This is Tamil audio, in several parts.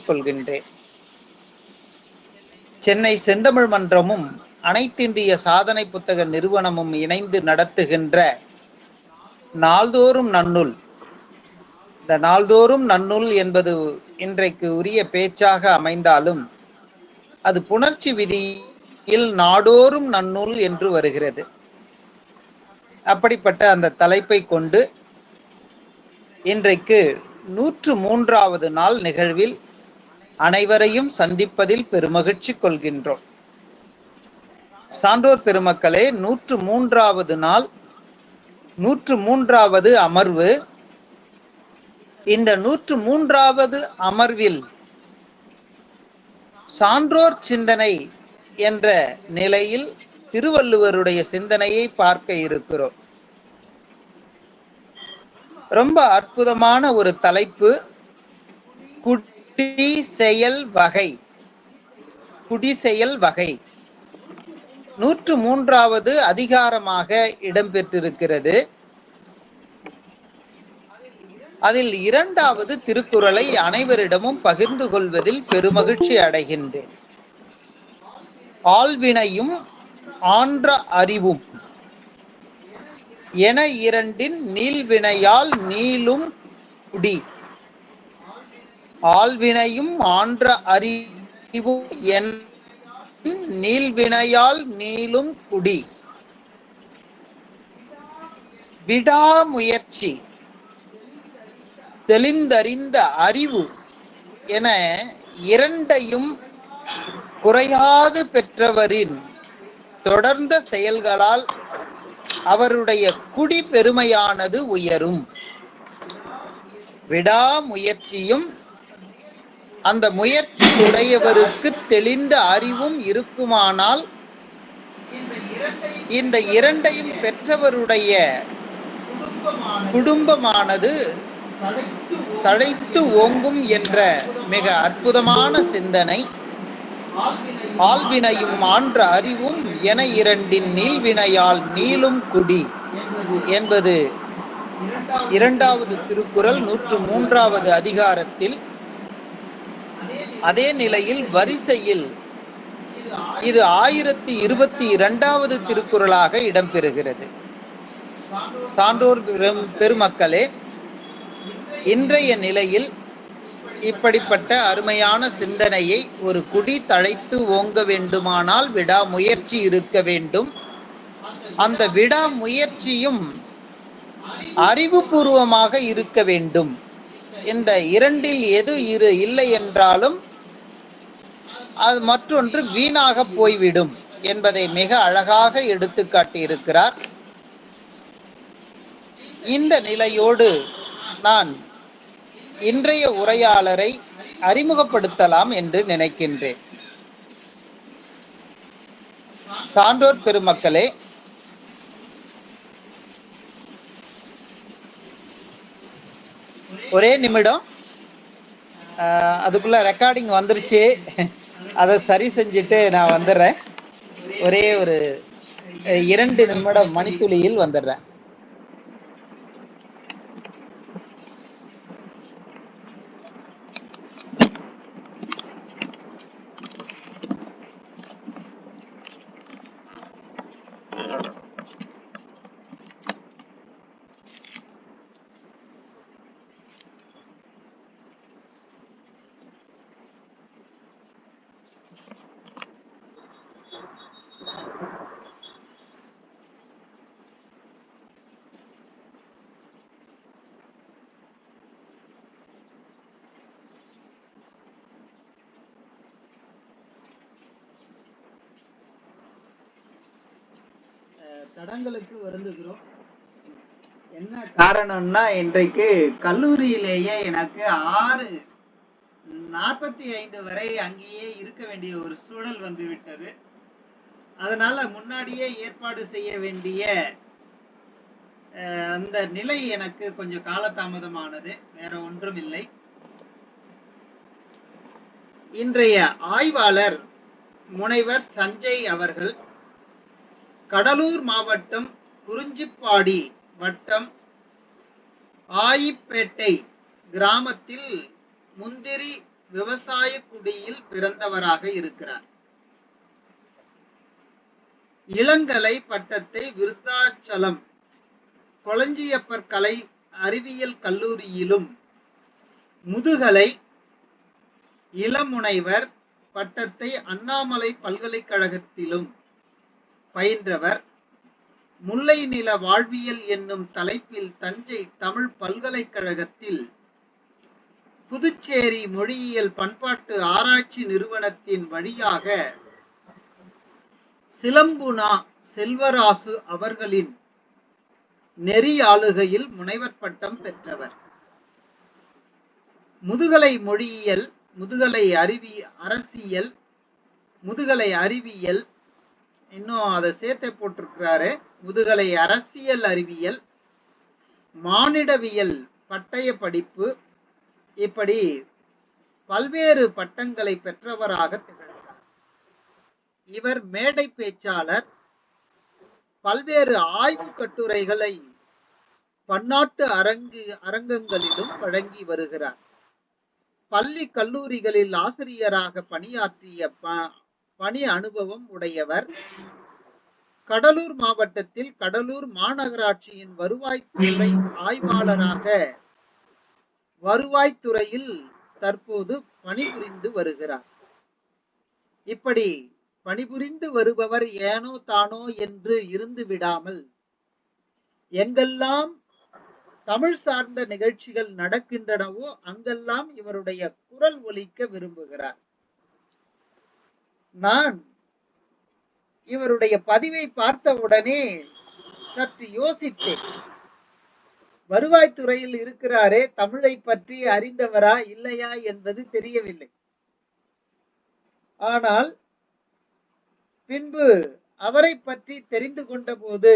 கொள்கின்றேன். சென்னை செந்தமிழ் மன்றமும் அனைத்திந்திய சாதனை புத்தக நிறுவனமும் இணைந்து நடத்துகின்ற நாள்தோறும் நன்னூல். இந்த நாள்தோறும் நன்னூல் என்பது இன்றைக்கு உரிய பேச்சாக அமைந்தாலும் அது புணர்ச்சி விதியில் நாடோறும் நன்னூல் என்று வருகிறது. அப்படிப்பட்ட அந்த தலைப்பை கொண்டு இன்றைக்கு 103வது நாள் நிகழ்வில் அனைவரையும் சந்திப்பதில் பெருமகிழ்ச்சி கொள்கின்றோம். சான்றோர் பெருமக்களே, 103வது நாள், 103வது அமர்வு. இந்த 103வது அமர்வில் சான்றோர் சிந்தனை என்ற நிலையில் திருவள்ளுவருடைய சிந்தனையை பார்க்க இருக்கிறோம். ரொம்ப அற்புதமான ஒரு தலைப்பு, குடிசெயல் வகை. குடிசெயல் வகை 103வது அதிகாரமாக இடம்பெற்றிருக்கிறது. அதில் 2வது திருக்குறளை அனைவரிடமும் பகிர்ந்து கொள்வதில் பெருமகிழ்ச்சி அடைகின்றேன். ஆள்வினையும் ஆன்ற அறிவும் என இரண்டின் நீள்வினையால் நீளும் குடி. ஆள்வினையும் ஆன்ற அறிவும் என நீள்வினையால் நீளும் குடி. விடாமுயற்சி, தெளிந்தறிந்த அறிவு என இரண்டையும் குறையாது பெற்றவரின் தொடர்ந்த செயல்களால் அவருடைய குடி பெருமையானது உயரும். விடாமுயற்சியும் அந்த முயற்சி உடையவருக்கு தெளிந்த அறிவும் இருக்குமானால் இந்த இரண்டையும் பெற்றவருடைய குடும்பமானது தழைத்து ஓங்கும் என்ற மிக அற்புதமான சிந்தனை. ஆள்வினையும் ஆன்ற அறிவும் என இரண்டின் நீள்வினையால் நீளும் குடி என்பது 2வது திருக்குறள் 103வது அதிகாரத்தில். அதே நிலையில் வரிசையில் இது 1022வது திருக்குறளாக இடம்பெறுகிறது. சான்றோர் பெருமக்களே, இன்றைய நிலையில் இப்படிப்பட்ட அருமையான சிந்தனையை, ஒரு குடி தழைத்து ஓங்க வேண்டுமானால் விடாமுயற்சி இருக்க வேண்டும். அந்த விடாமுயற்சியும் அறிவுபூர்வமாக இருக்க வேண்டும். இந்த இரண்டில் எது இல்லை என்றாலும் அது மற்றொன்று வீணாக போய்விடும் என்பதை மிக அழகாக எடுத்து காட்டியிருக்கிறார். இந்த நிலையோடு நான் இன்றைய உரையாளரை அறிமுகப்படுத்தலாம் என்று நினைக்கின்றேன். சான்றோர் பெருமக்களே, ஒரே நிமிடம், அதுக்குள்ள ரெக்கார்டிங் வந்துருச்சு, அதை சரி செஞ்சுட்டு நான் வந்துடுறேன். ஒரே ஒரு 2 நிமிடம் மணித்துளியில் வந்துடுறேன். தடங்களுக்கு வருந்துகிறோம். என்ன காரணம்னா, இன்றைக்கு கல்லூரியிலேயே எனக்கு 6:45 வரை அங்கேயே இருக்க வேண்டிய ஒரு சூழல் வந்துவிட்டது. அதனால முன்னாடியே ஏற்பாடு செய்ய வேண்டிய அந்த நிலை எனக்கு கொஞ்சம் காலதாமதமானது, வேற ஒன்றும் இல்லை. இன்றைய ஆய்வாளர் முனைவர் சஞ்சய் அவர்கள் கடலூர் மாவட்டம் குறிஞ்சிப்பாடி வட்டம் ஆயிப்பேட்டை கிராமத்தில் முந்திரி விவசாய குடியில் பிறந்தவராக இருக்கிறார். இளங்கலை பட்டத்தை விருத்தாச்சலம் கொளஞ்சியப்பர் கலை அறிவியல் கல்லூரியிலும், முதுகலை இளமுனைவர் பட்டத்தை அண்ணாமலை பல்கலைக்கழகத்திலும் பயின்றவர். முல்லை நில வாழ்வியல் என்னும் தலைப்பில் தஞ்சை தமிழ் பல்கலைக்கழகத்தில் புதுச்சேரி மொழியியல் பண்பாட்டு ஆராய்ச்சி நிறுவனத்தின் வழியாக சிலம்புனா செல்வராசு அவர்களின் நெறியாளுகையில் முனைவர் பட்டம் பெற்றவர். முதுகலை மொழியியல், முதுகலை அரசியல், முதுகலை அறிவியல், இன்னும் அதை சேர்த்தே போட்டிருக்கிறாரு, முதுகலை அரசியல் அறிவியல், மானிடவியல் பட்டய படிப்பு, இப்படி பல்வேறு பட்டங்களை பெற்றவராக திகழ்கிறார். இவர் மேடை பேச்சாளர், பல்வேறு ஆய்வு கட்டுரைகளை பன்னாட்டு அரங்கங்களிலும் வழங்கி வருகிறார். பள்ளி கல்லூரிகளில் ஆசிரியராக பணியாற்றிய பணி அனுபவம் உடையவர். கடலூர் மாவட்டத்தில் கடலூர் மாநகராட்சியின் வருவாய்த்துறை ஆய்வாளராக வருவாய்த்துறையில் தற்போது பணிபுரிந்து வருகிறார். இப்படி பணிபுரிந்து வருபவர் ஏனோ தானோ என்று இருந்து விடாமல், எங்கெல்லாம் தமிழ் சார்ந்த நிகழ்ச்சிகள் நடக்கின்றனவோ அங்கெல்லாம் இவருடைய குரல் ஒலிக்க விரும்புகிறார். நான் இவருடைய பதிவை பார்த்தவுடனே சற்று யோசித்தேன். வருவாய்த்துறையில் இருக்கிறாரே, தமிழை பற்றி அறிந்தவரா இல்லையா என்பது தெரியவில்லை. ஆனால் பின்பு அவரை பற்றி தெரிந்து கொண்ட போது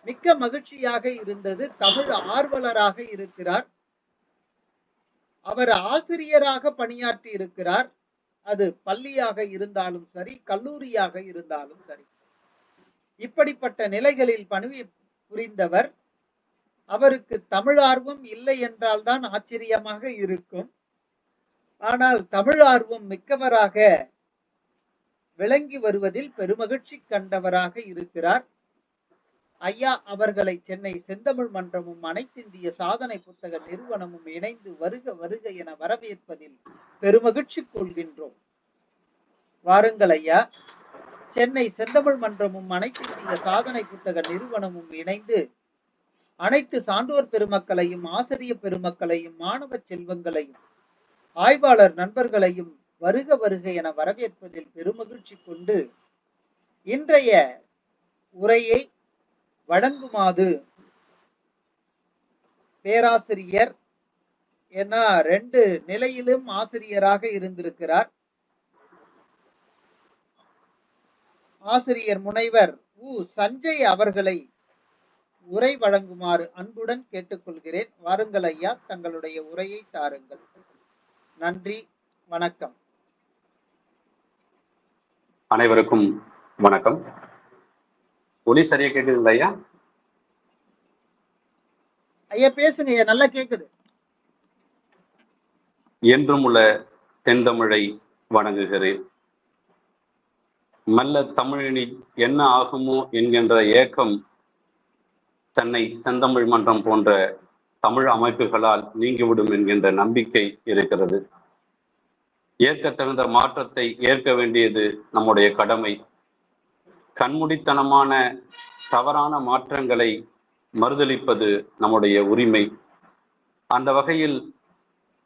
மிக்க மகிழ்ச்சியாக இருந்தது. தமிழ் ஆர்வலராக இருக்கிறார். அவர் ஆசிரியராக பணியாற்றி இருக்கிறார். அது பள்ளியாக இருந்தாலும் சரி, கல்லூரியாக இருந்தாலும் சரி. இப்படிப்பட்ட நிலைகளில் பணி புரிந்தவர். அவருக்கு தமிழ் ஆர்வம் இல்லை என்றால் தான் ஆச்சரியமாக இருக்கும். ஆனால் தமிழ் ஆர்வம் மிக்கவராக விளங்கி வருவதில் பெருமகிழ்ச்சி கண்டவராக இருக்கிறார். ஐயா அவர்களை சென்னை செந்தமிழ் மன்றமும் அனைத்திந்திய சாதனை புத்தக நிறுவனமும் இணைந்து வருக வருக என வரவேற்பதில் பெருமகிழ்ச்சி கொள்கின்றோம். வாருங்கள் ஐயா. சென்னை செந்தமிழ் மன்றமும் அனைத்திந்திய சாதனை புத்தக நிறுவனமும் இணைந்து அனைத்து சான்றோர் பெருமக்களையும், ஆசிரியர் பெருமக்களையும், மாணவ செல்வங்களையும், ஆய்வாளர் நண்பர்களையும் வருக வருக என வரவேற்பதில் பெருமகிழ்ச்சி கொண்டு இன்றைய உரையை வழங்குமாறு பேராசிரியர், ஏன்னா 2 நிலையிலும் ஆசிரியராக இருந்திருக்கிறார், ஆசிரியர் முனைவர் சஞ்சய் அவர்களை உரை வழங்குமாறு அன்புடன் கேட்டுக்கொள்கிறேன். வாருங்கள் ஐயா, தங்களுடைய உரையை தாருங்கள். நன்றி, வணக்கம். அனைவருக்கும் வணக்கம். ஒலி சரியா கேக்குதுங்களா ஐயா? ஐயா பேசுங்க, நல்லா கேக்குது. என்றும் உள்ள தென்தமிழை வணங்குகிறேன். மெல்ல தமிழினி என்ன ஆகுமோ என்கின்ற ஏக்கம் சென்னை செந்தமிழ் மன்றம் போன்ற தமிழ் அமைப்புகளால் நீங்கிவிடும் என்கின்ற நம்பிக்கை இருக்கிறது. ஏற்க தகுந்த மாற்றத்தை ஏற்க வேண்டியது நம்முடைய கடமை. கண்மூடித்தனமான தவறான மாற்றங்களை மறுதலிப்பது நம்முடைய உரிமை. அந்த வகையில்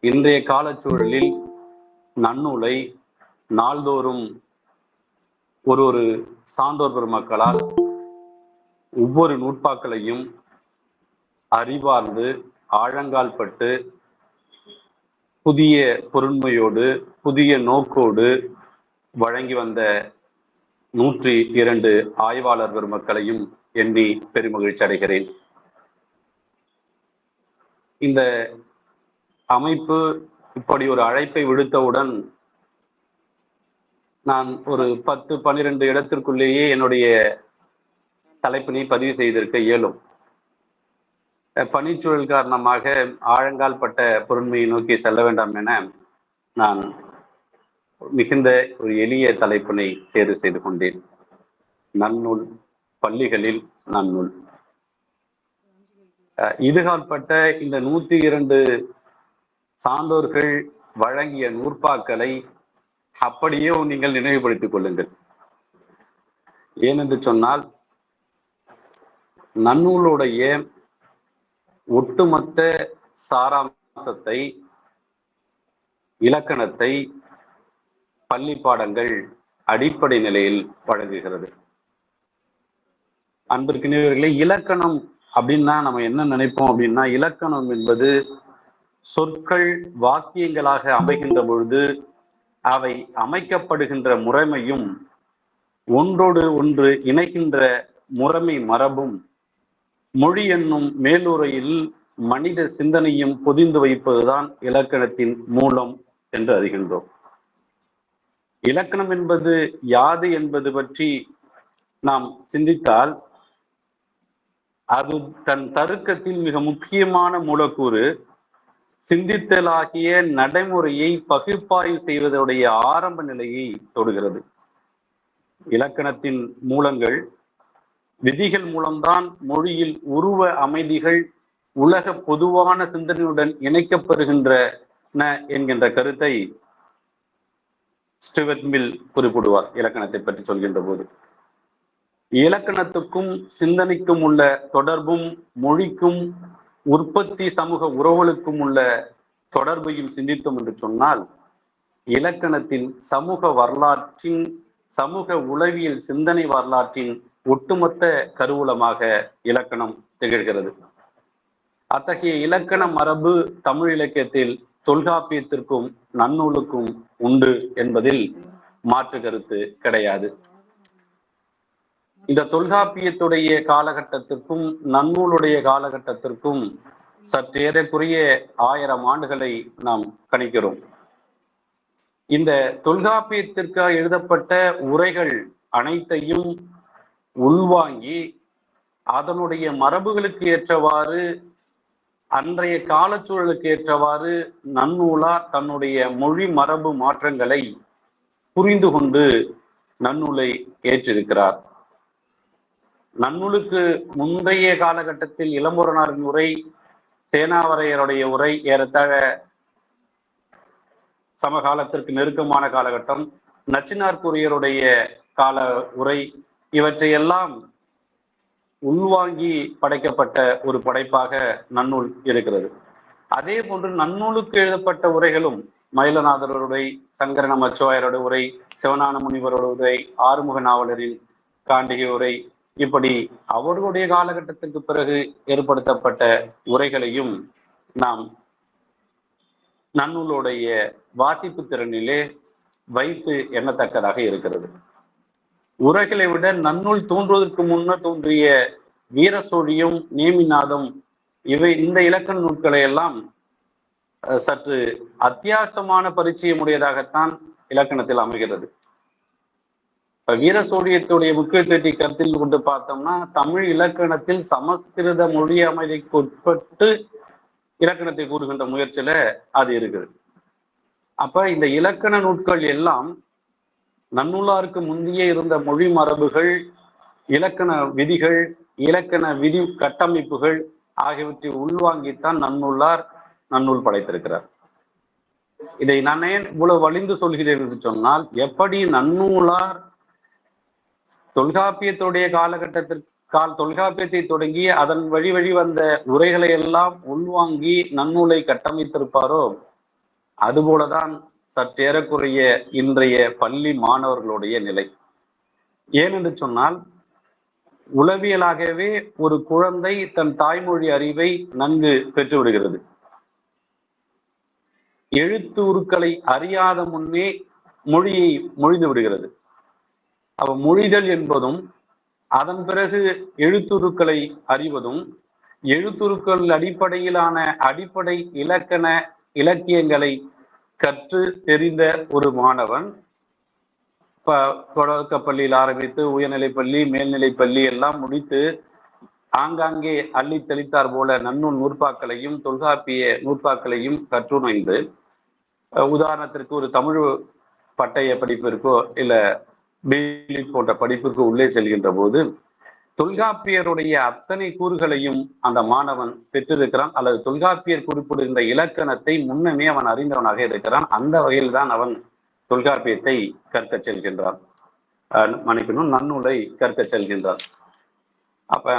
இன்றைய காலச்சூழலில் நன்னூலை நாள்தோறும் ஒரு சான்றோர் பெருமக்களால் ஒவ்வொரு நூற்பாக்களையும் அறிவார்ந்து ஆழங்கால் பட்டு புதிய பொருண்மையோடு புதிய நோக்கோடு வழங்கி வந்த 102 ஆய்வாளர் பெருமக்களையும் எண்ணி பெருமகிழ்ச்சி அடைகிறேன். இந்த அமைப்பு இப்படி ஒரு அழைப்பை விடுத்தவுடன் நான் ஒரு 10-12 இடத்திற்குள்ளேயே என்னுடைய தலைப்பினை பதிவு செய்திருக்க இயலும். பணிச்சூழல் காரணமாக ஆழங்கால் பட்ட பொருண்மையை நோக்கி செல்ல வேண்டாம் என நான் மிகுந்த ஒரு எளிய தலைப்பினை தேர்வு செய்து கொண்டேன். நன்னூல், பள்ளிகளில் நன்னூல். இதுகால்பட்ட இந்த 102 சான்றோர்கள் வழங்கிய நூற்பாக்களை அப்படியே நீங்கள் நினைவுபடுத்திக் கொள்ளுங்கள். ஏனென்று சொன்னால், நன்னூலுடைய ஒட்டுமொத்த சாராம்சத்தை, இலக்கணத்தை பள்ளி பாடங்கள் அடிப்படை நிலையில் வழங்குகிறது. அன்பிற்கினியவர்களே, இலக்கணம் அப்படின்னா நம்ம என்ன நினைப்போம் அப்படின்னா, இலக்கணம் என்பது சொற்கள் வாக்கியங்களாக அமைகின்ற பொழுது அவை அமைக்கப்படுகின்ற முறைமையும் ஒன்றோடு ஒன்று இணைகின்ற முறைமை மரபும் மொழி என்னும் மேலுரையில் மனித சிந்தனையும் பொதிந்து வைப்பதுதான் இலக்கணத்தின் மூலம் என்று அறிகின்றோம். இலக்கணம் என்பது யாது என்பது பற்றி நாம் சிந்தித்தால், அது தன் தருக்கத்தில் மிக முக்கியமான மூலக்கூறு சிந்தித்தலாகிய நடைமுறையை பகுப்பாய்வு செய்வதுடைய ஆரம்ப நிலையை தொடுகிறது. இலக்கணத்தின் மூலங்கள் விதிகள் மூலம்தான் மொழியில் உருவ அமைதிகள் உலக பொதுவான சிந்தனையுடன் இணைக்கப்படுகின்றன என்கின்ற கருத்தை ஸ்டூவர்ட் மில் குறிப்பிடுவார். இலக்கணத்தை பற்றி சொல்கின்ற போது, இலக்கணத்துக்கும் சிந்தனைக்கும் உள்ள தொடர்பும் மொழிக்கும் உற்பத்தி சமூக உறவுகளுக்கும் உள்ள தொடர்பையும் சிந்தித்தோம் என்று சொன்னால், இலக்கணத்தின் சமூக வரலாற்றின், சமூக உளவியல் சிந்தனை வரலாற்றின் ஒட்டுமொத்த கருவூலமாக இலக்கணம் திகழ்கிறது. அத்தகைய இலக்கண மரபு தமிழ் இலக்கியத்தில் தொல்காப்பியத்திற்கும் நன்னூலுக்கும் உண்டு என்பதில் மாற்று கருத்து கிடையாது. இந்த தொல்காப்பியத்துடைய காலகட்டத்திற்கும் நன்னூலுடைய காலகட்டத்திற்கும் சற்றேறக்குரிய 1000 ஆண்டுகளை நாம் கணிக்கிறோம். இந்த தொல்காப்பியத்திற்காக எழுதப்பட்ட உரைகள் அனைத்தையும் உள்வாங்கி அதனுடைய மரபுகளுக்கு ஏற்றவாறு, அன்றைய காலச்சூழலுக்கு ஏற்றவாறு நன்னூலார் தன்னுடைய மொழி மரபு மாற்றங்களை புரிந்து கொண்டு நன்னூலை ஏற்றிருக்கிறார். நன்னூலுக்கு முந்தைய காலகட்டத்தில் இளம்பூரணரின் உரை, சேனாவரையருடைய உரை ஏறத்தாழ சமகாலத்திற்கு நெருக்கமான காலகட்டம், நச்சினார்குரியருடைய கால உரை, இவற்றையெல்லாம் உள்வாங்கி படைக்கப்பட்ட ஒரு படைப்பாக நன்னூல் இருக்கிறது. அதே போன்று நன்னூலுக்கு எழுதப்பட்ட உரைகளும் மயிலநாதருடைய, சங்கர நமச்சிவாயருடைய உரை, சிவஞான முனிவருடைய உரை, ஆறுமுக நாவலரின் காண்டிகை உரை, இப்படி அவர்களுடைய காலகட்டத்திற்கு பிறகு ஏற்படுத்தப்பட்ட உரைகளையும் நாம் நன்னூலுடைய வாசிப்பு திறனிலே வைத்து எண்ணத்தக்கதாக இருக்கிறது. உரைகளை விட நன்னூல் தோன்றுவதற்கு முன்னர் தோன்றிய வீரசோழியம், நேமிநாதம், இந்த இலக்கண நூல்களை எல்லாம் சற்று அத்தியாசமான பரிச்சயமுடையதாகத்தான் இலக்கணத்தில் அமைகிறது. வீரசோழியத்துடைய முக்கியத்துவத்தை கருத்தில் கொண்டு பார்த்தோம்னா, தமிழ் இலக்கணத்தில் சமஸ்கிருத மொழி அமைதிக்கு உட்பட்டு இலக்கணத்தை கூறுகின்ற முயற்சியில அது இருக்குது. அப்ப இந்த இலக்கண நூட்கள் எல்லாம் நன்னூலாருக்கு முந்தைய இருந்த மொழி மரபுகள், இலக்கண விதிகள், இலக்கண விதி கட்டமைப்புகள் ஆகியவற்றை உள்வாங்கித்தான் நன்னூல் படைத்திருக்கிறார். இதை நான் ஏன் இவ்வளவு வலிந்து சொல்கிறேன் என்று சொன்னால், எப்படி நன்னூலார் தொல்காப்பியத்துடைய தொல்காப்பியத்தை தொடங்கி அதன் வழி வந்த உரைகளை எல்லாம் உள்வாங்கி நன்னூலை கட்டமைத்திருப்பாரோ, அதுபோலதான் சற்றேறக்குறைய இன்றைய பள்ளி மாணவர்களுடைய நிலை. ஏனென்று சொன்னால், உளவியலாகவே ஒரு குழந்தை தன் தாய்மொழி அறிவை நன்கு பெற்றுவிடுகிறது. எழுத்து உருக்களை அறியாத முன்னே மொழியை மொழிந்து விடுகிறது. அவ மொழிதல் என்பதும், அதன் பிறகு எழுத்துருக்களை அறிவதும், எழுத்துருக்கள் அடிப்படையிலான அடிப்படை இலக்கியங்களை கற்று தெரிந்த ஒரு மாணவன் தொடக்க பள்ளியில் ஆரம்பித்து உயர்நிலைப்பள்ளி, மேல்நிலைப்பள்ளி எல்லாம் முடித்து ஆங்காங்கே அள்ளி தெளித்தார் போல நன்னூல் நூற்பாக்களையும் தொல்காப்பிய நூற்பாக்களையும் கற்றுணர்ந்து, உதாரணத்திற்கு ஒரு தமிழ் பட்டய படிப்பிற்கோ இல்ல பிஇ போன்ற படிப்பிற்கு உள்ளே செல்கின்ற போது தொல்காப்பியருடைய அத்தனை கூறுகளையும் அந்த மாணவன் பெற்றிருக்கிறான், அல்லது தொல்காப்பியர் குறிப்பிடுகின்ற இலக்கணத்தை முன்னமே அவன் அறிந்தவனாக இருக்கிறான். அந்த வகையில் தான் அவன் தொல்காப்பியத்தை கற்க செல்கின்றான், மன்னிக்கணும், நன்னூலை கற்க செல்கின்றான். அப்ப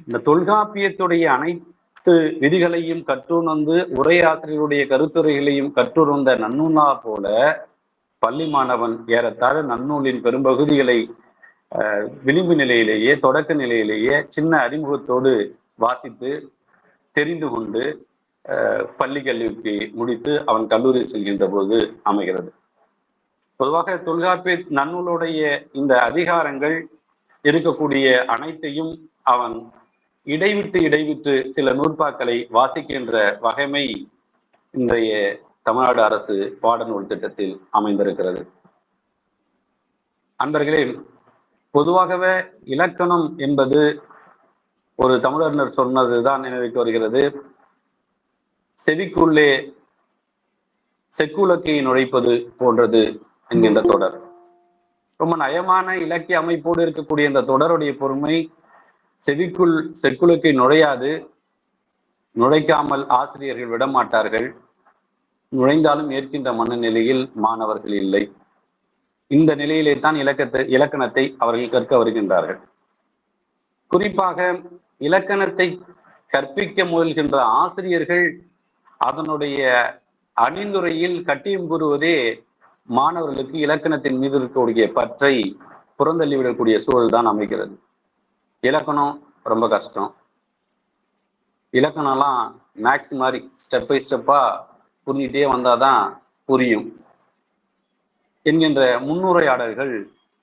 இந்த தொல்காப்பியத்துடைய அனைத்து விதிகளையும் கற்றுணர்ந்து உரையாசிரியருடைய கருத்துரைகளையும் கற்றுணர்ந்த நன்னூலா போல பள்ளி மாணவன் ஏறத்தாழ நன்னூலின் பெரும்பகுதிகளை விளிம்பு நிலையிலேயே, தொடக்க நிலையிலேயே சின்ன அறிமுகத்தோடு வாசித்து தெரிந்து கொண்டு பள்ளி கல்விக்கு முடித்து அவன் கல்லூரி செல்கின்ற போது அமைகிறது. பொதுவாக தொல்காப்பிய நன்னூலுடைய இந்த அதிகாரங்கள் இருக்கக்கூடிய அனைத்தையும் அவன் இடைவிட்டு சில நூற்பாக்களை வாசிக்கின்ற வகைமை இன்றைய தமிழ்நாடு அரசு பாடநூல் திட்டத்தில் அமைந்திருக்கிறது. அன்பர்களே, பொதுவாகவே இலக்கணம் என்பது ஒரு தமிழறிஞர் சொன்னதுதான் நினைவுக்கு வருகிறது. செவிக்குள்ளே செக்குலக்கையை நுழைப்பது போன்றது என்கின்ற தொடர். ரொம்ப நயமான இலக்கிய அமைப்போடு இருக்கக்கூடிய இந்த தொடருடைய பொறுமை, செவிக்குள் செக்குலக்கை நுழையாது, நுழைக்காமல் ஆசிரியர்கள் விடமாட்டார்கள், நுழைந்தாலும் ஏற்கின்ற மனநிலையில் மாணவர்கள் இல்லை. இந்த நிலையிலே தான் இலக்கணத்தை அவர்கள் கற்க வருகின்றார்கள். குறிப்பாக இலக்கணத்தை கற்பிக்க முயல்கின்ற ஆசிரியர்கள் அதனுடைய அணிந்துரையில் கட்டியம் கூறுவதே மாணவர்களுக்கு இலக்கணத்தின் மீது இருக்கக்கூடிய பற்றை புறந்தள்ளிவிடக்கூடிய சூழல் தான் அமைகிறது. இலக்கணம் ரொம்ப கஷ்டம், இலக்கணம்லாம் மேக்ஸ் மாதிரி ஸ்டெப் பை ஸ்டெப்பா புரிஞ்சிட்டே வந்தாதான் புரியும் என்கின்ற முன்னுரையாடல்கள்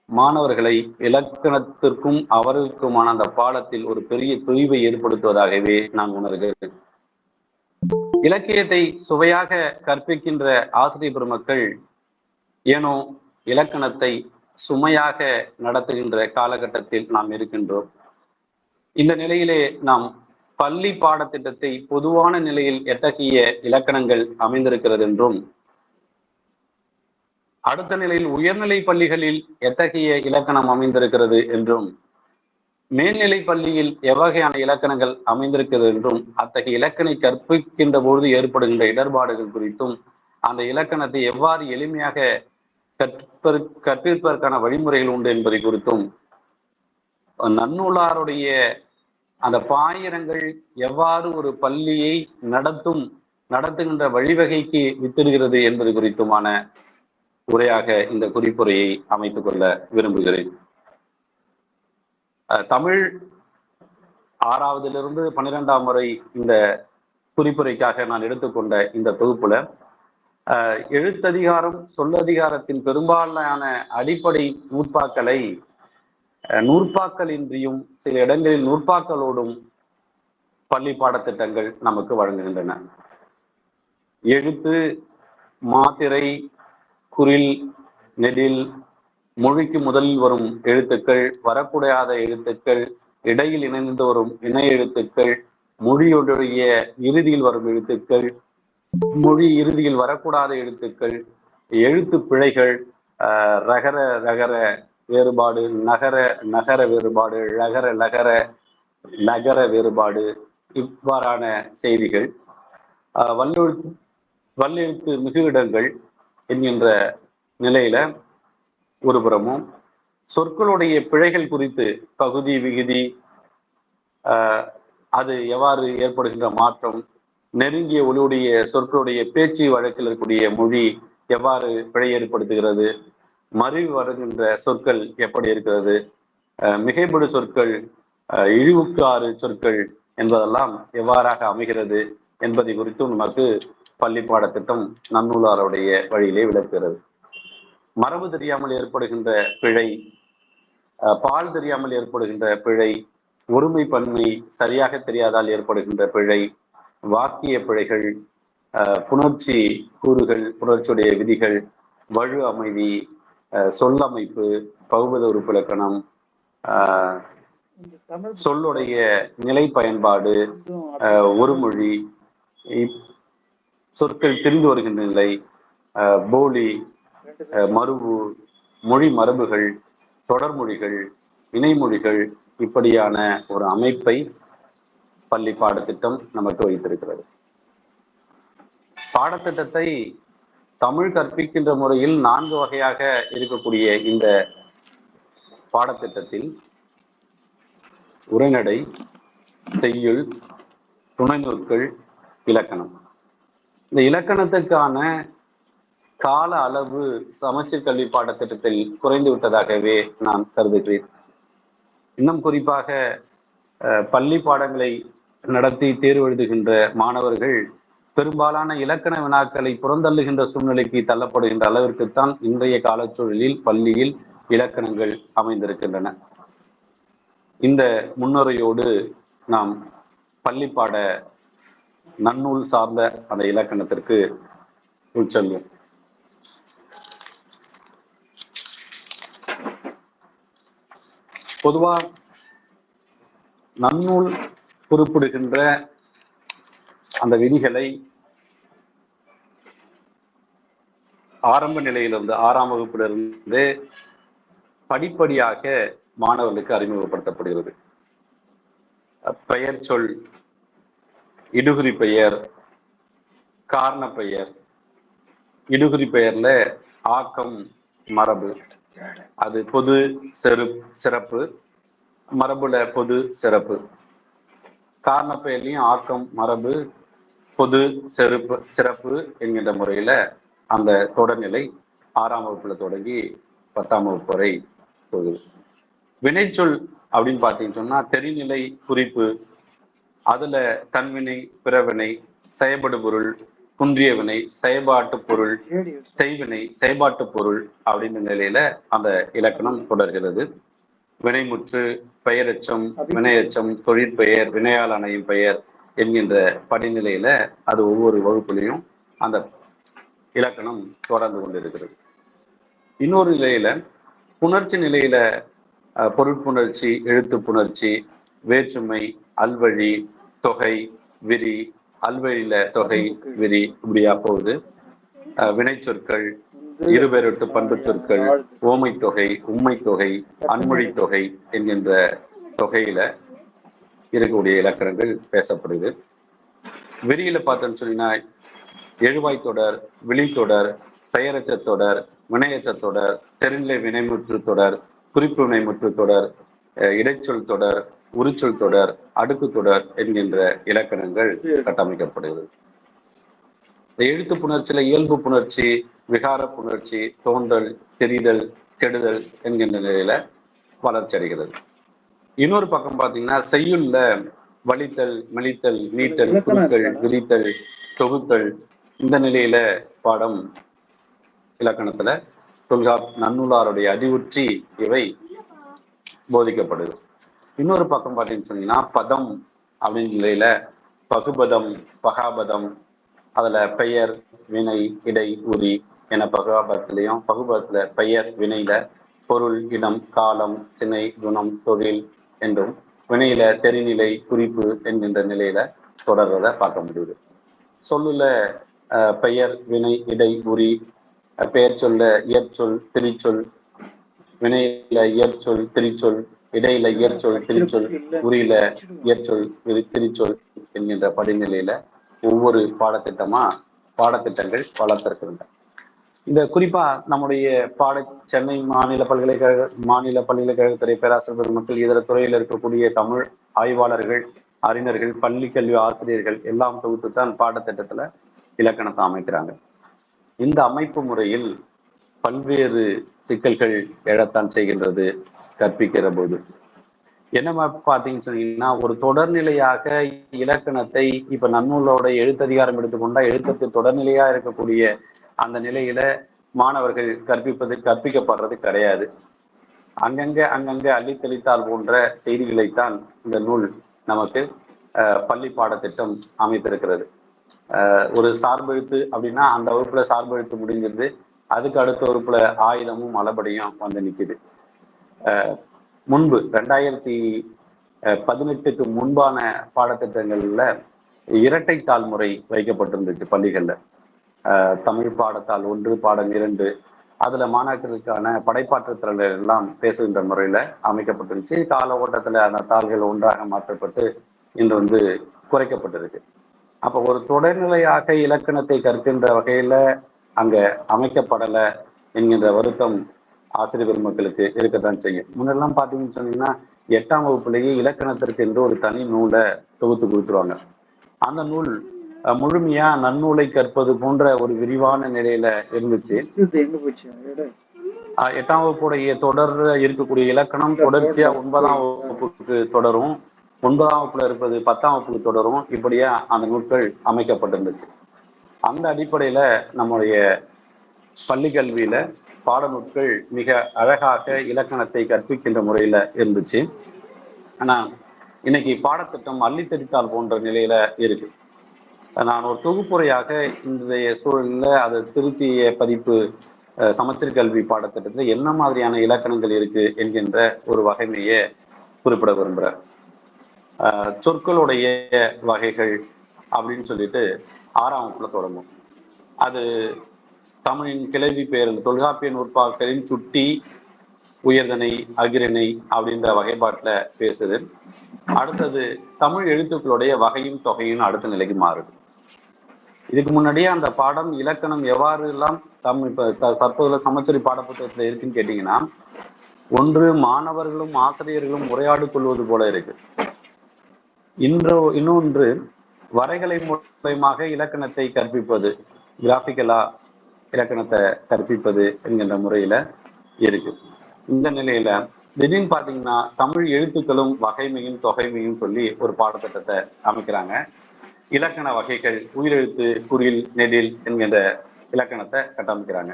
மாணவர்களை இலக்கணத்திற்கும் அவர்களுக்குமான அந்த பாடத்தில் ஒரு பெரிய தொய்வை ஏற்படுத்துவதாகவே நான் உணர்கிறேன். இலக்கியத்தை சுவையாக கற்பிக்கின்ற ஆசிரியர் பெருமக்கள் ஏனோ இலக்கணத்தை சுமையாக நடத்துகின்ற காலகட்டத்தில் நாம் இருக்கின்றோம். இந்த நிலையிலே நாம் பள்ளி பாடத்திட்டத்தை பொதுவான நிலையில் எத்தகைய இலக்கணங்கள் அமைந்திருக்கிறது என்றும், அடுத்த நிலையில் உயர்நிலை பள்ளிகளில் எத்தகைய இலக்கணம் அமைந்திருக்கிறது என்றும், மேல்நிலை பள்ளியில் எவ்வகையான இலக்கணங்கள் அமைந்திருக்கிறது என்றும், அத்தகைய இலக்கணை கற்பிக்கின்ற பொழுது ஏற்படுகின்ற இடர்பாடுகள் குறித்தும், அந்த இலக்கணத்தை எவ்வாறு எளிமையாக கற்பிப்பதற்கான வழிமுறைகள் உண்டு என்பதை குறித்தும், நன்னூலாருடைய அந்த பாயிரங்கள் எவ்வாறு ஒரு பள்ளியை நடத்துகின்ற வழிவகைக்கு வித்திடுகிறது என்பது குறித்துமான உரையாக இந்த குறிப்புரையை அமைத்துக் கொள்ள விரும்புகிறேன். தமிழ் 6வதிலிருந்து 12ஆம் வரை இந்த குறிப்புரைக்காக நான் எடுத்துக்கொண்ட இந்த தொகுப்புல எழுத்ததிகாரம், சொல்லதிகாரத்தின் பெரும்பாலான அடிப்படை நூற்பாக்களை நூற்பாக்களின்றியும் சில இடங்களில் நூற்பாக்களோடும் பள்ளி பாடத்திட்டங்கள் நமக்கு வழங்குகின்றன. எழுத்து, மாத்திரை, குறில், நெடில், மொழிக்கு முதலில் வரும் எழுத்துக்கள், வரக்கூடாத எழுத்துக்கள், இடையில் இணைந்து வரும் இணை எழுத்துக்கள், மொழியுடைய இறுதியில் வரும் எழுத்துக்கள், மொழி இறுதியில் வரக்கூடாத எழுத்துக்கள், எழுத்து பிழைகள், ரகர ரகர வேறுபாடு, நகர வேறுபாடு, லகர நகர வேறுபாடு, இவ்வாறான செய்திகள், வல்லெழுத்து மிகுவிடங்கள் என்கின்ற நிலையில ஒரு புறமும், சொற்களுடைய பிழைகள் குறித்து பகுதி விகுதி, அது எவ்வாறு ஏற்படுகின்ற மாற்றம், நெருங்கிய ஒளியுடைய சொற்களுடைய பேச்சு வழக்கில் இருக்கக்கூடிய மொழி எவ்வாறு பிழை ஏற்படுத்துகிறது, மறிவு வருகின்ற சொற்கள் எப்படி இருக்கிறது, மிகைப்படு சொற்கள், இழிவுக்கு ஆறு சொற்கள் என்பதெல்லாம் எவ்வாறாக அமைகிறது என்பதை குறித்தும் நமக்கு பள்ளி பாடத்திட்டம் நன்னூலாருடைய வழியிலே விளக்குகிறது. மரபு தெரியாமல் ஏற்படுகின்ற பிழை, பால் தெரியாமல் ஏற்படுகின்ற பிழை, ஒருமை பன்மை சரியாக தெரியாதால் ஏற்படுகின்ற பிழை, வாக்கிய பிழைகள், புணர்ச்சி கூறுகள், புணர்ச்சியுடைய விதிகள், வழு அமைதி, சொல்லமைப்பு, பகுபத உறுப்பிலக்கணம், சொல்லுடைய நிலை பயன்பாடு, ஒரு மொழி, சொற்கள் தெரிந்து வருகின்ற நிலை, போலி, மருவு, மொழி மரபுகள், தொடர்மொழிகள், இணைமொழிகள், இப்படியான ஒரு அமைப்பை பள்ளி பாடத்திட்டம் நமக்கு வைத்திருக்கிறது. பாடத்திட்டத்தை தமிழ் கற்பிக்கின்ற முறையில் 4 வகையாக இருக்கக்கூடிய இந்த பாடத்திட்டத்தில் உரைநடை, செய்யுள், துணைநூற்கள், இலக்கணம். இந்த இலக்கணத்துக்கான கால அளவு சமச்சீர் கல்வி பாடத்திட்டத்தில் குறைந்து விட்டதாகவே நான் கருதுகிறேன். இன்னும் குறிப்பாக பள்ளி பாடங்களை நடத்தி தேர்வு எழுதுகின்ற மாணவர்கள் பெரும்பாலான இலக்கண வினாக்களை புறந்தள்ளுகின்ற சூழ்நிலைக்கு தள்ளப்படுகின்ற அளவிற்குத்தான் இன்றைய காலச்சூழலில் பள்ளியில் இலக்கணங்கள் அமைந்திருக்கின்றன. இந்த முன்னுரையோடு நாம் பள்ளிப்பாட நன்னூல் சார்ந்த அந்த இலக்கணத்திற்கு உட்செல்வோம். பொதுவா நன்னூல் குறிப்பிடுகின்ற அந்த விதிகளை ஆரம்ப நிலையிலிருந்து 6ஆம் வகுப்பிலிருந்து படிப்படியாக மாணவர்களுக்கு அறிமுகப்படுத்தப்படுகிறது. பெயர் சொல், இடுகுறி பெயர், காரண பெயர். இடுகுறி பெயர்ல ஆக்கம், மரபு, அது பொது சிறப்பு, மரபுல பொது சிறப்பு. காரண பெயர்லையும் ஆக்கம், மரபு, பொது சிறப்பு என்கின்ற முறையில அந்த தொடர்நிலை 6ஆம் வகுப்புல தொடங்கி 10ஆம் வகுப்பு வரை போகுது. வினைச்சொல் அப்படின்னு பார்த்தீங்கன்னு சொன்னா தெரிநிலை குறிப்பு, அதுல தன்வினை, பிறவினை, செயல்படு பொருள், குன்றிய வினை, செயல்பாட்டு பொருள், செய்வினை, செயல்பாட்டு பொருள் அப்படின்ற நிலையில அந்த இலக்கணம் தொடர்கிறது. வினைமுற்று, பெயரெச்சம், வினையெச்சம், தொழிற்பெயர், வினையால் அணையும் பெயர் என்கின்ற படிநிலையில அது ஒவ்வொரு வகுப்புலையும் அந்த இலக்கணம் தொடர்ந்து கொண்டிருக்கிறது. இன்னொரு நிலையில புணர்ச்சி நிலையில பொருட்புணர்ச்சி, எழுத்து புணர்ச்சி, வேற்றுமை, அல்வழி, தொகை, விரி, அல்வழியில தொகை, விரி, இப்படியா போகுது. வினை சொற்கள், இருபெருட்டு பண்பு சொற்கள், ஓமை தொகை, உண்மை தொகை, அன்மொழி தொகை என்கின்ற தொகையில இருக்கக்கூடிய இலக்கணங்கள் பேசப்படுது. விரியில பார்த்தோன்னு சொன்னீங்கன்னா எழுவாய் தொடர், விழித்தொடர், பெயரச்ச தொடர், வினையச்ச தொடர், தெரிநிலை வினைமுற்று தொடர், குறிப்பு வினைமுற்று தொடர், இடைச்சொல் தொடர், உரிச்சொல் தொடர், அடுக்கு தொடர் என்கின்ற இலக்கணங்கள் கட்டமைக்கப்படுகிறது. எழுத்து புணர்ச்சியில இயல்பு புணர்ச்சி, விகார புணர்ச்சி, தோன்றல், தெரிதல், கெடுதல் என்கின்ற நிலையில வளர்ச்சி அடைகிறது. இன்னொரு பக்கம் பார்த்தீங்கன்னா செய்யுள்ல வலித்தல், மெலித்தல், நீட்டல், குறுத்தல், விரித்தல், தொகுத்தல், இந்த நிலையில பாடம் இலக்கணத்துல நன்னூலாருடைய அறிவுற்றி இவை போதிக்கப்படுது. இன்னொரு பக்கம் பார்த்தீங்கன்னு சொன்னீங்கன்னா பதம் அப்படின்ற நிலையில பகுபதம், பகாபதம், அதுல பெயர், வினை, இடை, உரி என பகுபதத்திலையும், பகுபதத்துல பெயர், வினையில பொருள், இடம், காலம், சினை, குணம், தொழில் என்றும், வினையில தெரிநிலை, குறிப்பு என்கின்ற நிலையில தொடர்றதை பார்க்க முடியுது. சொல்லுல பெயர், வினை, இடை, உரி, பெயர் சொல்ல இயற்சொல், திரிச்சொல், வினையில இயற்சொல், திரிச்சொல், இடையில இயற்சொல், திரிச்சொல், உரியில இயற்சொல், திரிச்சொல் என்கின்ற படிநிலையில ஒவ்வொரு பாடத்திட்டங்கள் வளர்த்திருக்கின்றன. இந்த குறிப்பா நம்முடைய சென்னை மாநில பல்கலைக்கழகத்துறை பேராசிரியர் பெருமக்கள், இதர துறையில் இருக்கக்கூடிய தமிழ் ஆய்வாளர்கள், அறிஞர்கள், பள்ளி கல்வி ஆசிரியர்கள் எல்லாம் தொகுத்துத்தான் பாடத்திட்டத்துல இலக்கணத்தை அமைக்கிறாங்க. இந்த அமைப்பு முறையில் பல்வேறு சிக்கல்கள் எழத்தான் செய்கின்றது கற்பிக்கிற போது. என்ன பார்த்தீங்கன்னு சொன்னீங்கன்னா, ஒரு தொடர்நிலையாக இலக்கணத்தை இப்ப நன்னூலோட எழுத்ததிகாரம் எடுத்துக்கொண்டா எழுத்தத்து தொடர்நிலையா இருக்கக்கூடிய அந்த நிலையில மாணவர்கள் கற்பிக்கப்படுறது கிடையாது. அங்கங்க அள்ளி தெளித்தால் போன்ற செய்திகளைத்தான் இந்த நூல் நமக்கு பள்ளி பாடத்திட்டம் அமைத்திருக்கிறது. ஒரு சார்பெழுத்து அப்படின்னா அந்த வகுப்புல சார்பெழுத்து முடிஞ்சிருது, அதுக்கு அடுத்த வகுப்புல ஆயுதமும் மலபடியும் வந்து நிக்குது. முன்பு 18க்கு முன்பான பாடத்திட்டங்கள்ல இரட்டை தாள் முறை வைக்கப்பட்டிருந்துச்சு பள்ளிகள்ல. தமிழ் பாடத்தால் 1, பாடம் 2, அதுல மாணாக்கருக்கான படைப்பாற்றல் திறன்கள் எல்லாம் பேசுகின்ற முறையில அமைக்கப்பட்டிருந்துச்சு. கால ஓட்டத்துல அந்த தாள்கள் ஒன்றாக மாற்றப்பட்டு இன்று குறைக்கப்பட்டிருக்கு. அப்ப ஒரு தொடர்நிலையாக இலக்கணத்தை கற்கின்ற வகையில அங்க அமைக்கப்படலை என்கின்ற வருத்தம் ஆசிரியர் பெருமக்களுக்கு இருக்கத்தான் செய்யும். முன்னெல்லாம் பார்த்தீங்கன்னு சொன்னீங்கன்னா 8ஆம் வகுப்புலேயே இலக்கணத்திற்கு என்று ஒரு தனி நூலை தொகுத்து கொடுத்துருவாங்க. அந்த நூல் முழுமையா நன்னூலை கற்பது போன்ற ஒரு விரிவான நிலையில இருந்துச்சு. 8ஆம் வகுப்புடைய தொடர் இருக்கக்கூடிய இலக்கணம் தொடர்ச்சியா 9ஆம் வகுப்புக்கு தொடரும், 9ஆம் வகுப்புல இருப்பது 10ஆம் வகுப்புக்கு தொடரும். இப்படியா அந்த நூல்கள் அமைக்கப்பட்டிருந்துச்சு. அந்த அடிப்படையில நம்முடைய பள்ளி கல்வியில பாடநூல்கள் மிக அழகாக இலக்கணத்தை கற்பிக்கின்ற முறையில இருந்துச்சு. ஆனா இன்னைக்கு பாடத்திட்டம் அள்ளித்தெரித்தால் போன்ற நிலையில இருக்கு. நான் ஒரு தொகுப்புரையாக இன்றைய சூழலில் அதை திருத்திய பதிப்பு சமச்சீர் கல்வி பாடத்திட்டத்தில் என்ன மாதிரியான இலக்கணங்கள் இருக்கு என்கின்ற ஒரு வகைமையை குறிப்பிட விரும்புகிறேன். சொற்களுடைய வகைகள் அப்படின்னு சொல்லிட்டு 6ஆம் வகுப்புல தொடங்கும். அது தமிழின் கிளவி பெயர்கள் தொல்காப்பிய நூற்பாக்களின் சுட்டி, உயர்தனை, அகிரிணை அப்படின்ற வகைப்பாட்டில் பேசுது. அடுத்தது தமிழ் எழுத்துக்களுடைய வகையும் தொகையும் அடுத்த நிலைக்கு மாறுது. இதுக்கு முன்னாடியே அந்த பாடம் இலக்கணம் எவ்வாறு எல்லாம் இப்ப தற்போதுல சமச்சீர் பாடப்புத்தகத்துல இருக்குன்னு கேட்டீங்கன்னா, ஒன்று மாணவர்களும் ஆசிரியர்களும் உரையாடு கொள்வது போல இருக்கு. இன்னொன்று வரைகலை மூலமாக இலக்கணத்தை கற்பிப்பது, கிராபிக்கலா இலக்கணத்தை கற்பிப்பது என்கின்ற முறையில இருக்கு. இந்த நிலையில திடீர்னு பாத்தீங்கன்னா தமிழ் எழுத்துக்களும் வகைமையும் தொகைமையும் சொல்லி ஒரு பாடத்திட்டத்தை அமைக்கிறாங்க. இலக்கண வகைகள் உயிரெழுத்து, குறில், நெடில் என்கின்ற இலக்கணத்தை கட்டமைக்கிறாங்க.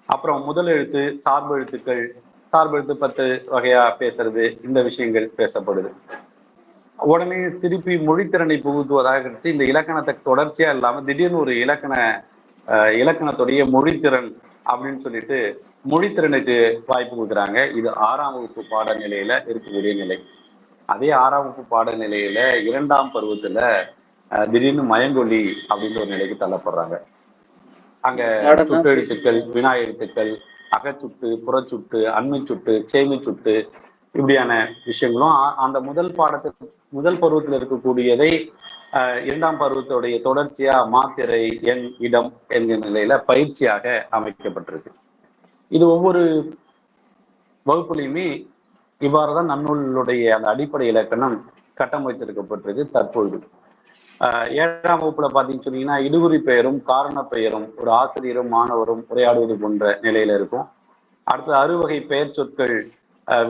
அப்புறம் முதல் எழுத்து, சார்பு எழுத்துக்கள், சார்பு எழுத்து 10 வகையா பேசுறது, இந்த விஷயங்கள் பேசப்படுது. உடனே திருப்பி மொழித்திறனை புகுத்துவதாக இந்த இலக்கணத்தை தொடர்ச்சியா இல்லாம திடீர்னு ஒரு இலக்கணத்துடைய மொழித்திறன் அப்படின்னு சொல்லிட்டு மொழித்திறனுக்கு வாய்ப்பு கொடுக்குறாங்க. இது 6ஆம் வகுப்பு பாடநிலையில இருக்கக்கூடிய நிலை. அதே 6ஆம் வகுப்பு பாடநிலையில 2ஆம் பருவத்துல திடீர்னு மயங்கொல்லி அப்படின்ற ஒரு நிலைக்கு தள்ளப்படுறாங்க. அங்க சுட்டெழுத்துக்கள், வினா எழுத்துக்கள், அகச்சுட்டு, புறச்சுட்டு, அண்மை சுட்டு, சேமி சுட்டு இப்படியான விஷயங்களும் அந்த முதல் பருவத்தில் இருக்கக்கூடியதை 2ஆம் பருவத்துடைய தொடர்ச்சியா மாத்திரை, எண், இடம் என்கிற நிலையில பயிற்சியாக அமைக்கப்பட்டிருக்கு. இது ஒவ்வொரு வகுப்புலையுமே இவ்வாறுதான் நன்னூலுடைய அந்த அடிப்படை இலக்கணம் கட்டமைத்திருக்கப்பட்டிருக்கு. தற்பொழுது 7ஆம் வகுப்புல பாத்தீங்கன்னு சொன்னீங்கன்னா இடுகுறி பெயரும் காரண பெயரும் ஒரு ஆசிரியரும் மாணவரும் உரையாடுவது போன்ற நிலையில இருக்கும். அடுத்து அறுவகை பெயர் சொற்கள்,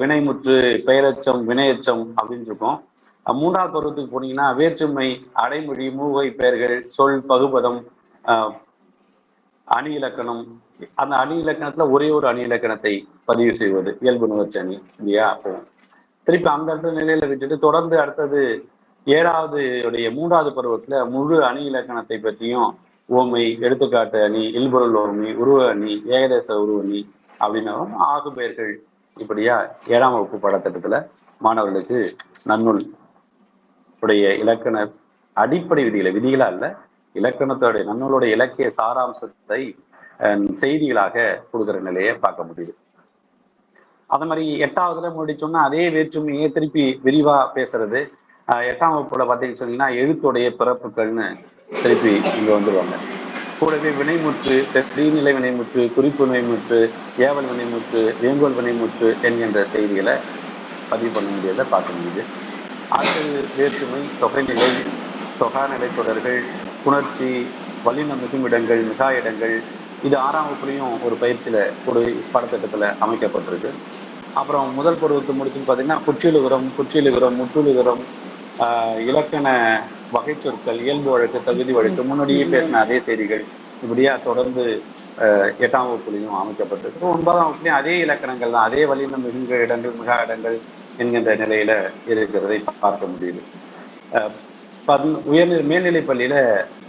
வினைமுற்று, பெயரச்சம், வினையச்சம் அப்படின்னு இருக்கும். 3ஆம் பருவத்துக்கு போனீங்கன்னா வேற்றுமை, அடைமொழி, மூவகை பெயர்கள், சொல், பகுபதம், அணி இலக்கணம். அந்த அணி இலக்கணத்துல ஒரே ஒரு அணி இலக்கணத்தை பதிவு செய்வது, இயல்பு நுகர்ச்சி அணி இல்லையா போகும். திருப்பி அந்த இடத்துல நிலையில விட்டுட்டு தொடர்ந்து அடுத்தது 3ஆவது பருவத்துல முழு அணி இலக்கணத்தை பற்றியும் ஓமை, எடுத்துக்காட்டு அணி, இல்பொருள் ஓமை, உருவ அணி, ஏகதேச உருவ அணி அப்படின்னாலும் ஆகு பெயர்கள். இப்படியா 7ஆம் வகுப்பு பாடத்திட்டத்துல மாணவர்களுக்கு நன்னூல் உடைய இலக்கண அடிப்படை விதிகளா இல்ல, இலக்கணத்தோடைய நன்னூலுடைய இலக்கிய சாராம்சத்தை செய்திகளாக கொடுக்குற நிலையை பார்க்க முடியுது. அது மாதிரி 8ஆவதுல முடிச்சோம்னா அதே வேற்றுமையை திருப்பி விரிவா பேசுறது. 8ஆம் வகுப்புல பார்த்தீங்கன்னு சொன்னீங்கன்னா எழுத்துடைய பிறப்புகள்னு திருப்பி இங்க வந்துருவாங்க. கூடவே வினைமுற்று, தீநிலை வினைமுற்று, குறிப்பு வினைமுற்று, ஏவல் வினைமுற்று, வேங்கோல் வினைமுற்று என்கின்ற செய்திகளை பதிவு பண்ண முடியாத பார்க்க முடியுது. அடுத்தது வேற்றுமை, தொகைநிலை, தொகாநிலை தொடர்கள், புணர்ச்சி, வல்லின மிகுமிடங்கள், மிகா இடங்கள். இது 6ஆம் வகுப்புலையும் ஒரு பயிற்சியில ஒரு பாடத்திட்டத்துல அமைக்கப்பட்டிருக்கு. அப்புறம் முதல் பருவத்தை முடிச்சுன்னு பார்த்தீங்கன்னா குற்றியலுகரம், முற்றுலுகரம், இலக்கண வகை சொற்கள், இயல்பு வழக்கு, தகுதி வழக்கு, முன்னாடியே பேசின அதே செய்திகள் இப்படியா தொடர்ந்து 8ஆம் வகுப்புலையும் அமைக்கப்பட்டிருக்கு. 9ஆம் வகுப்புலையும் அதே இலக்கணங்கள் தான், அதே வல்லின மிகுந்த இடங்கள், மிகா இடங்கள் என்கின்ற நிலையில இருக்கிறதை பார்க்க முடியுது. மேல்நிலை பள்ளியில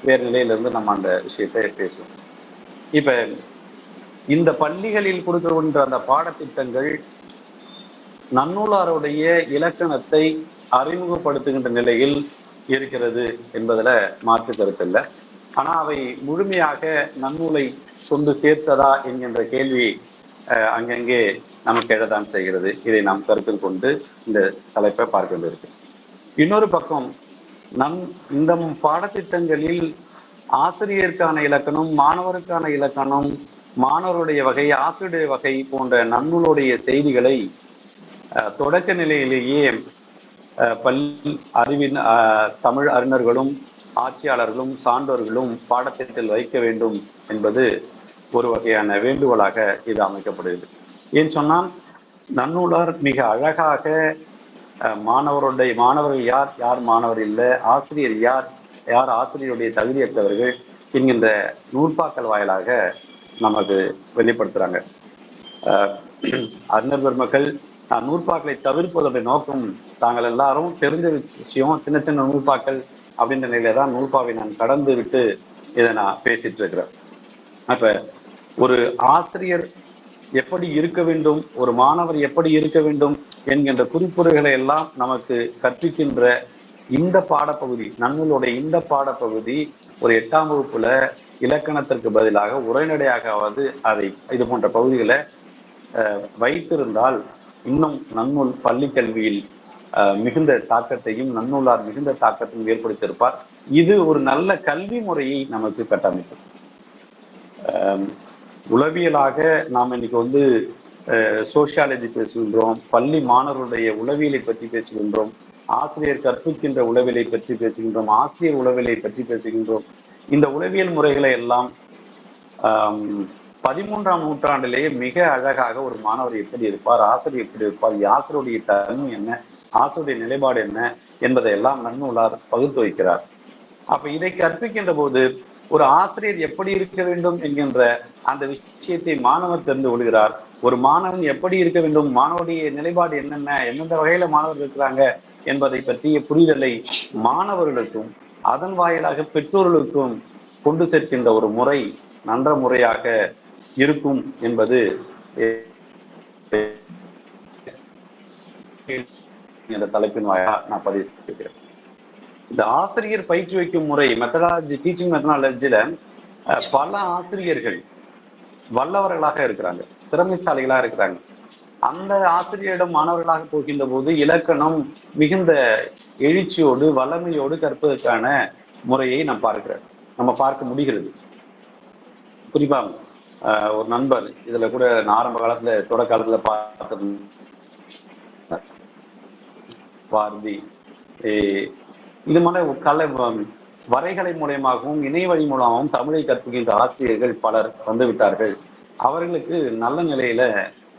வேறு நிலையிலிருந்து நம்ம அந்த விஷயத்தை பேசுவோம். இப்ப இந்த பள்ளிகளில் கொடுக்கின்ற அந்த பாடத்திட்டங்கள் நன்னூலாருடைய இலக்கணத்தை அறிமுகப்படுத்துகின்ற நிலையில் இருக்கிறது என்பதுல மாற்று கருத்து இல்லை. ஆனா அவை முழுமையாக நன்னூலை கொண்டு சேர்த்ததா என்கின்ற கேள்வி அங்கங்கே நமக்கு எழத்தான் செய்கிறது. இதை நாம் கருத்தில் கொண்டு இந்த தலைப்பை பார்க்க வேண்டியிருக்கு. இன்னொரு பக்கம் இந்த பாடத்திட்டங்களில் ஆசிரியருக்கான இலக்கணம், மாணவருக்கான இலக்கணம், மாணவருடைய வகை, ஆசிரியருடைய வகை போன்ற நன்னூலுடைய செய்திகளை தொடக்க நிலையிலேயே பள்ளி அறிவின் தமிழ் அறிஞர்களும் ஆட்சியாளர்களும் சான்றோர்களும் பாடத்திட்டத்தில் வைக்க வேண்டும் என்பது ஒரு வகையான வேண்டுகோளாக இது அமைக்கப்படுகிறது. ஏன் சொன்னால் நன்னூலார் மிக அழகாக மாணவர்கள் யார், யார் மாணவர் இல்லை, ஆசிரியர் யார், யார் ஆசிரியருடைய தகுதியற்றவர்கள் என்கின்ற நூற்பாக்கள் வாயிலாக நமக்கு வெளிப்படுத்துறாங்க. அறிஞர் பெருமக்கள் நூற்பாக்களை தவிர்ப்பதோட நோக்கம் தாங்கள் எல்லாரும் தெரிஞ்ச விஷயம் சின்ன சின்ன நூற்பாக்கள் அப்படின்ற நிலையில தான் நூற்பாவை நான் கடந்து விட்டு இதை நான் பேசிட்டு இருக்கிறேன். அப்ப ஒரு ஆசிரியர் எப்படி இருக்க வேண்டும், ஒரு மாணவர் எப்படி இருக்க வேண்டும் என்கின்ற குறிப்புரைகளை எல்லாம் நமக்கு கற்பிக்கின்ற இந்த பாடப்பகுதி, நன்னூலுடைய இந்த பாடப்பகுதி ஒரு 8ஆம் வகுப்புல இலக்கணத்திற்கு பதிலாக உரைநடையாகவது அதை இது போன்ற பகுதிகளை வைத்திருந்தால் இன்னும் நன்னூல் பள்ளி கல்வியில் மிகுந்த தாக்கத்தையும் நன்னூலார் மிகுந்த தாக்கத்தையும் ஏற்படுத்தியிருப்பார். இது ஒரு நல்ல கல்வி முறையை நமக்கு கட்டமைக்கும். உளவியலாக நாம் இன்னைக்கு சோசியாலஜி பேசுகின்றோம், பள்ளி மாணவர்களுடைய உளவியலை பற்றி பேசுகின்றோம், ஆசிரியர் கற்பிக்கின்ற உளவியலை பற்றி பேசுகின்றோம், ஆசிரியர் உளவியலை பற்றி பேசுகின்றோம். இந்த உளவியல் முறைகளை எல்லாம் 13ஆம் நூற்றாண்டிலேயே மிக அழகாக ஒரு மாணவர் எப்படி இருப்பார், ஆசிரியர் எப்படி இருப்பார், ஆசிரியருடைய தன்மை என்ன, ஆசிரியருடைய நிலைப்பாடு என்ன என்பதை எல்லாம் நன்னூலார் பகுத்து வைக்கிறார். அப்ப இதை கற்பிக்கின்ற போது ஒரு ஆசிரியர் எப்படி இருக்க வேண்டும் என்கின்ற அந்த விஷயத்தை மாணவர் தெரிந்து கொள்கிறார். ஒரு மாணவன் எப்படி இருக்க வேண்டும், மாணவருடைய நிலைப்பாடு என்னென்ன, எந்தெந்த வகையில மாணவர் இருக்கிறாங்க என்பதை பற்றிய புரிதலை மாணவர்களுக்கும் அதன் வாயிலாக பெற்றோர்களுக்கும் கொண்டு சேர்க்கின்ற ஒரு முறை நன்ற முறையாக இருக்கும் என்பது இந்த தலைப்பின் வாயிலாக நான் பதிவு செய்கிறேன். இந்த ஆசிரியர் பயிற்சி வைக்கும் முறை மெத்தடாலஜி, டீச்சிங் மெத்தடாலஜில பல ஆசிரியர்கள் வல்லவர்களாக இருக்கிறாங்க, திறமைசாலிகளாக இருக்கிறாங்க. அந்த ஆசிரியரிடம் மாணவர்களாக போகின்ற போது இலக்கணம் மிகுந்த எழுச்சியோடு வல்லமையோடு கற்பதற்கான முறையை நம்ம பார்க்க முடிகிறது. குறிப்பா ஒரு நண்பர் இதுல கூட நான் ஆரம்ப காலத்துல தொடக்க காலத்துல பார்த்தது பாரதி, இது மாதிரி வரைகலை மூலமாகவும் இணைய வழி மூலமாகவும் தமிழை கற்பிக்கின்ற ஆசிரியர்கள் பலர் வந்து விட்டார்கள். அவர்களுக்கு நல்ல நிலையில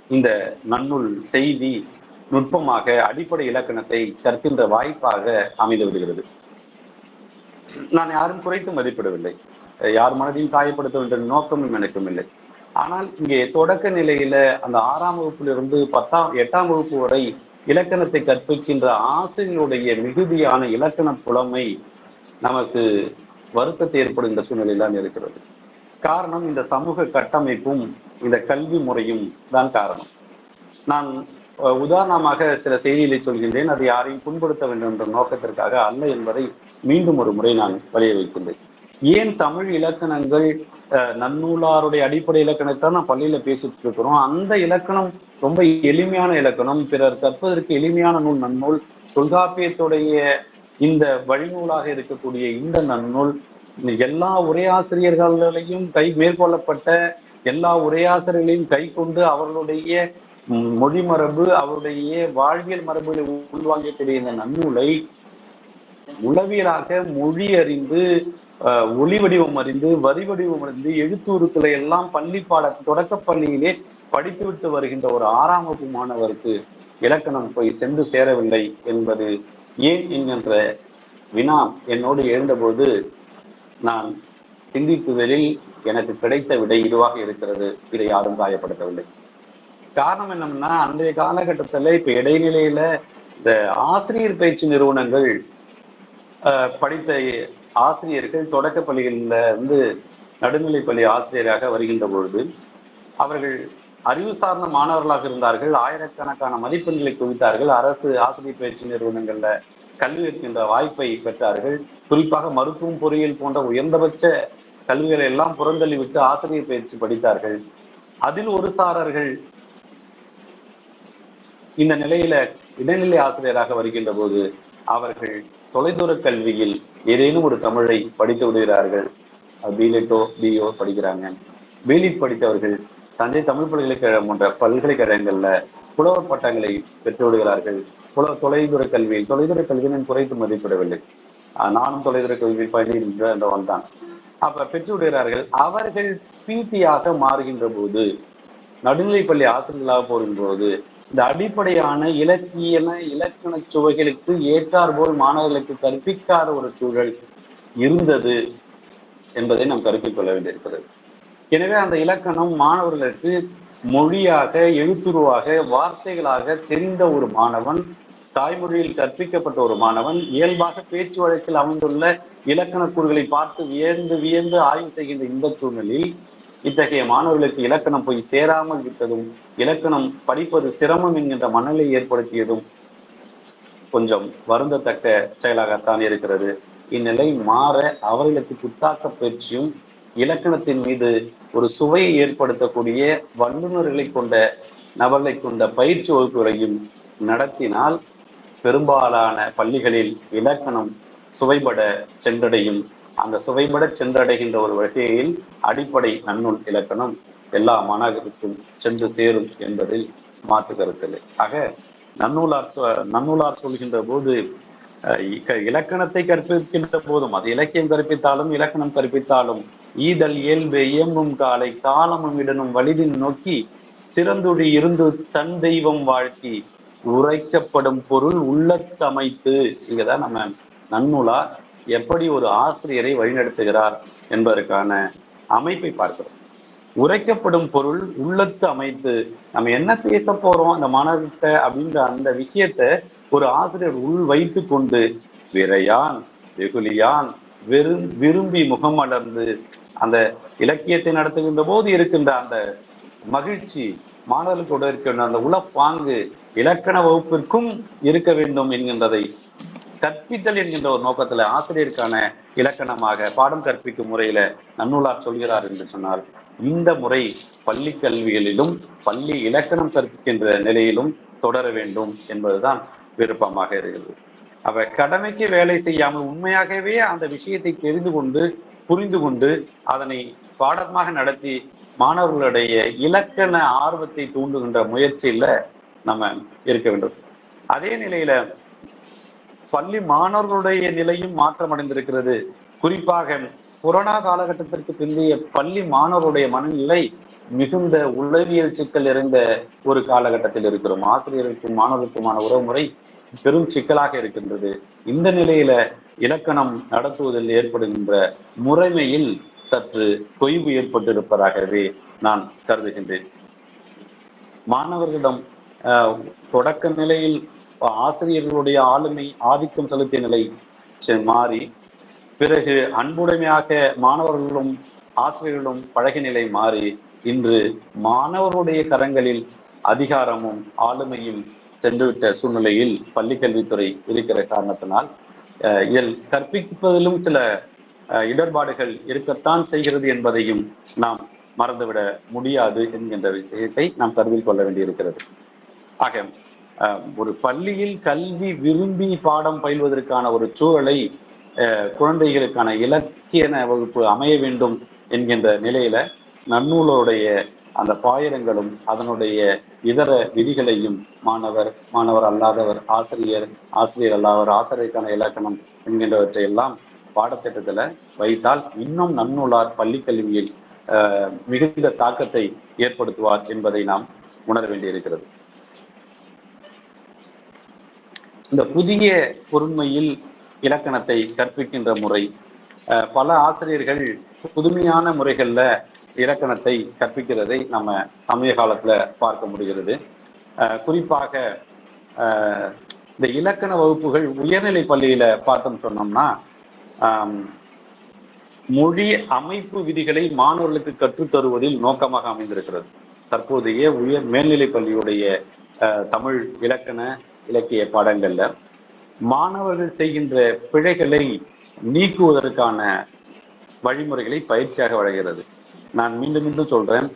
இந்த நன்னூல் செய்தி நுட்பமாக அடிப்படை இலக்கணத்தை கற்கின்ற வாய்ப்பாக அமைந்து விடுகிறது. நான் யாரும் குறைத்து மதிப்பிடவில்லை, யார் மனதையும் காயப்படுத்த வேண்டிய நோக்கமும் எனக்கும் இல்லை. ஆனால் இங்கே தொடக்க நிலையில அந்த 6ஆம் வகுப்பிலிருந்து 8ஆம் வகுப்பு வரை இலக்கணத்தை கற்பிக்கின்ற ஆசிரியருடைய மிகுதியான இலக்கண புலமை நமக்கு வருத்தத்தை ஏற்படுகின்ற சூழ்நிலையில் தான் இருக்கிறது. காரணம் இந்த சமூக கட்டமைப்பும் இந்த கல்வி முறையும் தான் காரணம். நான் உதாரணமாக சில செய்திகளை சொல்கின்றேன், அது யாரையும் புண்படுத்த வேண்டும் என்ற நோக்கத்திற்காக அல்ல என்பதை மீண்டும் ஒரு முறை நான் வலிய வைக்கின்றேன். ஏன் தமிழ் இலக்கணங்கள் நன்னூலாருடைய அடிப்படை இலக்கணத்தை நான் பள்ளியில பேசிட்டு இருக்கிறோம். அந்த இலக்கணம் ரொம்ப எளிமையான இலக்கணம், பிறர் கற்பதற்கு எளிமையான நூல் நன்னூல். தொல்காப்பியத்துடைய இந்த வழிநூலாக இருக்கக்கூடிய இந்த நன்னூல் எல்லா உரையாசிரியர்களையும் மேற்கொள்ளப்பட்ட எல்லா உரையாசிரியர்களையும் கை கொண்டு அவர்களுடைய மொழி மரபு, அவருடைய வாழ்வியல் மரபுகளை உள்வாங்கக்கூடிய இந்த நன்னூலை உளவியலாக மொழி அறிந்து, ஒளி வடிவம் அறிந்து, வரி வடிவம் அறிந்து, எழுத்துருக்களை எல்லாம் தொடக்க பள்ளியிலே படித்துவிட்டு வருகின்ற ஒரு 6ஆம் வகுப்பு மாணவருக்கு இலக்கணம் போய் சென்று சேரவில்லை என்பது ஏன் என்கின்ற வினா என்னோடு எழுந்தபோது நான் சிந்தித்துவதில் எனக்கு கிடைத்த விடை இதுவாக இருக்கிறது. இதை யாரும் காயப்படுத்தவில்லை. காரணம் என்னன்னா, அன்றைய காலகட்டத்துல இப்ப இடைநிலையில இந்த ஆசிரியர் பயிற்சி நிறுவனங்கள் படித்த ஆசிரியர்கள் தொடக்க பள்ளிகளில் நடுநிலை பள்ளி ஆசிரியராக வருகின்ற பொழுது அவர்கள் அறிவு சார்ந்த மாணவர்களாக இருந்தார்கள். ஆயிரக்கணக்கான மதிப்பெண்களை குவித்தார்கள். அரசு ஆசிரியர் பயிற்சி நிறுவனங்கள்ல கல்வி இருக்கின்ற வாய்ப்பை பெற்றார்கள். குறிப்பாக மருத்துவம், பொறியியல் போன்ற உயர்ந்தபட்ச கல்விகளை எல்லாம் புறந்தள்ளிவிட்டு ஆசிரியர் பயிற்சி படித்தார்கள். அதில் ஒரு சாரர்கள் இந்த நிலையில இடைநிலை ஆசிரியராக வருகின்ற போது அவர்கள் தொலைதூர கல்வியில் ஏதேனும் ஒரு தமிழை படித்து விடுகிறார்கள். பிலெட்டோ பிஓ படிக்கிறாங்க. பிலிட் படித்தவர்கள் தஞ்சை தமிழ் பல்கலைக்கழகம் போன்ற பல்கலைக்கழகங்கள்ல புலவர் பட்டங்களை பெற்று விடுகிறார்கள். தொலைதூர கல்வியின் குறைத்து மதிப்பிடவில்லை. நானும் தொலைதூர கல்வியில் பயின்றவன் தான். அப்ப பெற்று விடுகிறார்கள். அவர்கள் பிடியாக மாறுகின்ற போது, நடுநிலைப்பள்ளி ஆசிரியர்களாக போகின்ற போது, இந்த அடிப்படையான இலக்கண சுவைகளுக்கு ஏற்றாற்போல் மாணவர்களுக்கு கற்பிக்காத ஒரு சூழல் இருந்தது என்பதை நாம் கருத்தில் கொள்ள வேண்டியிருக்கிறது. எனவே அந்த இலக்கணம் மாணவர்களுக்கு மொழியாக, எழுத்துருவாக, வார்த்தைகளாக தெரிந்த ஒரு மாணவன், தாய்மொழியில் கற்பிக்கப்பட்ட ஒரு மாணவன், இயல்பாக பேச்சு வழக்கில் அமைந்துள்ள இலக்கண கூறுகளை பார்த்து வியந்து ஆய்வு செய்கின்ற இந்த சூழ்நிலையில் இத்தகைய மாணவர்களுக்கு இலக்கணம் போய் சேராமல் விட்டதும், இலக்கணம் படிப்பது சிரமம் என்கின்ற மனநிலை ஏற்படுத்தியதும் கொஞ்சம் வருந்தத்தக்க செயலாகத்தான் இருக்கிறது. இந்நிலை மாற அவர்களுக்கு புத்தாக்க பயிற்சியும் இலக்கணத்தின் மீது ஒரு சுவையை ஏற்படுத்தக்கூடிய வல்லுநர்களை கொண்ட நபர்களை கொண்ட பயிற்சி வகுப்புகளையும் நடத்தினால் பெரும்பாலான பள்ளிகளில் இலக்கணம் சுவைபட சென்றடையும். அந்த சுவைபட சென்றடைகின்ற ஒரு வகையில் அடிப்படை நன்னூல் இலக்கணம் எல்லா மாணவர்களுக்கும் சென்று சேரும் என்பதில் மாற்று கருத்தில்லை. ஆக நன்னூலார் சொல்கின்ற போது இலக்கணத்தை கற்பிக்கின்ற போதும், அது இலக்கியம் கற்பித்தாலும் இலக்கணம் கற்பித்தாலும், ஈதல் இயல்பு இயம்பும் காலை காலமும் இடனும் வலிதின் நோக்கி சிறந்துழி இருந்து தன் தெய்வம் வாழ்த்தி உரைக்கப்படும் பொருள் உள்ளத்தமைத்து. இங்கதான் நம்ம நன்னூலார் எப்படி ஒரு ஆசிரியரை வழிநடத்துகிறார் என்பதற்கான அமைப்பை பார்க்கிறோம். உரைக்கப்படும் பொருள் உள்ளத்து அமைத்து, நம்ம என்ன பேச போறோம் அந்த மாணவர்கிட்ட அப்படின்ற அந்த விஷயத்தை ஒரு ஆசிரியர் உள் வைத்து கொண்டு விரையான் வெகுளியான் விரும்பி முகமலர்ந்து அந்த இலக்கியத்தை நடத்துகின்ற போது இருக்கின்ற அந்த மகிழ்ச்சி, மாணவர்களுக்கு இருக்கின்ற அந்த உளப்பாங்கு இலக்கண வகுப்பிற்கும் இருக்க வேண்டும் என்கின்றதை கற்பித்தல் என்கின்ற ஒரு நோக்கத்துல ஆசிரியருக்கான இலக்கணமாக பாடம் கற்பிக்கும் முறையில நன்னூலார் சொல்கிறார் என்று சொன்னால், இந்த முறை பள்ளி கல்விகளிலும் பள்ளி இலக்கணம் கற்பிக்கின்ற நிலையிலும் தொடர வேண்டும் என்பதுதான் விருப்பமாக இருக்கிறது. அவ கடமைக்கு வேலை செய்யாமல் உண்மையாகவே அந்த விஷயத்தை தெரிந்து கொண்டு புரிந்து கொண்டு அதனை பாடமாக நடத்தி மாணவர்களுடைய இலக்கண ஆர்வத்தை தூண்டுகின்ற முயற்சியில நம்ம இருக்க வேண்டும். அதே நிலையில பள்ளி மாணவர்களுடைய நிலையும் மாற்றம் அடைந்திருக்கிறது. குறிப்பாக கொரோனா காலகட்டத்திற்கு பிந்தைய பள்ளி மாணவருடைய மனநிலை மிகுந்த உளவியல் சிக்கல் இருந்த ஒரு காலகட்டத்தில் இருக்கிறோம். ஆசிரியருக்கும் மாணவருக்குமான உறவுமுறை பெரும் சிக்கலாக இருக்கின்றது. இந்த நிலையில இலக்கணம் நடத்துவதில் ஏற்படுகின்ற முறைமையில் சற்று தொய்வு ஏற்பட்டிருப்பதாகவே நான் கருதுகின்றேன். மாணவர்களிடம் தொடக்க நிலையில் ஆசிரியர்களுடைய ஆளுமை ஆதிக்கம் செலுத்திய நிலை மாறி பிறகு அன்புடைமையாக மாணவர்களும் ஆசிரியர்களும் பழகிய நிலை மாறி இன்று மாணவர்களுடைய கரங்களில் அதிகாரமும் ஆளுமையும் சென்றுவிட்ட சூழ்நிலையில் பள்ளிக்கல்வித்துறை இருக்கிற காரணத்தினால் இதில் கற்பிப்பதிலும் சில இடர்பாடுகள் இருக்கத்தான் செய்கிறது என்பதையும் நாம் மறந்துவிட முடியாது என்கின்ற விஷயத்தை நாம் கருத்தில் கொள்ள வேண்டியிருக்கிறது. ஆக ஒரு பள்ளியில் கல்வி விரும்பி பாடம் பயில்வதற்கான ஒரு சூழலை குழந்தைகளுக்கான இலக்கிய வகுப்பு அமைய வேண்டும் என்கின்ற நிலையில நன்னூலுடைய அந்த பாயிரங்களும் அதனுடைய இதர விதிகளையும் மாணவர் அல்லாதவர், ஆசிரியர் அல்லாதவர், ஆசிரியருக்கான இலக்கணம் என்கின்றவற்றை எல்லாம் பாடத்திட்டத்துல வைத்தால் இன்னும் நன்னூலார் பள்ளி கல்வியில் மிகுந்த தாக்கத்தை ஏற்படுத்துவார் என்பதை நாம் உணர வேண்டியிருக்கிறது. இந்த புதிய பொருண்மையில் இலக்கணத்தை கற்பிக்கின்ற முறை பல ஆசிரியர்கள் புதுமையான முறைகள்ல இலக்கணத்தை கற்பிக்கிறதை நம்ம சமய காலத்துல பார்க்க முடிகிறது. குறிப்பாக இந்த இலக்கண வகுப்புகள் உயர்நிலை பள்ளியில பார்த்தோம் சொன்னோம்னா மொழி அமைப்பு விதிகளை மாணவர்களுக்கு கற்றுத்தருவதில் நோக்கமாக அமைந்திருக்கிறது. தற்போதைய மேல்நிலை பள்ளியுடைய தமிழ் இலக்கண இலக்கிய பாடங்கள்ல மாணவர்கள் செய்கின்ற பிழைகளை நீக்குவதற்கான வழிமுறைகளை பயிற்சியாக வழங்குகிறது. நான் மீண்டும் மீண்டும் சொல்றேன்,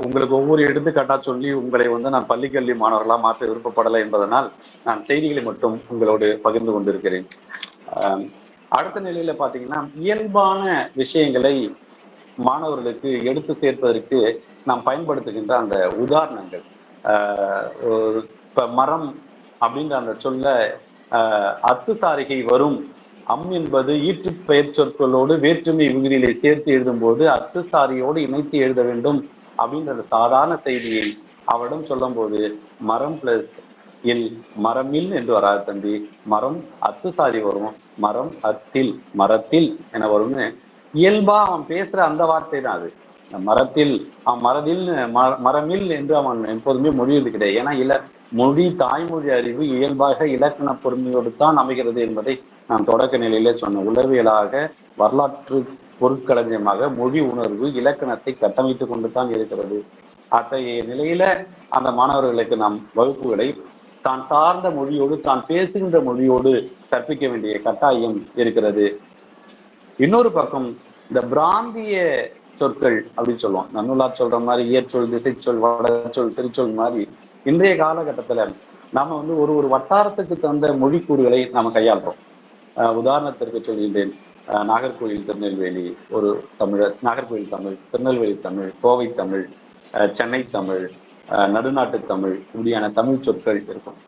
உங்களுக்கு ஒவ்வொரு எடுத்துக்காட்டா சொல்லி உங்களை நான் பள்ளிக்கல்வி மாணவர்களா மாற்ற விருப்பப்படலை என்பதனால் நான் செய்திகளை மட்டும் உங்களோடு பகிர்ந்து கொண்டிருக்கிறேன். அடுத்த நிலையில பாத்தீங்கன்னா, இயல்பான விஷயங்களை மாணவர்களுக்கு எடுத்து சேர்ப்பதற்கு நாம் பயன்படுத்துகின்ற அந்த உதாரணங்கள். இப்ப மரம் அப்படின்ற அந்த சொல்ல அத்துசாரிகை வரும் அம் என்பது ஈற்று பெயர் சொற்களோடு வேற்றுமை விகுதியிலே சேர்த்து எழுதும் போது அத்துசாரியோடு இணைத்து எழுத வேண்டும் அப்படின்ற சாதாரண செய்தியை அவரிடம் சொல்லும் போது மரம் பிளஸ் இல் மரமில் என்று வராது தம்பி, மரம் அத்துசாரி வரும், மரம் அத்தில் மரத்தில் என வரும்னு இயல்பா அவன் பேசுற அந்த வார்த்தை தான் அது. மரத்தில் மரதில் மரமில் என்று அவன் எப்போதுமே மொழியது கிடையாது. ஏன்னா மொழி தாய்மொழி அறிவு இயல்பாக இலக்கண பொறுமையோடு தான் அமைகிறது என்பதை நான் தொடக்க நிலையிலே சொன்ன. உளவியலாக வரலாற்று பொருட்களஞ்சியமாக மொழி உணர்வு இலக்கணத்தை கட்டமைத்துக் கொண்டு தான் இருக்கிறது. அத்தகைய நிலையில அந்த மாணவர்களுக்கு நாம் வகுப்புகளை தான் சார்ந்த மொழியோடு தான் பேசுகின்ற மொழியோடு கற்பிக்க வேண்டிய கட்டாயம் இருக்கிறது. இன்னொரு பக்கம் இந்த பிராந்திய சொற்கள் அப்படின்னு சொல்லுவோம். நன்னூலார் சொல்ற மாதிரி இயற்சொல், திசைச்சொல், வடச்சொல், திருச்சொல் மாதிரி இன்றைய காலகட்டத்துல நாம ஒரு வட்டாரத்துக்கு தந்த மொழி கூறுகளை நாம கையாளுறோம். உதாரணத்திற்கு சொல்கின்றேன், நாகர்கோவில் திருநெல்வேலி ஒரு தமிழர், நாகர்கோவில் தமிழ், திருநெல்வேலி தமிழ், கோவை தமிழ், சென்னை தமிழ், நடுநாட்டு தமிழ், இப்படியான தமிழ் சொற்கள் இருக்கும்.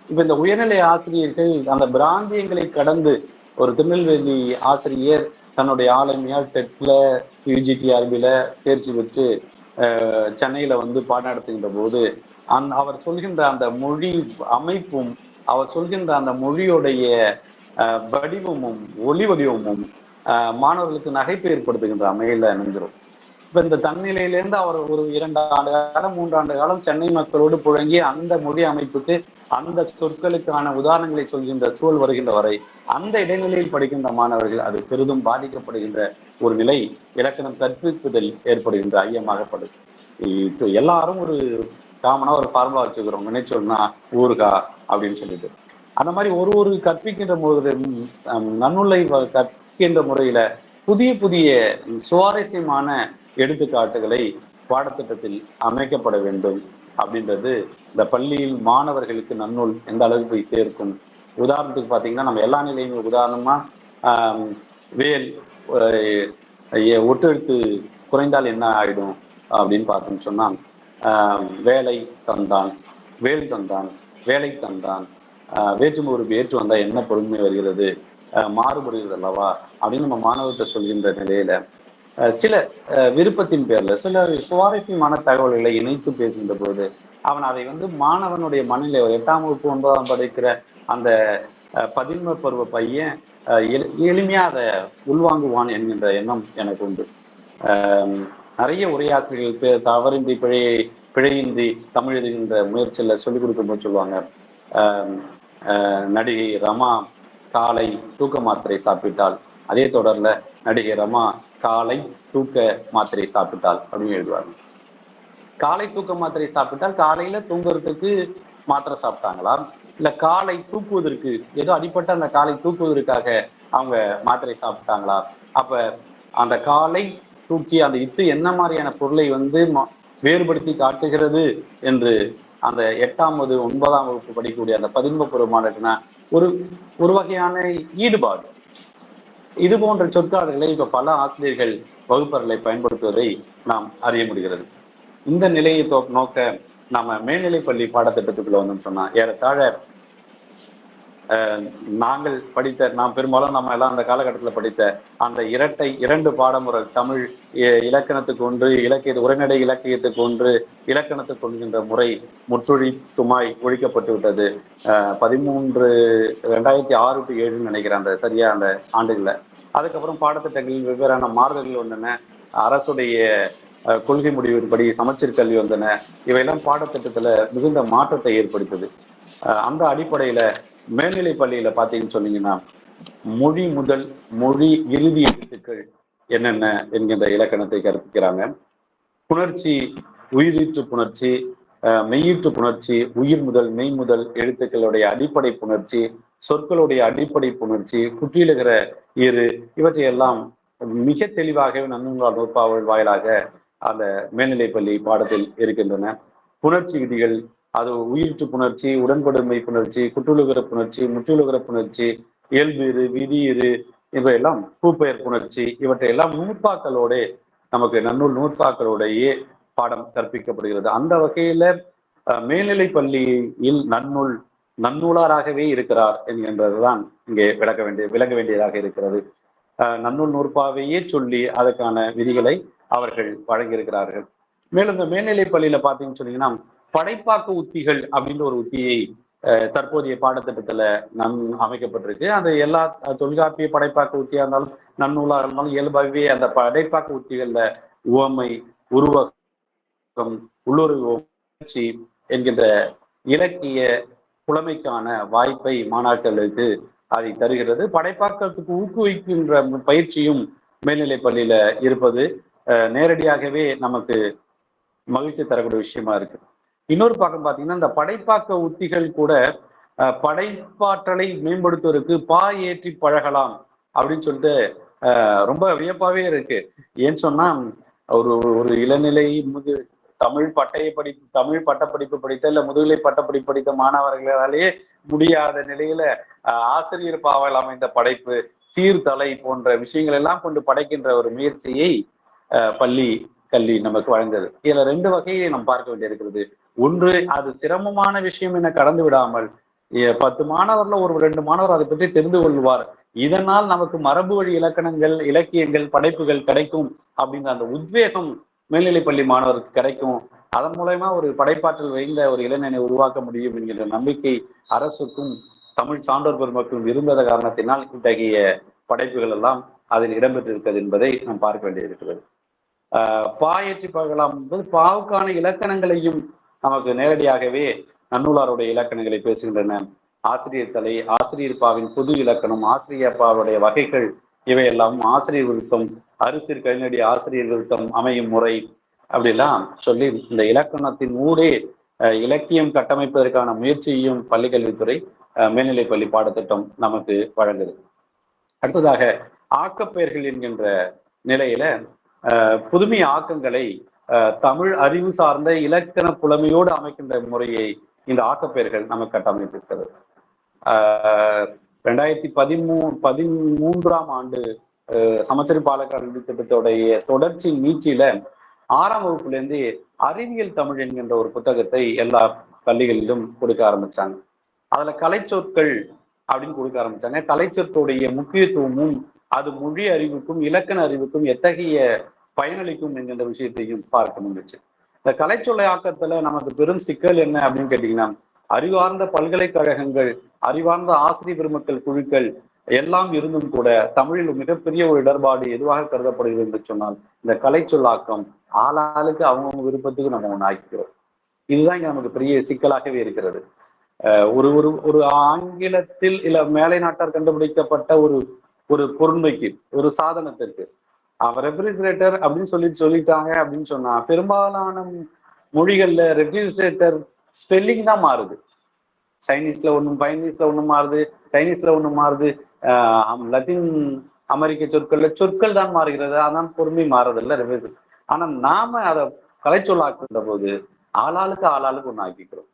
இப்ப இந்த உயர்நிலை ஆசிரியர்கள் அந்த பிராந்தியங்களை கடந்து ஒரு திருநெல்வேலி ஆசிரியர் தன்னுடைய ஆளுமையால் டெட்ல யூஜிடிஆர்பில தேர்ச்சி பெற்று சென்னையில பாடம் நடத்துகின்ற போது அவர் சொல்கின்ற அந்த மொழி அமைப்பும் அவர் சொல்கின்ற அந்த மொழியுடைய வடிவமும் ஒலி வடிவமும் மாணவர்களுக்கு நகைப்பு ஏற்படுத்துகின்ற அமையில நின்றும். இப்ப இந்த தன்னிலையிலேருந்து அவர் ஒரு 2 ஆண்டு காலம் 3 ஆண்டு காலம் சென்னை மக்களோடு புழங்கி அந்த மொழி அமைப்புக்கு அந்த சொற்களுக்கான உதாரணங்களை சொல்கின்ற சூழல் வருகின்ற வரை அந்த இடைநிலையில் படிக்கின்ற மாணவர்கள் அது பெரிதும் பாதிக்கப்படுகின்ற ஒரு நிலை இலக்கணம் கற்பிப்பதில் ஏற்படுகின்ற ஐயமாகப்படுது. எல்லாரும் ஒரு காமனா ஒரு ஃபார்முலா வச்சுக்கிறோம், நினைச்சோம்னா ஊருகா அப்படின்னு சொல்லிட்டு. அந்த மாதிரி ஒரு கற்பிக்கின்ற போது நன்னூலை கற்கின்ற முறையில புதிய புதிய சுவாரஸ்யமான எடுத்துக்காட்டுகளை பாடத்திட்டத்தில் அமைக்கப்பட வேண்டும் அப்படின்றது இந்த பள்ளியில் மாணவர்களுக்கு நன்னூல் எந்த அளவுக்கு போய் சேர்க்கும். உதாரணத்துக்கு பார்த்தீங்கன்னா, நம்ம எல்லா நிலையுமே உதாரணமா வேல் ஒட்டெழுத்து குறைந்தால் என்ன ஆயிடும் அப்படின்னு பார்த்தோம்னு சொன்னா, வேலை தந்தான், வேல் தந்தான், வேலை தந்தான், வேற்றுமை ஒரு வேற்று வந்தா என்ன பொறுமை வருகிறது, மாறுபடுகிறது அல்லவா அப்படின்னு நம்ம மாணவர்கிட்ட சொல்கின்ற நிலையில சில விருப்பத்தின் பேர்ல சில சுவாரஸ்யமான தகவல்களை இணைத்து பேசுகின்ற போது அவன் அதை மாணவனுடைய மனநிலை 8ஆம் வகுப்பு 9ஆம் படிக்கிற அந்த பதின்ம பருவ பையன் எளிமையா அதை உள்வாங்குவான் என்கின்ற எண்ணம் எனக்கு உண்டு. நிறைய உரையாசிரியர்கள் தவறின்றி பிழையின்றி தமிழ் எழுதுகின்ற முயற்சியில சொல்லிக் கொடுக்கும்போது சொல்லுவாங்க, நடிகை ரமா காலை தூக்க மாத்திரை சாப்பிட்டால், அதே தொடர்ல நடிகை ரமா காலை தூக்க மாத்திரை சாப்பிட்டால் அப்படின்னு எழுதுவாங்க. காலை தூக்க மாத்திரை சாப்பிட்டால் காலையில தூங்குறதுக்கு மாத்திரை சாப்பிட்டாங்களா, இல்ல காலை தூக்குவதற்கு ஏதோ அடிப்பட்ட அந்த காலை தூக்குவதற்காக அவங்க மாத்திரை சாப்பிட்டாங்களா? அப்ப அந்த காலை தூக்கி அந்த இத்து என்ன மாதிரியான பொருளை வேறுபடுத்தி காட்டுகிறது என்று அந்த 8ஆம் 9ஆம் வகுப்பு படிக்கக்கூடிய அந்த 11 பருவமானதுன்னா ஒரு வகையான ஈடுபாடு. இது போன்ற சொற்காடல்களை இப்ப பல ஆசிரியர்கள் வகுப்பறைகளை பயன்படுத்துவதை நாம் அறிய முடிகிறது. இந்த நிலையை நோக்க நாம மேல்நிலை பள்ளி பாடத்திட்டத்துக்குள்ள வந்தோம் சொன்னா, ஏறத்தாழ நாங்கள் படித்த, நாம் பெரும்பாலும் நம்ம எல்லாம் அந்த காலகட்டத்தில் படித்த அந்த 2 பாடமுறை, தமிழ் இலக்கணத்துக்கு ஒன்று, உரைநடை இலக்கியத்துக்கு ஒன்று, இலக்கணத்துக்கு கொள்கின்ற முறை முற்றொழித்துமாய் ஒழிக்கப்பட்டு விட்டது. 2006 to 2007 நினைக்கிறேன் அந்த சரியா அந்த ஆண்டுகள்ல. அதுக்கப்புறம் பாடத்திட்டங்களில் வெவ்வேறான மாறுதல்கள் வந்தன. அரசுடைய கொள்கை முடிவின்படி சமச்சீர் கல்வி வந்தன. இவையெல்லாம் பாடத்திட்டத்துல மிகுந்த மாற்றத்தை ஏற்படுத்தது. அந்த அடிப்படையில மேல்நிலை பள்ளியில பாத்தீங்கன்னு சொன்னீங்கன்னா, மொழி முதல் மொழி இறுதி எழுத்துக்கள் என்னென்ன என்கின்ற இலக்கணத்தை கற்பிக்கிறாங்க. புணர்ச்சி உயிரீற்று புணர்ச்சி, மெய்யீற்று புணர்ச்சி, உயிர் முதல் மெய் முதல் எழுத்துக்களுடைய அடிப்படை புணர்ச்சி, சொற்களுடைய அடிப்படை புணர்ச்சி, குற்றியலுகிற இரு, இவற்றையெல்லாம் மிக தெளிவாகவே நன்னூலார் நூற்பாவல் வாயிலாக அந்த மேல்நிலைப்பள்ளி பாடத்தில் இருக்கின்றன. புணர்ச்சி விதிகள், அது உயிர்ற்று புணர்ச்சி, உடன்படுமை புணர்ச்சி, குற்றுலுகிற புணர்ச்சி, முற்றுலுகிற புணர்ச்சி, இயல்பு இரு, விதி இரு, இவையெல்லாம் பூப்பெயர் புணர்ச்சி, இவற்றையெல்லாம் நூற்பாக்களோட நமக்கு நன்னூல் நூற்பாக்களோடையே பாடம் கற்பிக்கப்படுகிறது. அந்த வகையில மேல்நிலை பள்ளியில் நன்னூலாராகவே இருக்கிறார் என்கின்றதுதான் இங்கே விளங்க வேண்டியதாக இருக்கிறது. நன்னூல் நூற்பாவையே சொல்லி அதற்கான விதிகளை அவர்கள் வழங்கியிருக்கிறார்கள். மேலும் இந்த மேல்நிலை பள்ளியில பார்த்தீங்கன்னு சொன்னீங்கன்னா படைப்பாக்க உத்திகள் அப்படின்ற ஒரு உத்தியை தற்போதைய பாடத்திட்டத்துல அமைக்கப்பட்டிருக்கு. அது எல்லா தொல்காப்பிய படைப்பாக்க உத்தியா இருந்தாலும் நன்னூலாக இருந்தாலும் இயல்பாகவே அந்த படைப்பாக்க உத்திகள்ல உவமை, உருவகம், உள்ளுணர்ச்சி என்கின்ற இலக்கிய புலமைக்கான வாய்ப்பை மாணாக்கர்களுக்கு அதை தருகிறது. படைப்பாக்கத்துக்கு ஊக்குவிக்கின்ற பயிற்சியும் மேல்நிலை பள்ளியில இருப்பது நேரடியாகவே நமக்கு மகிழ்ச்சி தரக்கூடிய விஷயமா இருக்கு. இன்னொரு பக்கம் பார்த்தீங்கன்னா இந்த படைப்பாக்க உத்திகள் கூட படைப்பாற்றலை மேம்படுத்துவதற்கு ஏற்றி பழகலாம் அப்படின்னு சொல்லிட்டு ரொம்ப வியப்பாவே இருக்கு. ஏன்னு சொன்னா ஒரு இளநிலை தமிழ் பட்டப்படிப்பு படித்த இல்ல முதுகலை பட்டப்படிப்பு படித்த மாணவர்களாலேயே முடியாத நிலையில ஆசிரியர் பாவல் அமைந்த படைப்பு, சீர்தலை போன்ற விஷயங்கள் எல்லாம் கொண்டு படைக்கின்ற ஒரு முயற்சியை பள்ளி கல்வி நமக்கு வழங்குது. இதுல ரெண்டு வகையை நாம் பார்க்க வேண்டியிருக்கிறது. ஒன்று, அது சிரமமான விஷயம் என கடந்து விடாமல் 10 மாணவர்ல ஒரு 2 மாணவர் அதை பற்றி தெரிந்து கொள்வார், இதனால் நமக்கு மரபு வழி இலக்கணங்கள், இலக்கியங்கள், படைப்புகள் கிடைக்கும் அப்படின்ற அந்த உத்வேகம் மேல்நிலை பள்ளி மாணவருக்கு கிடைக்கும். அதன் மூலமா ஒரு படைப்பாற்றல் வைந்த ஒரு இளைஞனை உருவாக்க முடியும் என்கிற நம்பிக்கை அரசுக்கும் தமிழ் சான்றோர் பெருமக்களும் இருந்த காரணத்தினால் இத்தகைய படைப்புகள் எல்லாம் அதில் இடம்பெற்றிருக்கிறது என்பதை நாம் பார்க்க வேண்டியிருக்கிறது. பாயற்றி பழகலாம் என்பது பாவுக்கான இலக்கணங்களையும் நமக்கு நேரடியாகவே நன்னூலாருடைய இலக்கணங்களை பேசுகின்றன. ஆசிரியர் தலை, ஆசிரியர் பாவின் பொது இலக்கணம், ஆசிரியர் பாவுடைய வகைகள், இவையெல்லாம் ஆசிரியர் விருத்தம், அரிசிர் கழிநடி ஆசிரியர் விருத்தம் அமையும் முறை அப்படிலாம் சொல்லி இந்த இலக்கணத்தின் ஊடே இலக்கியம் கட்டமைப்பதற்கான முயற்சியையும் பள்ளிக்கல்வித்துறை மேல்நிலை பள்ளி பாடத்திட்டம் நமக்கு வழங்குது. அடுத்ததாக ஆக்கப்பெயர்கள் என்கின்ற நிலையில புதுமை ஆக்கங்களை தமிழ் அறிவு சார்ந்த இலக்கண புலமையோடு அமைக்கின்ற முறையை இந்த ஆக்கப்பெயர்கள் நமக்கு கட்டமைத்திருக்கிறது. 2013ஆம் ஆண்டு சமச்சீர் பாலக்கல்வி திட்டத்துடைய தொடர்ச்சி நீட்சியில 6ஆம் வகுப்புலேருந்து அறிவியல் தமிழ் என்கின்ற ஒரு புத்தகத்தை எல்லா பள்ளிகளிலும் கொடுக்க ஆரம்பிச்சாங்க. அதுல கலைச்சொற்கள் அப்படின்னு கொடுக்க ஆரம்பிச்சாங்க. கலைச்சொற்களுடைய முக்கியத்துவமும் அது மொழி அறிவுக்கும் இலக்கண அறிவுக்கும் எத்தகைய பயனளிக்கும் என்கின்ற விஷயத்தையும் பார்க்க முடிஞ்சிச்சு. இந்த கலைச்சொல்லை ஆக்கத்துல நமக்கு பெரும் சிக்கல் என்ன அப்படின்னு கேட்டீங்கன்னா, அறிவார்ந்த பல்கலைக்கழகங்கள், அறிவார்ந்த ஆசிரியர் பெருமக்கள் குழுக்கள் எல்லாம் இருந்தும் கூட தமிழில் மிகப்பெரிய ஒரு இடர்பாடு எதுவாக கருதப்படுகிறது என்று சொன்னால் இந்த கலைச்சொல்லாக்கம் ஆளாளுக்கு அவங்கவுங்க விருப்பத்துக்கு நம்ம ஒன்று ஆக்கிக்கிறோம். இதுதான் இங்க நமக்கு பெரிய சிக்கலாகவே இருக்கிறது. ஒரு ஒரு ஒரு ஆங்கிலத்தில் இல்ல மேலை நாட்டார் கண்டுபிடிக்கப்பட்ட ஒரு பொருண்மைக்கு, ஒரு சாதனத்திற்கு ரெஃப்ரிஜிரேட்டர் அப்படின்னு சொல்லிட்டாங்க அப்படின்னு சொன்னா பெரும்பாலான மொழிகள்ல ரெஃப்ரிஜிரேட்டர் ஸ்பெல்லிங் தான் மாறுது. சைனீஸ்ல ஒண்ணு, பைனீஸ்ல ஒண்ணு மாறுது, சைனீஸ்ல ஒண்ணு மாறுது, லத்தீன் அமெரிக்க சொற்கள் தான் மாறுகிறது. அதான் பொறுமை மாறுதில்ல ரெஃப்ரிஜிரேட்டர். ஆனா நாம அதை கலைச்சொல்லாக்குன்ற போது ஆளாளுக்கு ஒண்ணு ஆக்கிக்கிறோம்.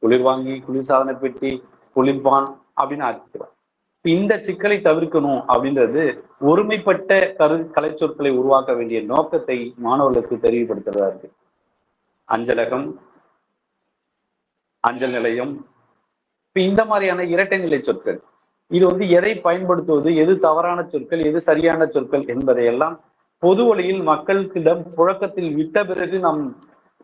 குளிர்வாங்கி, குளிர்சாதன பெட்டி, குளிர்பான் அப்படின்னு ஆக்கிக்கிறோம். இந்த சிக்கலை தவிர்க்கணும் அப்படின்றது ஒருமைப்பட்ட கலைச்சொற்களை உருவாக்க வேண்டிய நோக்கத்தை மாணவர்களுக்கு தெரியப்படுத்துறதா இருக்கு. அஞ்சலகம், அஞ்சல் நிலையம், இந்த மாதிரியான இரட்டை நிலை சொற்கள், இது எதை பயன்படுத்துவது, எது தவறான சொற்கள், எது சரியான சொற்கள் என்பதையெல்லாம் பொது வழியில் மக்களுக்கிடம் புழக்கத்தில் விட்ட பிறகு நாம்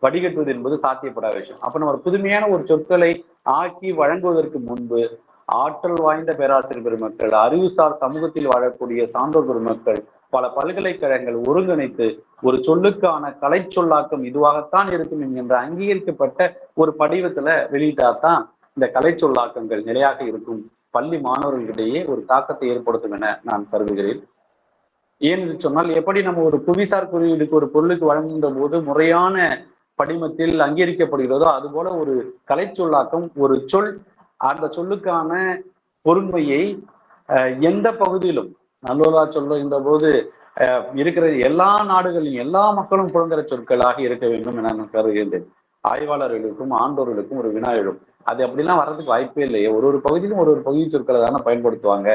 வடிகட்டுவது என்பது சாத்தியப்படாத விஷயம். அப்ப நம்ம புதுமையான ஒரு சொற்களை ஆக்கி வழங்குவதற்கு முன்பு ஆற்றல் வாய்ந்த பேராசிரியர் பெருமக்கள், அறிவுசார் சமூகத்தில் வாழக்கூடிய சான்றோர் பெருமக்கள், பல பல்கலைக்கழகங்கள் ஒருங்கிணைத்து ஒரு சொல்லுக்கான கலை சொல்லாக்கம் இதுவாகத்தான் இருக்கும் என்கின்ற அங்கீகரிக்கப்பட்ட ஒரு படிவத்துல வெளியிட்டாதான் இந்த கலை சொல்லாக்கங்கள் நிலையாக இருக்கும், பள்ளி மாணவர்களிடையே ஒரு தாக்கத்தை ஏற்படுத்தும் என நான் கருதுகிறேன். ஏன் என்று சொன்னால், எப்படி நம்ம ஒரு புவிசார் குறியீடுக்கு ஒரு பொருளுக்கு வழங்குகின்ற போது முறையான படிமத்தில் அங்கீகரிக்கப்படுகிறதோ, அதுபோல ஒரு கலை சொல்லாக்கம், ஒரு சொல் அந்த சொல்லுக்கான பொருண்மையை எந்த பகுதியிலும் நல்லோரா சொல்லுகின்ற போது இருக்கிற எல்லா நாடுகளிலும் எல்லா மக்களும் புழங்குற சொற்களாக இருக்க வேண்டும் என நான் கருதுகின்றேன். ஆய்வாளர்களுக்கும் ஆண்டோர்களுக்கும் ஒரு வினா எழும். அது அப்படிலாம் வர்றதுக்கு வாய்ப்பே இல்லையே. ஒரு பகுதியிலும் ஒரு பகுதி சொற்களை தானே பயன்படுத்துவாங்க.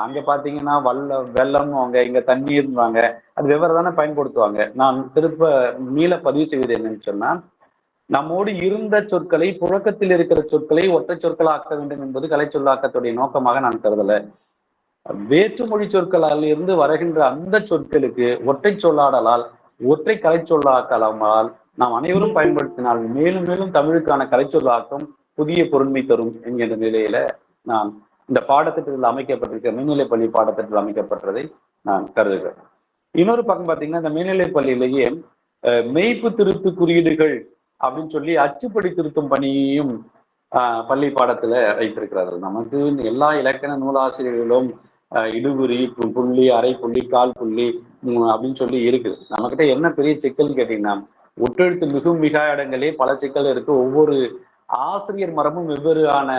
அங்க பாத்தீங்கன்னா வெள்ளம் அவங்க இங்க தண்ணீர்வாங்க, அது வெவ்வேறு தானே பயன்படுத்துவாங்க. நான் மீள பதிவு செய்வது என்னன்னு சொன்னா, நம்மோடு இருந்த சொற்களை, புழக்கத்தில் இருக்கிற சொற்களை ஒற்றை சொற்களாக்க வேண்டும் என்பது கலை சொல்லாக்கத்துடைய நோக்கமாக நான் கருதல. வேற்று மொழி சொற்களால் இருந்து வருகின்ற அந்த சொற்களுக்கு ஒற்றை சொல்லாடலால், ஒற்றை கலை சொல்லாக்கலால் நாம் அனைவரும் பயன்படுத்தினால் மேலும் மேலும் தமிழுக்கான கலை சொல்லாக்கம் புதிய பொருண்மை தரும் என்கின்ற நிலையில நான் இந்த பாடத்திட்டத்தில் அமைக்கப்பட்டிருக்க மேல்நிலைப் பள்ளி பாடத்திட்டத்தில் அமைக்கப்பட்டதை நான் கருதுகிறேன். இன்னொரு பக்கம் பார்த்தீங்கன்னா, இந்த மேல்நிலைப் பள்ளியிலேயே மெய்ப்பு திருத்து குறியீடுகள் அப்படின்னு சொல்லி அச்சுப்படி திருத்தும் பணியையும் பள்ளி பாடத்துல வைத்திருக்கிறார்கள். நமக்கு எல்லா இலக்கண நூலாசிரியர்களும் இடுகுறி, புள்ளி, அரை புள்ளி, கால் புள்ளி அப்படின்னு சொல்லி இருக்குது. நம்மகிட்ட என்ன பெரிய சிக்கல்னு கேட்டீங்கன்னா, ஒற்றெழுத்து மிகவும் மிக இடங்களே பல சிக்கல் இருக்கு. ஒவ்வொரு ஆசிரியர் மரபும் வெவ்வேறான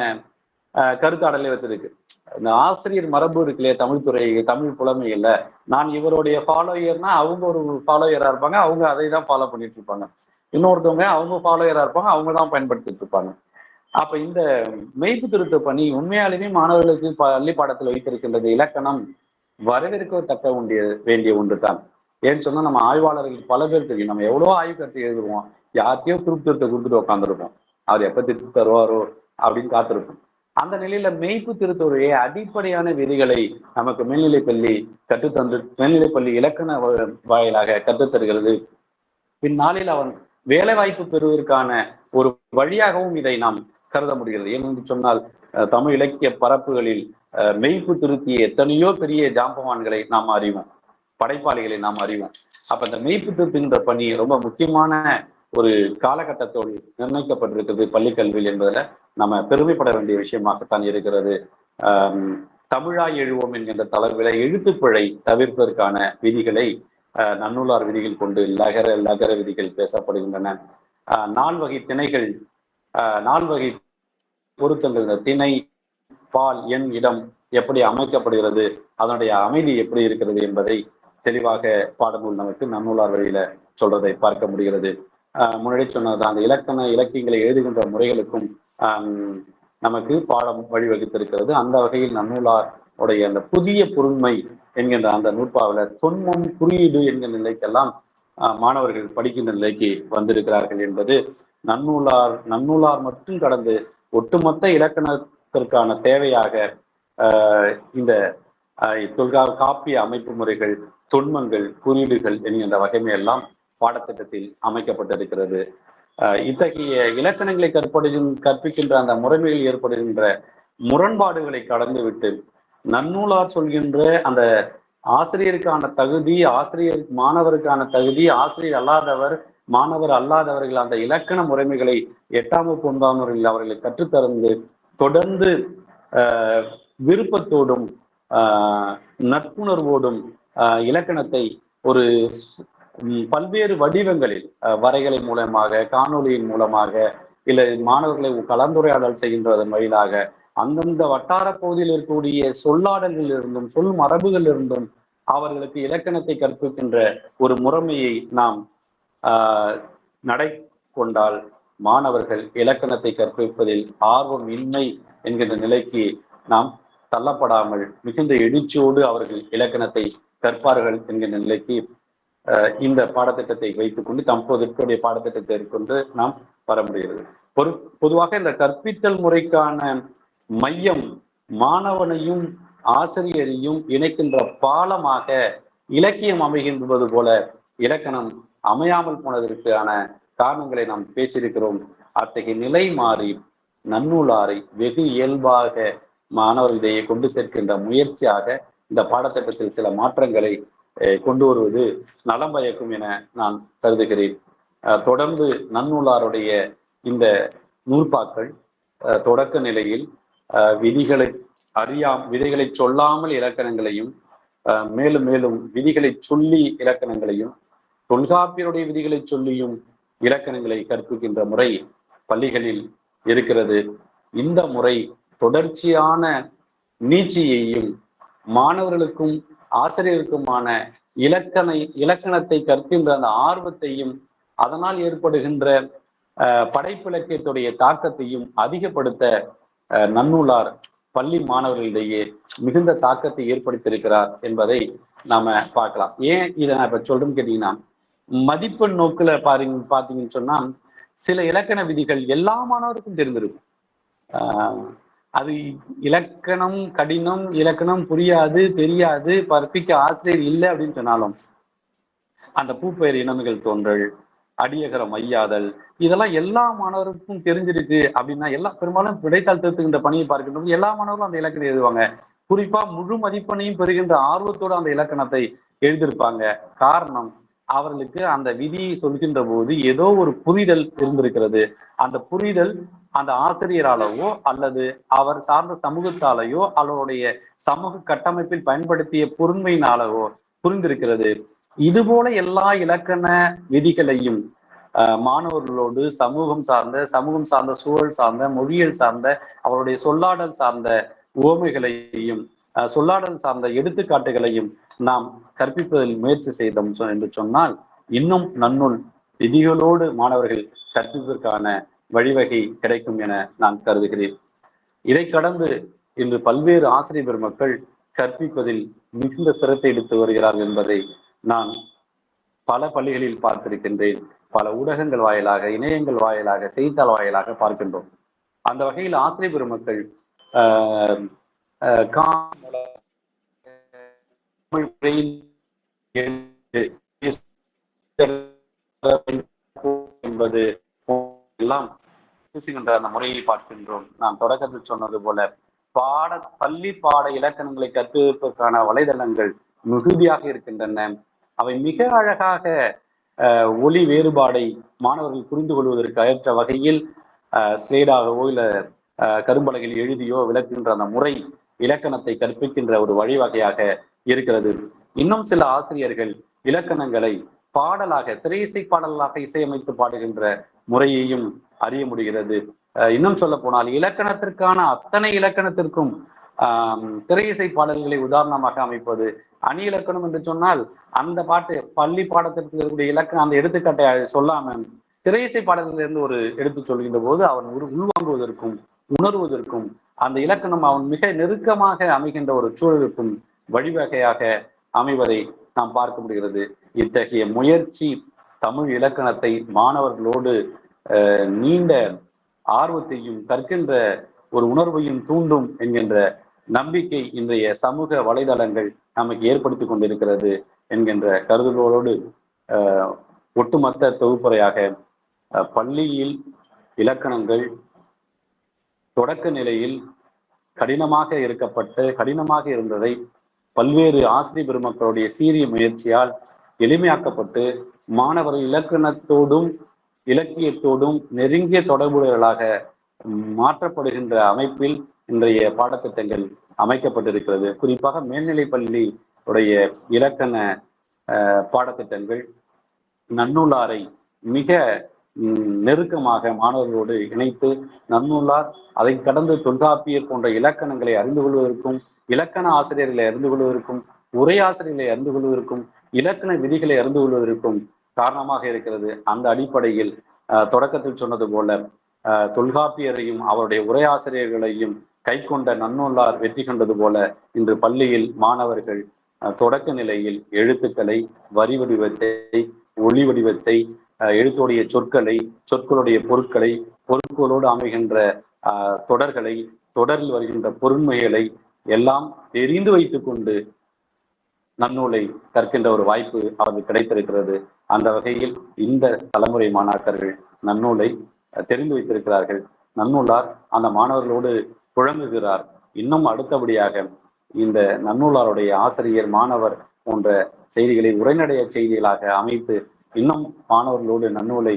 கருத்தாடலை வச்சிருக்கு. இந்த ஆசிரியர் மரபு இருக்கு இல்லையா, தமிழ் துறை, தமிழ் புலமையில நான் இவருடைய ஃபாலோயர்னா அவங்க ஒரு ஃபாலோயரா இருப்பாங்க, அவங்க அதை தான் ஃபாலோ பண்ணிட்டு இருப்பாங்க. இன்னொருத்தவங்க அவங்க ஃபாலோயரா இருப்பாங்க, அவங்க தான் பயன்படுத்திட்டு இருப்பாங்க. அப்ப இந்த மெய்ப்பு திருத்த பணி உண்மையாலுமே மாணவர்களுக்கு பள்ளி பாடத்தில் வைத்திருக்கின்றது இலக்கணம் வரவேற்கத்தக்க வேண்டிய ஒன்று தான். ஏன்னு சொன்னா, நம்ம ஆய்வாளர்கள் பல பேர் தெரியும். நம்ம எவ்வளவோ ஆய்வு கருத்து எழுதுவோம், யார்த்தையோ திருத்தத்தை கொடுத்துட்டு உட்காந்துருப்போம். அவர் எப்ப திருத்தி தருவாரோ அப்படின்னு காத்திருப்போம். அந்த நிலையில மெய்ப்பு திருத்துடைய அடிப்படையான விதிகளை நமக்கு மேல்நிலைப்பள்ளி மேல்நிலைப்பள்ளி இலக்கண வாயிலாக கற்றுத்தருகிறது. பின்னாளில் அவன் வேலை வாய்ப்பு பெறுவதற்கான ஒரு வழியாகவும் இதை நாம் கருத முடிகிறது. ஏனென்று சொன்னால், தமிழ் இலக்கிய பரப்புகளில் மெய்ப்பு திருத்திய எத்தனையோ பெரிய ஜாம்பவான்களை நாம் அறிவோம், படைப்பாளிகளை நாம் அறிவோம். அப்ப இந்த மெய்ப்பு திருத்துகின்ற பணி ரொம்ப முக்கியமான ஒரு காலகட்டத்தோடு நிர்ணயிக்கப்பட்டிருக்கிறது பள்ளிக்கல்வியில் என்பதில் நம்ம பெருமைப்பட வேண்டிய விஷயமாகத்தான் இருக்கிறது. தமிழாய் எழுவோம் என்கின்ற தலைவில எழுத்துப்பிழை தவிர்ப்பதற்கான விதிகளை நன்னூலார் விதிகள் கொண்டு லகர விதிகள் பேசப்படுகின்றன. நால்வகை திணைகள், நால்வகை பொருத்தங்கள், திணை, பால், எண், இடம் எப்படி அமைக்கப்படுகிறது, அதனுடைய அமைதி எப்படி இருக்கிறது என்பதை தெளிவாக பாடநூல் நமக்கு நன்னூலார் வழியில சொல்றதை பார்க்க முடிகிறது. முன்னாடி சொன்னது அந்த இலக்கியங்களை எழுதுகின்ற முறைகளுக்கும் நமக்கு பாடம் வழிவகுத்திருக்கிறது. அந்த வகையில் நன்னூலார் உடைய அந்த புதிய பொருண்மை என்கின்ற அந்த நூற்பாவில தொன்மம் குறியீடு என்கிற நிலைக்கெல்லாம் மாணவர்கள் படிக்கின்ற நிலைக்கு வந்திருக்கிறார்கள் என்பது நன்னூலார் மட்டும் கடந்து ஒட்டுமொத்த இலக்கணத்திற்கான தேவையாக இந்த காப்பிய அமைப்பு முறைகள், தொன்மங்கள், குறியீடுகள் என்கின்ற வகைமையெல்லாம் பாடத்திட்டத்தில் அமைக்கப்பட்டிருக்கிறது. இத்தகைய இலக்கணங்களை கற்பிக்கின்ற அந்த முறைமையில் ஏற்படுகின்ற முரண்பாடுகளை கடந்துவிட்டு நன்னூலார் சொல்கின்ற அந்த ஆசிரியருக்கான தகுதி, மாணவருக்கான தகுதி, ஆசிரியர் அல்லாதவர், மாணவர் அல்லாதவர்கள் அந்த இலக்கண முறைமைகளை 8ஆம் வகுப்பு 9ஆம் வகுப்பில் அவர்களை கற்றுத்தந்து தொடர்ந்து விருப்பத்தோடும் நட்புணர்வோடும் இலக்கணத்தை ஒரு பல்வேறு வடிவங்களில் வரைகளை மூலமாக, காணொலியின் மூலமாக, இல்லை மாணவர்களை கலந்துரையாடல் செய்கின்றதன் வழியாக அந்தந்த வட்டார பகுதியில் இருக்கக்கூடிய சொல்லாடல்கள் இருந்தும் சொல் மரபுகள் இருந்தும் அவர்களுக்கு இலக்கணத்தை கற்பிக்கின்ற ஒரு முறைமையை நாம் நடை கொண்டால் மாணவர்கள் இலக்கணத்தை கற்பிப்பதில் ஆர்வம் இன்மை என்கின்ற நிலைக்கு நாம் தள்ளப்படாமல் மிகுந்த எழுச்சியோடு அவர்கள் இலக்கணத்தை கற்பார்கள் என்கின்ற நிலைக்கு இந்த பாடத்திட்டத்தை வைத்துக்கொண்டு தற்போதைய பாடத்திட்டத்தை கொண்டு நாம் வர முடிகிறது. பொதுவாக இந்த கற்பித்தல் முறைக்கான மையம் மாணவனையும் ஆசிரியரையும் இணைக்கின்ற பாலமாக இலக்கியம் அமைகின்றது போல இலக்கணம் அமையாமல் போனதற்கான காரணங்களை நாம் பேசியிருக்கிறோம். அத்தகைய நிலை மாறி நன்னூலாரை வெகு இயல்பாக மாணவர்களிடையே கொண்டு சேர்க்கின்ற முயற்சியாக இந்த பாடத்திட்டத்தில் சில மாற்றங்களை கொண்டு வருவது நலம் பயக்கும் என நான் கருதுகிறேன். தொடர்ந்து நன்னூலாருடைய இந்த நூற்பாக்கள் தொடக்க நிலையில் விதிகளை சொல்லாமல் இலக்கணங்களையும் மேலும் மேலும் விதிகளை சொல்லி இலக்கணங்களையும் தொல்காப்பியருடைய விதிகளை சொல்லியும் இலக்கணங்களை கற்பிக்கின்ற முறை பள்ளிகளில் இருக்கிறது. இந்த முறை தொடர்ச்சியான நீட்சியையும் மாணவர்களுக்கும் ஆசிரியருக்குமான இலக்கணத்தை கற்கின்ற அந்த ஆர்வத்தையும் அதனால் ஏற்படுகின்ற படைப்பிலக்கியத்துடைய தாக்கத்தையும் அதிகப்படுத்த நன்னூலார் பள்ளி மாணவர்களிடையே மிகுந்த தாக்கத்தை ஏற்படுத்தியிருக்கிறார் என்பதை நாம பார்க்கலாம். ஏன் இதை நான் இப்ப சொல்றேன்னு கேட்டீங்கன்னா, மதிப்பெண் நோக்குல பாத்தீங்கன்னு சொன்னா சில இலக்கண விதிகள் எல்லா மாணவருக்கும் தெரிந்திருக்கும். அது இலக்கணம் கடினம், இலக்கணம் புரியாது, தெரியாது, கற்பிக்க ஆசிரியர் இல்லை அப்படின்னு சொன்னாலும் அந்த பூப்பெயர் இனமிகள் தோன்றல், அடியகரம் ஐயாதல், இதெல்லாம் எல்லா மாணவருக்கும் தெரிஞ்சிருக்கு அப்படின்னா பெரும்பாலும் விடைத்தாள் திருத்துகின்ற பணியை பார்க்கின்ற எல்லா மாணவர்களும் அந்த இலக்கணம் எழுதுவாங்க. குறிப்பா முழு மதிப்பெண்ணையும் பெறுகின்ற ஆர்வத்தோடு அந்த இலக்கணத்தை எழுதியிருப்பாங்க. காரணம், அவர்களுக்கு அந்த விதியை சொல்கின்ற போது ஏதோ ஒரு புரிதல் இருந்திருக்கிறது. அந்த புரிதல் அந்த ஆசிரியராலவோ அல்லது அவர் சார்ந்த சமூகத்தாலேயோ அவருடைய சமூக கட்டமைப்பில் பயன்படுத்திய பொருண்மையினாலவோ புரிந்திருக்கிறது. இது போல எல்லா இலக்கண விதிகளையும் மாணவர்களோடு சமூகம் சார்ந்த சூழல் சார்ந்த மொழியியல் சார்ந்த அவருடைய சொல்லாடல் சார்ந்த உவமைகளையும் சொல்லாடல் சார்ந்த எடுத்துக்காட்டுகளையும் நாம் கற்பிப்பதில் முயற்சி செய்தோம் என்று சொன்னால் இன்னும் நன்னூல் விதிகளோடு மாணவர்கள் கற்பிப்பதற்கான வழிவகை கிடைக்கும் என நான் கருதுகிறேன். இதை கடந்து இன்று பல்வேறு ஆசிரியர் பெருமக்கள் கற்பிப்பதில் மிகுந்த சிரத்தை எடுத்து வருகிறார்கள் என்பதை நான் பல பள்ளிகளில் பார்த்திருக்கின்றேன். பல ஊடகங்கள் வாயிலாக, இணையங்கள் வாயிலாக, செய்தித்தாள் வாயிலாக பார்க்கின்றோம். அந்த வகையில் ஆசிரியர் பெருமக்கள் என்பது எல்லாம் அந்த முறையை பார்க்கின்றோம். நான் தொடக்கத்தில் சொன்னது போல பள்ளி பாட இலக்கணங்களை கற்பிப்பதற்கான வலைதளங்கள் மிகுதியாக இருக்கின்றன. அவை மிக அழகாக ஒலி வேறுபாடை மாணவர்கள் புரிந்து கொள்வதற்கு ஏற்ற வகையில் ஸ்லேடாகவோ இல்ல கரும்பலகையில் எழுதியோ விளக்குகின்ற அந்த முறை இலக்கணத்தை கற்பிக்கின்ற ஒரு வழிவகையாக இருக்கிறது. இன்னும் சில ஆசிரியர்கள் இலக்கணங்களை பாடலாக திரையிசை பாடலாக இசையமைத்து பாடுகின்ற முறையையும் அறிய முடிகிறது. இன்னும் சொல்ல போனால் இலக்கணத்திற்கான அத்தனை இலக்கணத்திற்கும் திரையிசை பாடல்களை உதாரணமாக அமைப்பது. அணி இலக்கணம் என்று சொன்னால் அந்த பாட்டு பள்ளி பாடத்திற்கு இருக்கக்கூடிய இலக்கணம் அந்த எடுத்துக்காட்டை சொல்லாம திரையிசை பாடல்களிலிருந்து ஒரு எடுத்து சொல்கின்ற போது அவன் உள்வாங்குவதற்கும் உணர்வதற்கும் அந்த இலக்கணம் அவன் மிக நெருக்கமாக அமைகின்ற ஒரு சூழலுக்கும் வழிவகையாக அமைவதை நாம் பார்க்க முடிகிறது. இத்தகைய முயற்சி தமிழ் இலக்கணத்தை மாணவர்களோடு நீண்ட ஆர்வத்தையும் கற்கின்ற ஒரு உணர்வையும் தூண்டும் என்கின்ற நம்பிக்கை இன்றைய சமூக வலைதளங்கள் நமக்கு ஏற்படுத்தி கொண்டிருக்கிறது என்கின்ற கருதுகோளோடு ஒட்டுமொத்த தொகுப்புரையாக பள்ளியில் இலக்கணங்கள் தொடக்க நிலையில் கடினமாக இருந்ததை பல்வேறு ஆசிரியர் பெருமக்களுடைய சீரிய முயற்சியால் எளிமையாக்கப்பட்டு மாணவர்கள் இலக்கணத்தோடும் இலக்கியத்தோடும் நெருங்கிய தொடர்புடையவர்களாக மாற்றப்படுகின்ற அமைப்பில் இன்றைய பாடத்திட்டங்கள் அமைக்கப்பட்டிருக்கிறது. குறிப்பாக மேல்நிலை பள்ளி உடைய இலக்கண பாடத்திட்டங்கள் நன்னூலாரை மிக நெருக்கமாக மாணவர்களோடு இணைத்து நன்னூலார் அதை கடந்து தொல்காப்பியர் போன்ற இலக்கணங்களை அறிந்து கொள்வதற்கும் இலக்கண ஆசிரியர்களை அறிந்து கொள்வதற்கும் உரை ஆசிரியர்களை அறிந்து கொள்வதற்கும் இலக்கண விதிகளை அறிந்து கொள்வதற்கும் காரணமாக இருக்கிறது. அந்த அடிப்படையில் தொடக்கத்தில் சொன்னது போல தொல்காப்பியரையும் அவருடைய உரையாசிரியர்களையும் கை கொண்ட நன்னூலார் வெற்றி கொண்டது போல இன்று பள்ளியில் மாணவர்கள் தொடக்க நிலையில் எழுத்துக்களை, வரி வடிவத்தை, ஒளி வடிவத்தை, எழுத்துடைய சொற்களை, சொற்களுடைய பொருட்களை, பொருட்களோடு அமைகின்ற தொடர்களை, தொடரில் வருகின்ற பொருண்மைகளை எல்லாம் தெரிந்து வைத்துக் கொண்டு நன்னூலை கற்கின்ற ஒரு வாய்ப்பு அவருக்கு கிடைத்திருக்கிறது. அந்த வகையில் இந்த தலைமுறை மாணாக்கர்கள் நன்னூலை தெரிந்து வைத்திருக்கிறார்கள். நன்னூலார் அந்த மாணவர்களோடு புழங்குகிறார். இன்னும் அடுத்தபடியாக இந்த நன்னூலாருடைய ஆசிரியர் மாணவர் போன்ற செய்திகளை உரைநடைய செய்திகளாக அமைத்து இன்னும் மாணவர்களோடு நன்னூலை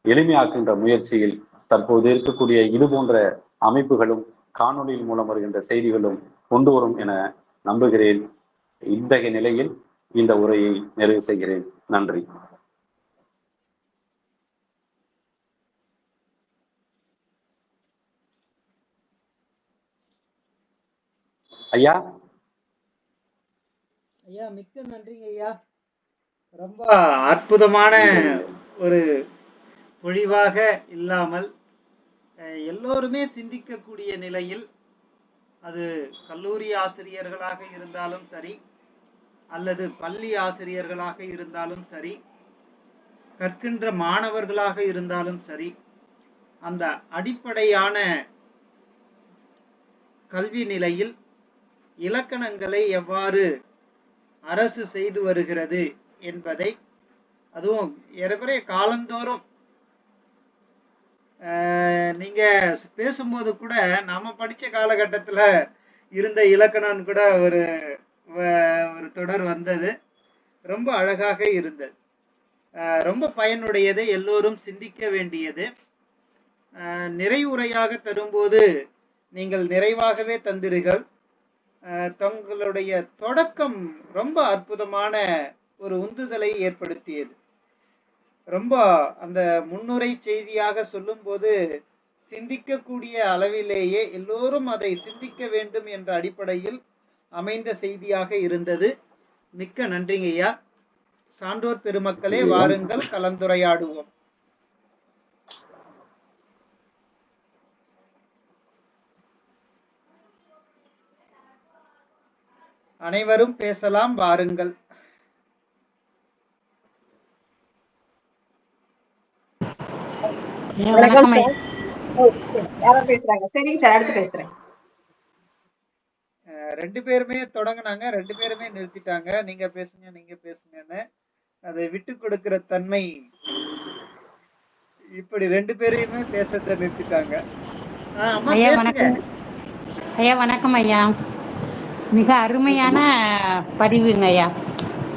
எளிமையாக்கின்ற முயற்சியில் தற்போது இருக்கக்கூடிய இது போன்ற அமைப்புகளும் காணொலியின் மூலம் வருகின்ற செய்திகளும் கொண்டு வரும் என நம்புகிறேன். இத்தகைய நிலையில் இந்த உரையை நிறைவு செய்கிறேன். நன்றி. ஐயா ஐயா, மிக்க நன்றிங்க ஐயா. ரொம்ப அற்புதமான ஒரு பொழிவாக இல்லாமல் எல்லோருமே சிந்திக்கக்கூடிய நிலையில், அது கல்லூரி ஆசிரியர்களாக இருந்தாலும் சரி, அல்லது பள்ளி ஆசிரியர்களாக இருந்தாலும் சரி, கற்கின்ற மாணவர்களாக இருந்தாலும் சரி, அந்த அடிப்படையான கல்வி நிலையில் இலக்கணங்களை எவ்வாறு அரசு செய்து வருகிறது என்பதை, அதுவும் ஏறக்குறைய காலந்தோறும் நீங்க பேசும்போது கூட நாம படிச்ச காலகட்டத்துல இருந்த இலக்கணம் கூட ஒரு தொடர் வந்தது. ரொம்ப அழகாக இருந்தது, ரொம்ப பயனுடையது, எல்லோரும் சிந்திக்க வேண்டியது. நிறைவுரையாக தரும்போது நீங்கள் நிறைவாகவே தந்தீர்கள். தங்களுடைய தொடக்கம் ரொம்ப அற்புதமான ஒரு உந்துதலை ஏற்படுத்தியது. ரொம்ப அந்த முன்னுரை செய்தியாக சொல்லும் போது சிந்திக்கக்கூடிய அளவிலேயே எல்லோரும் அதை சிந்திக்க வேண்டும் என்ற அடிப்படையில் அமைந்த செய்தியாக இருந்தது. மிக்க நன்றிங்க ஐயா. சான்றோர் பெருமக்களே, வாருங்கள், கலந்துரையாடுவோம். அனைவரும் பேசலாம், வாருங்கள். வணக்கம் சார். யாரோ பேசுறாங்க? சரிங்க சார், அடுத்து பேசுறேன். 2 பேருமே தொடங்கினாங்க, 2 பேருமே நிறுத்திட்டாங்க. நீங்க பேசுங்கன்னு அதை விட்டு கொடுக்கிற தன்மை, இப்படி 2 பேரையுமே பேசத்தை நிறுத்திட்டாங்க. ஐயா வணக்கம். ஐயா வணக்கம் ஐயா. மிக அருமையான பதிவுங்க ஐயா.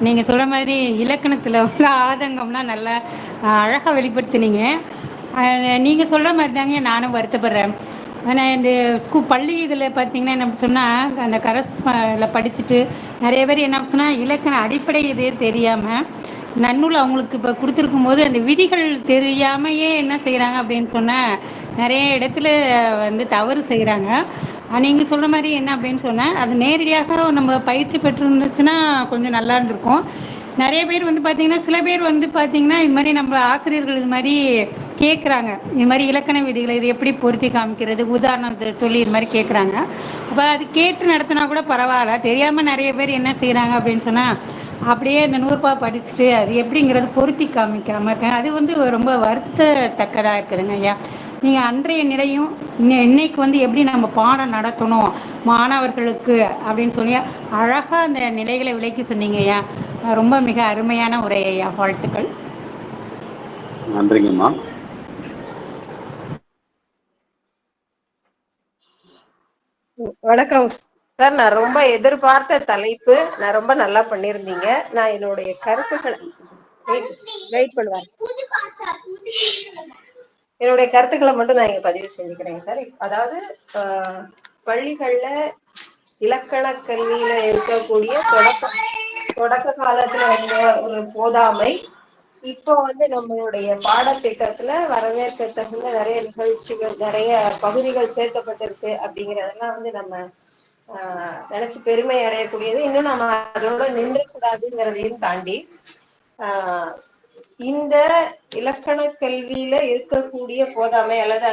நீங்க சொல்ற மாதிரி இலக்கணத்துல உள்ள ஆதங்கம்லாம் நல்லா அழகா வெளிப்படுத்தினீங்க. நீங்க சொல்ற மாதிரி தாங்க நானும் வருத்தப்படுறேன். ஆனால் இந்த பள்ளி இதில் பார்த்தீங்கன்னா என்ன சொன்னால், அந்த கரஸ்ல படிச்சுட்டு நிறைய பேர் என்ன சொன்னால் இலக்கண அடிப்படை இதே தெரியாமல் நன்னூல் அவங்களுக்கு இப்போ கொடுத்துருக்கும் போது அந்த விதிகள் தெரியாமையே என்ன செய்கிறாங்க அப்படின்னு சொன்னால் நிறைய இடத்துல வந்து தவறு செய்கிறாங்க. நீங்கள் சொல்கிற மாதிரி என்ன அப்படின்னு சொன்னால், அது நேரடியாக நம்ம பயிற்சி பெற்றிருந்துச்சுன்னா கொஞ்சம் நல்லா இருந்திருக்கும். நிறைய பேர் வந்து பார்த்திங்கன்னா, சில பேர் வந்து பார்த்திங்கன்னா இது மாதிரி நம்ம ஆசிரியர்கள் இது மாதிரி கேட்குறாங்க, இது மாதிரி இலக்கண விதிகளை இது எப்படி பொருத்தி காமிக்கிறது, உதாரணத்தை சொல்லி இது மாதிரி கேட்குறாங்க. அப்போ அது கேட்டு நடத்தினா கூட பரவாயில்ல. தெரியாமல் நிறைய பேர் என்ன செய்கிறாங்க அப்படின்னு சொன்னால், அப்படியே இந்த 100 ரூபாய் படிச்சுட்டு அது எப்படிங்கிறது பொருத்தி காமிக்காமல் இருக்காங்க. அது வந்து ரொம்ப வருத்தத்தக்கதாக இருக்குதுங்க ஐயா. நீங்கள் அன்றைய நிலையும் இன்னைக்கு வந்து எப்படி நம்ம பாடம் நடத்தணும் மாணவர்களுக்கு அப்படின்னு சொல்லி அழகாக அந்த நிலைகளை விளக்கி சொன்னீங்க ஐயா. ரொம்ப மிக அருமையான உரை ஐயா. வாழ்த்துக்கள். நன்றிங்கம்மா. வணக்கம் சார். நான் ரொம்ப எதிர்பார்த்த தலைப்பு, நான் ரொம்ப நல்லா பண்ணியிருந்தீங்க. நான் என்னுடைய கருத்துக்களை மட்டும் நான் இங்க பதிவு செஞ்சுக்கிறேங்க சார். அதாவது பள்ளிகள்ல இலக்கண கல்வியில இருக்கக்கூடிய தொடக்க காலத்துல இருந்த ஒரு போதாமை இப்போ வந்து நம்மளுடைய பாடத்திட்டத்துல வரவேற்க தகுந்த நிறைய நிகழ்ச்சிகள், நிறைய பகுதிகள் சேர்க்கப்பட்டிருக்கு அப்படிங்கறதெல்லாம் வந்து நம்ம நினைச்சு பெருமை அடையக்கூடியது. இன்னும் நம்ம அதோட நின்றக்கூடாதுங்கிறதையும் தாண்டி இந்த இலக்கண கல்வியில இருக்கக்கூடிய போதாமை அல்லது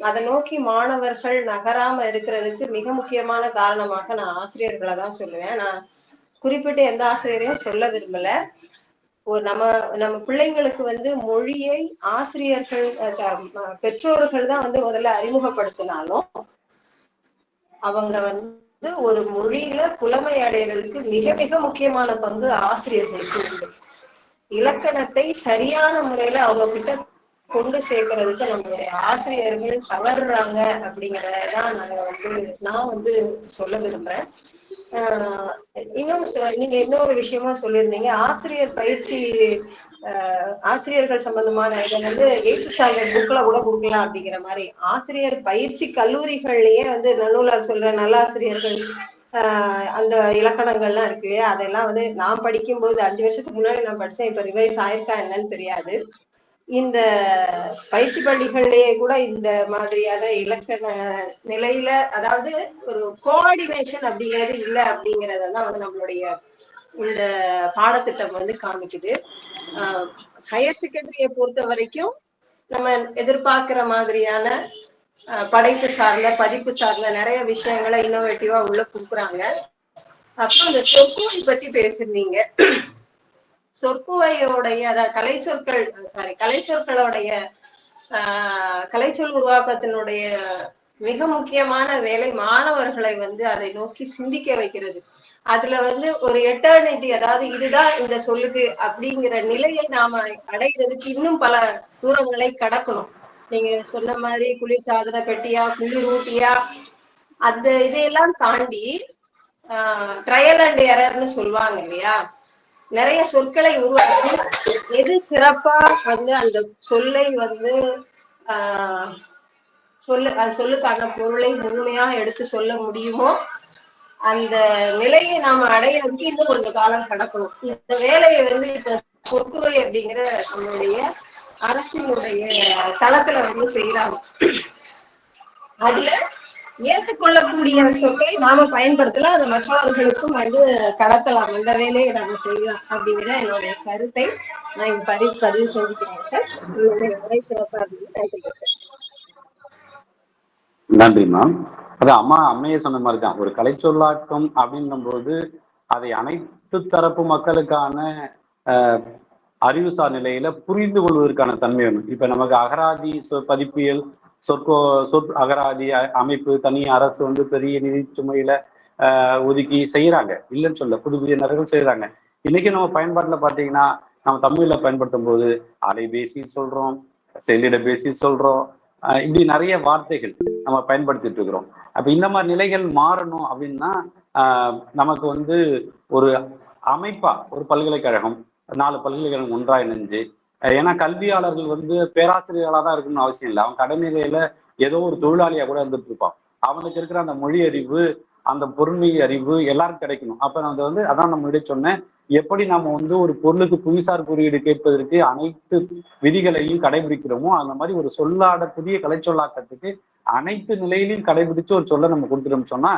அதை நோக்கி மாணவர்கள் நகராம இருக்கிறதுக்கு மிக முக்கியமான காரணமாக நான் ஆசிரியர்களை தான் சொல்லுவேன். நான் குறிப்பிட்டு எந்த ஆசிரியரையும் சொல்ல விரும்பல. நம்ம பிள்ளைங்களுக்கு வந்து மொழியை ஆசிரியர்கள், பெற்றோர்கள் தான் வந்து முதல்ல அறிமுகப்படுத்தினாலும் அவங்க வந்து ஒரு மொழியில புலமை அடைகிறதுக்கு மிக மிக முக்கியமான பங்கு ஆசிரியர்களுக்கு உண்டு. இலக்கணத்தை சரியான முறையில அவங்க கிட்ட கொண்டு சேர்க்கறதுக்கு நம்மளுடைய ஆசிரியர்கள் தவறுறாங்க அப்படிங்கறதான் நான் வந்து சொல்ல விரும்புறேன். நீங்க இன்னொரு விஷயமா சொல்லியிருந்தீங்க, ஆசிரியர் பயிற்சி, ஆசிரியர்கள் சம்பந்தமான இதை வந்து 8th ஸ்டாண்டர்ட் புக்ல கூட கொடுக்கலாம் அப்படிங்கிற மாதிரி ஆசிரியர் பயிற்சி கல்லூரிகள்லயே வந்து நன்னூலார் சொல்ற நல்லாசிரியர்கள் அந்த இலக்கணங்கள்லாம் இருக்கு. அதெல்லாம் வந்து நான் படிக்கும்போது 5 வருஷத்துக்கு முன்னாடி நான் படிச்சேன். இப்ப ரிவைஸ் ஆயிருக்கா என்னன்னு தெரியாது. இந்த பயிற்சி பள்ளிகள்லயே கூட இந்த மாதிரியான இலக்கண நிலையில, அதாவது ஒரு கோஆர்டினேஷன் அப்படிங்கிறது இல்லை அப்படிங்கறதான் வந்து நம்மளுடைய இந்த பாடத்திட்டம் வந்து காமிக்குது. ஹையர் செகண்டரியை பொறுத்த வரைக்கும் நம்ம எதிர்பார்க்கிற மாதிரியான படைப்பு சார்ந்த பதிப்பு சார்ந்த நிறைய விஷயங்களை இன்னோவேட்டிவா உள்ள கொடுக்குறாங்க. அப்புறம் இந்த சொற்குவை பத்தி பேசிருந்தீங்க. சொற்குவையோடைய அதாவது கலைச்சொற்களுடைய கலைச்சொல் உருவாக்கத்தினுடைய மிக முக்கியமான வேலை மாணவர்களை வந்து அதை நோக்கி சிந்திக்க வைக்கிறது. அதுல வந்து ஒரு எட்டர்னிட்டி, அதாவது இதுதான் இந்த சொல்லுக்கு அப்படிங்கிற நிலையை நாம அடைகிறதுக்கு இன்னும் பல தூரங்களை கடக்கணும். நீங்க சொன்ன மாதிரி குளிர் சாதன பெட்டியா, குளிர் ஊட்டியா, அந்த இதையெல்லாம் தாண்டி ட்ரையல் அண்ட் எரர்னு சொல்லுவாங்க இல்லையா, நிறைய சொற்களை உருவாக்கி எது சிறப்பா வந்து அந்த சொல்லை வந்து சொல்லுக்கான பொருளை முழுமையாக எடுத்து சொல்ல முடியுமோ அந்த நிலையை நாம அடையிறதுக்கு இன்னும் கொஞ்சம் காலம் கடக்கணும். இந்த வேலையை வந்து இப்ப சொற்குவை அப்படிங்கிற நம்மளுடைய அரசினுடைய தளத்துல வந்து செய்யறாங்க. அதுல ஏற்றுக்கொள்ளக்கூடிய சொற்களை நாம பயன்படுத்தலாம், அதை மற்றவர்களுக்கும் வந்து கடத்தலாம், அந்த வேலையை நம்ம செய்யலாம் அப்படிங்கிற என்னுடைய கருத்தை நான் இங்க பதிவு செஞ்சுக்கிறேன் சார். உங்களுடைய உரை சிறப்பா இருந்தது. நன்றி சார். நன்றி மேம். அதான் அம்மையே சொன்ன மாதிரிதான், ஒரு கலைச்சொல்லாக்கம் அப்படின்னும் போது அதை அனைத்து தரப்பு மக்களுக்கான அறிவுசார் நிலையில புரிந்து கொள்வதற்கான தன்மை வேணும். இப்ப நமக்கு அகராதி பதிப்பியல் அகராதி அமைப்பு தனி அரசு வந்து பெரிய நிதி சுமையில ஒதுக்கி செய்யறாங்க, இல்லைன்னு சொல்ல, புது புதிய நபர்கள் செய்யறாங்க. இன்னைக்கு நம்ம பயன்பாட்டுல பாத்தீங்கன்னா நம்ம தமிழ்ல பயன்படுத்தும் போது அலைபேசி சொல்றோம், செல்லிடபேசி சொல்றோம், இப்படி நிறைய வார்த்தைகள் நம்ம பயன்படுத்திட்டு இருக்கிறோம். அப்ப இந்த மாதிரி நிலைகள் மாறணும் அப்படின்னா நமக்கு வந்து ஒரு அமைப்பா ஒரு பல்கலைக்கழகம் 4 பல்கலைக்கழகம் ஒன்றா இணைஞ்சு, ஏன்னா கல்வியாளர்கள் வந்து பேராசிரியர்களாக தான் இருக்கணும்னு அவசியம் இல்லை. அவன் கடைநிலையில ஏதோ ஒரு தொழிலாளியா கூட இருந்துட்டு இருப்பான். அவனுக்கு இருக்கிற அந்த மொழி அறிவு, அந்த பொருண்மை அறிவு எல்லாருக்கும் கிடைக்கணும். அப்ப நான் வந்து அதான் நம்ம முன்னாடி சொன்னேன், எப்படி நம்ம வந்து ஒரு பொருளுக்கு புவிசார் குறியீடு கேட்பதற்கு அனைத்து விதிகளையும் கடைபிடிக்கிறோமோ அந்த மாதிரி ஒரு சொல்லாட புதிய கலைச்சொல்லாக்கத்துக்கு அனைத்து நிலையிலையும் கடைபிடிச்சு ஒரு சொல்ல நம்ம கொடுத்துட்டோம்னு சொன்னா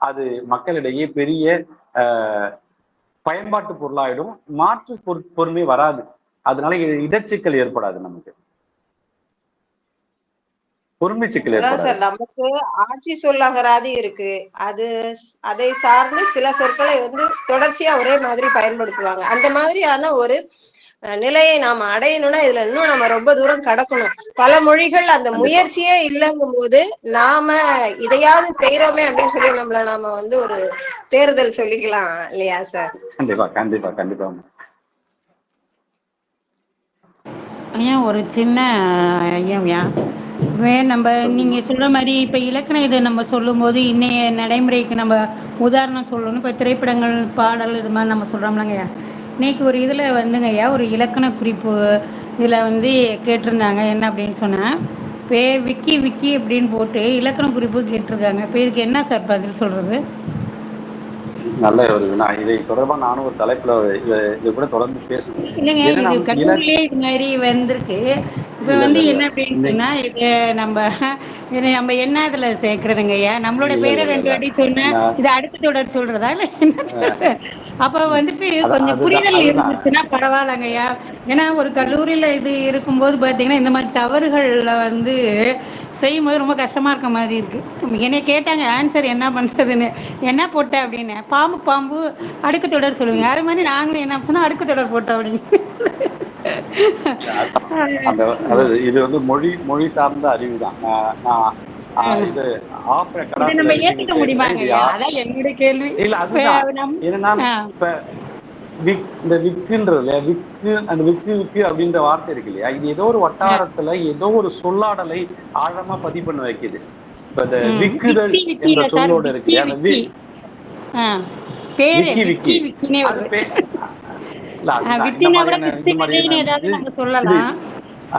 அது மக்களிடையே பெரிய பயன்பாட்டு பொருளாயிடும், மாற்று பொருண்மை வராது. அதனால இடச்சிக்கல் ஏற்படாது, நமக்கு பொறுமை சிக்கல் ஏற்படாது. நமக்கு ஆட்சி சொல்லகராதி இருக்கு, அதை சார்ந்து சில சொற்களை வந்து தொடர்ச்சியா ஒரே மாதிரி பயன்படுத்துவாங்க. அந்த மாதிரியான ஒரு நிலையை நாம அடையணும்னா இதுல இன்னும் நம்ம ரொம்ப தூரம் கடக்கணும். பல மொழிகள் அந்த முயற்சியே இல்லைங்கும் போது நாம இதையாவது செய்யறோமே அப்படின்னு சொல்லி நாம வந்து ஒரு தேர்தல் சொல்லிக்கலாம் இல்லையா சார்? கண்டிப்பா கண்டிப்பா கண்டிப்பா. ஐயா ஒரு சின்ன ஐயா நம்ம நீங்க சொல்ற மாதிரி இப்ப இலக்கணம் இதை நம்ம சொல்லும் போது இன்னைய நடைமுறைக்கு நம்ம உதாரணம் சொல்லணும். இப்ப திரைப்படங்கள் பாடல் இது மாதிரி நம்ம சொல்றோம்லங்கய்யா. இன்னைக்கு ஒரு இதுல வந்துங்க ஐயா ஒரு இலக்கண குறிப்பு இதுல வந்து கேட்டிருந்தாங்க. என்ன அப்படின்னு சொன்னா, பேர் விக்கி விக்கி அப்படின்னு போட்டு இலக்கண குறிப்பு கேட்டிருக்காங்க. இப்போ இதுக்கு என்ன சார் பதில் சொல்றது? நல்ல ஒரு இதை தொடர்பா நானும் ஒரு தலைப்புல இது கூட தொடர்ந்து பேசணும். இல்லைங்க, இது கல்லூரியிலே இது மாதிரி வந்திருக்கு. இப்ப வந்து என்ன அப்படின்னு சொன்னா, இது நம்ம என்ன இதுல சேர்க்கறதுங்க ஐயா? நம்மளோட பேரை 2 வாட்டி சொன்னா இது அடுத்த தொடர் சொல்றதா இல்ல என்ன சொல்ற? அப்ப வந்துட்டு கொஞ்சம் புரிதல் இருந்துச்சுன்னா பரவாயில்லங்க ஐயா. ஏன்னா ஒரு கல்லூரியில இது இருக்கும்போது பாத்தீங்கன்னா இந்த மாதிரி தவறுகள்ல வந்து செய்யும்போது ரொம்ப கஷ்டமா இருக்க மாதிரி இருக்கு. என்னை கேட்டாங்க ஆன்சர் என்ன பண்றதுன்னு, என்ன போட்ட அப்படின்னு, பாம்பு அடுக்கு தொடர் சொல்லுவீங்க, அது மாதிரி நாங்களும் என்ன சொன்னா அடுக்கு தொடர் போட்டோம் அப்படின்னு. இது வந்து மொழி சார்ந்த அறிவு தான். இது நம்ம ஏத்துக்க முடியுமாங்க? அதான் என்னுடைய கேள்வி. இல்ல அதுதான் என்னன்னா, இப்ப இந்த விக்குன்றது அந்த விக்கு அப்படின்ற வார்த்தை இருக்கு இல்லையா, இது ஏதோ ஒரு வட்டாரத்துல ஏதோ ஒரு சொல்லாடலை ஆழமா பதிவு பண்ண வைக்குது. இப்ப இந்த விக்குதல் என்ற சொல்லோட இருக்கு அந்த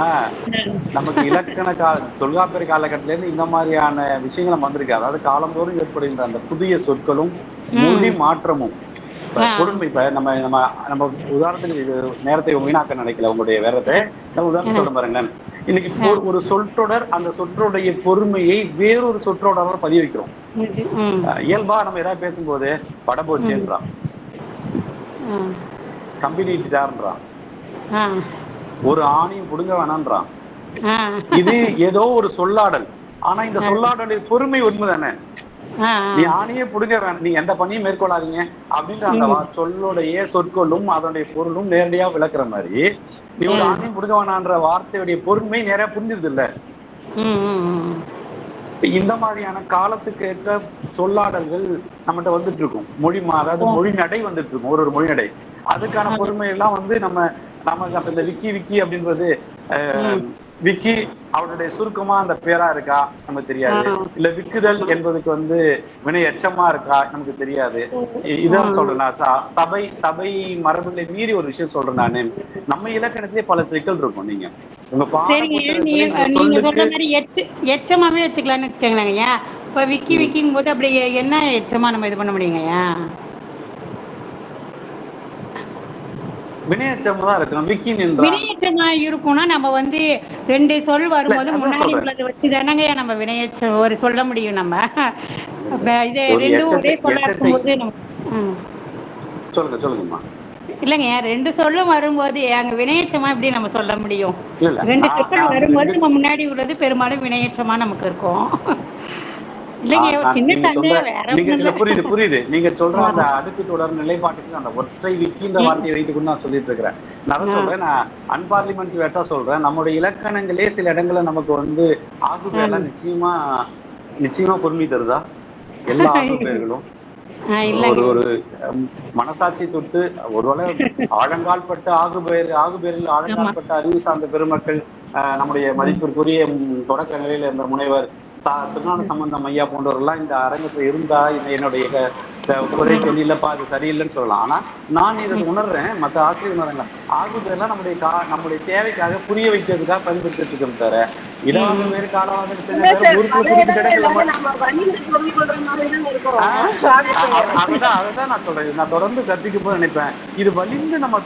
ஆஹ் நமக்கு இலக்கண தொல்காப்பியர் காலகட்டத்தில இருந்து இந்த மாதிரியான விஷயங்களும் வந்திருக்கு. அதாவது காலந்தோறும் ஏற்படுகின்ற அந்த புதிய சொற்களும் மொழி மாற்றமும் பொருண்மை. இப்ப நம்ம நம்ம நம்ம உதாரணத்துக்கு இது நேரத்தை வீணாக்க நினைக்கல உங்களுடைய வேறத்தை நம்ம உதாரணம் சொல்ல பாருங்களேன். இன்னைக்கு ஒரு சொற்றொடர் அந்த சொற்றோடைய பொறுமையை வேறொரு சொற்றொடரால் பதிய வைக்கிறோம். இயல்பா நம்ம ஏதாவது பேசும்போது படபோச்சேன்றான், கம்பி நீட்டிட்டார்ன்றான், ஒரு ஆணையும் புடுங்க வேணான்றான். இது ஏதோ ஒரு சொல்லாடல். ஆனா இந்த சொல்லாடலின் பொறுமை உண்மைதானே. நீ ஆணையே புடுங்க வேணாம், நீ எந்த பணியும் மேற்கொள்ளாதீங்க அப்படின்ற அந்த சொல்லுடைய சொற்களும் அதனுடைய பொருளும் நேரடியா விளக்குற மாதிரி நீ ஒரு ஆணையும் புடுங்க வேணான்ற வார்த்தையுடைய பொறுமை நேரா புரிஞ்சிருது இல்ல. இந்த மாதிரியான காலத்துக்கு ஏற்ற சொல்லாடல்கள் நம்மகிட்ட வந்துட்டு இருக்கும். அதாவது மொழி நடை வந்துட்டு இருக்கும். ஒரு மொழி நடை அதுக்கான பொறுமை எல்லாம் நம்ம நம்ம இந்த விக்கி விக்கி அப்படின்றது விக்கி அவருடைய சுருக்கமா அந்த பேரா இருக்கா நமக்கு தெரியாது. இல்ல விக்குதல் என்பதுக்கு வினை எச்சமா இருக்கா நமக்கு தெரியாது. இதான் சொல்றேன். சபை சபை மரபுகளை மீறி ஒரு விஷயம் சொல்றேன். நானு நம்ம இலக்கணத்திலே பல சிக்கல் இருக்கும். நீங்க உங்க பாட புத்தகத்துல இந்த சொல்லுக்கு எச்சமாவே வச்சுக்கலாம்னு வச்சுக்கோங்களேங்க. இப்ப விக்கி விக்கிங் போது அப்படி என்ன எச்சமா நம்ம இது பண்ண முடியுங்க? வினையச்சம் தான் இருக்கணும். வினையச்சமா இருக்கும்னா நம்ம ரெண்டு சொல் வரும்போது முன்னாடி உள்ளதை வச்சு தானங்க நம்ம வினையச்சம் ஒரு சொல்ல முடியும். நம்ம இது ரெண்டும் ஒரே சொல்ல இருக்கும்போது சொல்லுங்க சொல்லுங்கம்மா. இல்லைங்க, ரெண்டு சொல்லும் வரும்போது அங்க வினையச்சமா எப்படி நம்ம சொல்ல முடியும்? ரெண்டு சொற்கள் வரும்போது நம்ம முன்னாடி உள்ளது பெரும்பாலும் வினையச்சமா நமக்கு இருக்கும். புரியுது புரியுது. நீங்க சொல்ற அந்த அடுக்கு தொடர் நிலைப்பாட்டுக்கு அந்த ஒற்றை விக்கின்ற வார்த்தையை வைத்துக்கொண்டு நான் சொல்லிட்டு இருக்கிறேன். நான் சொல்றேன், நான் அன்பார்லிமெண்ட் வேர்ட்ஸா சொல்றேன். நம்முடைய இலக்கணங்களே சில இடங்கள்ல நமக்கு ஆகு பேர்லாம் நிச்சயமா பொறுமை தருதா? எல்லா ஆகு பேர்களும் ஒரு மனசாட்சி தொட்டு ஒருவேளை ஆழங்கால் பட்டு ஆகு பேரில் ஆழங்கால் பட்ட அறிவு சார்ந்த பெருமக்கள் நம்முடைய மதிப்பிற்குரிய தொடக்க நிலையில இருந்த முனைவர் திருஞான சம்பந்தம் ஐயா போன்றவர்கள்லாம் இந்த அரங்கத்துல இருந்தா என்னுடைய குறை தெரியலப்பா அது சரியில்லைன்னு சொல்லலாம். ஆனா நான் இதை உணர்றேன், மற்ற ஆசிரியர் உணர்றாங்க. ஆகுதெல்லாம் நம்முடைய தேவைக்காக புரிய வைக்கிறதுக்காக பயன்படுத்திட்டு இருக்கிறோம். தர இடவாக வேறு காலவாக அதுதான் நான் சொல்றேன். நான் தொடர்ந்து கற்பிக்க போது நினைப்பேன், இது வலிந்து நம்ம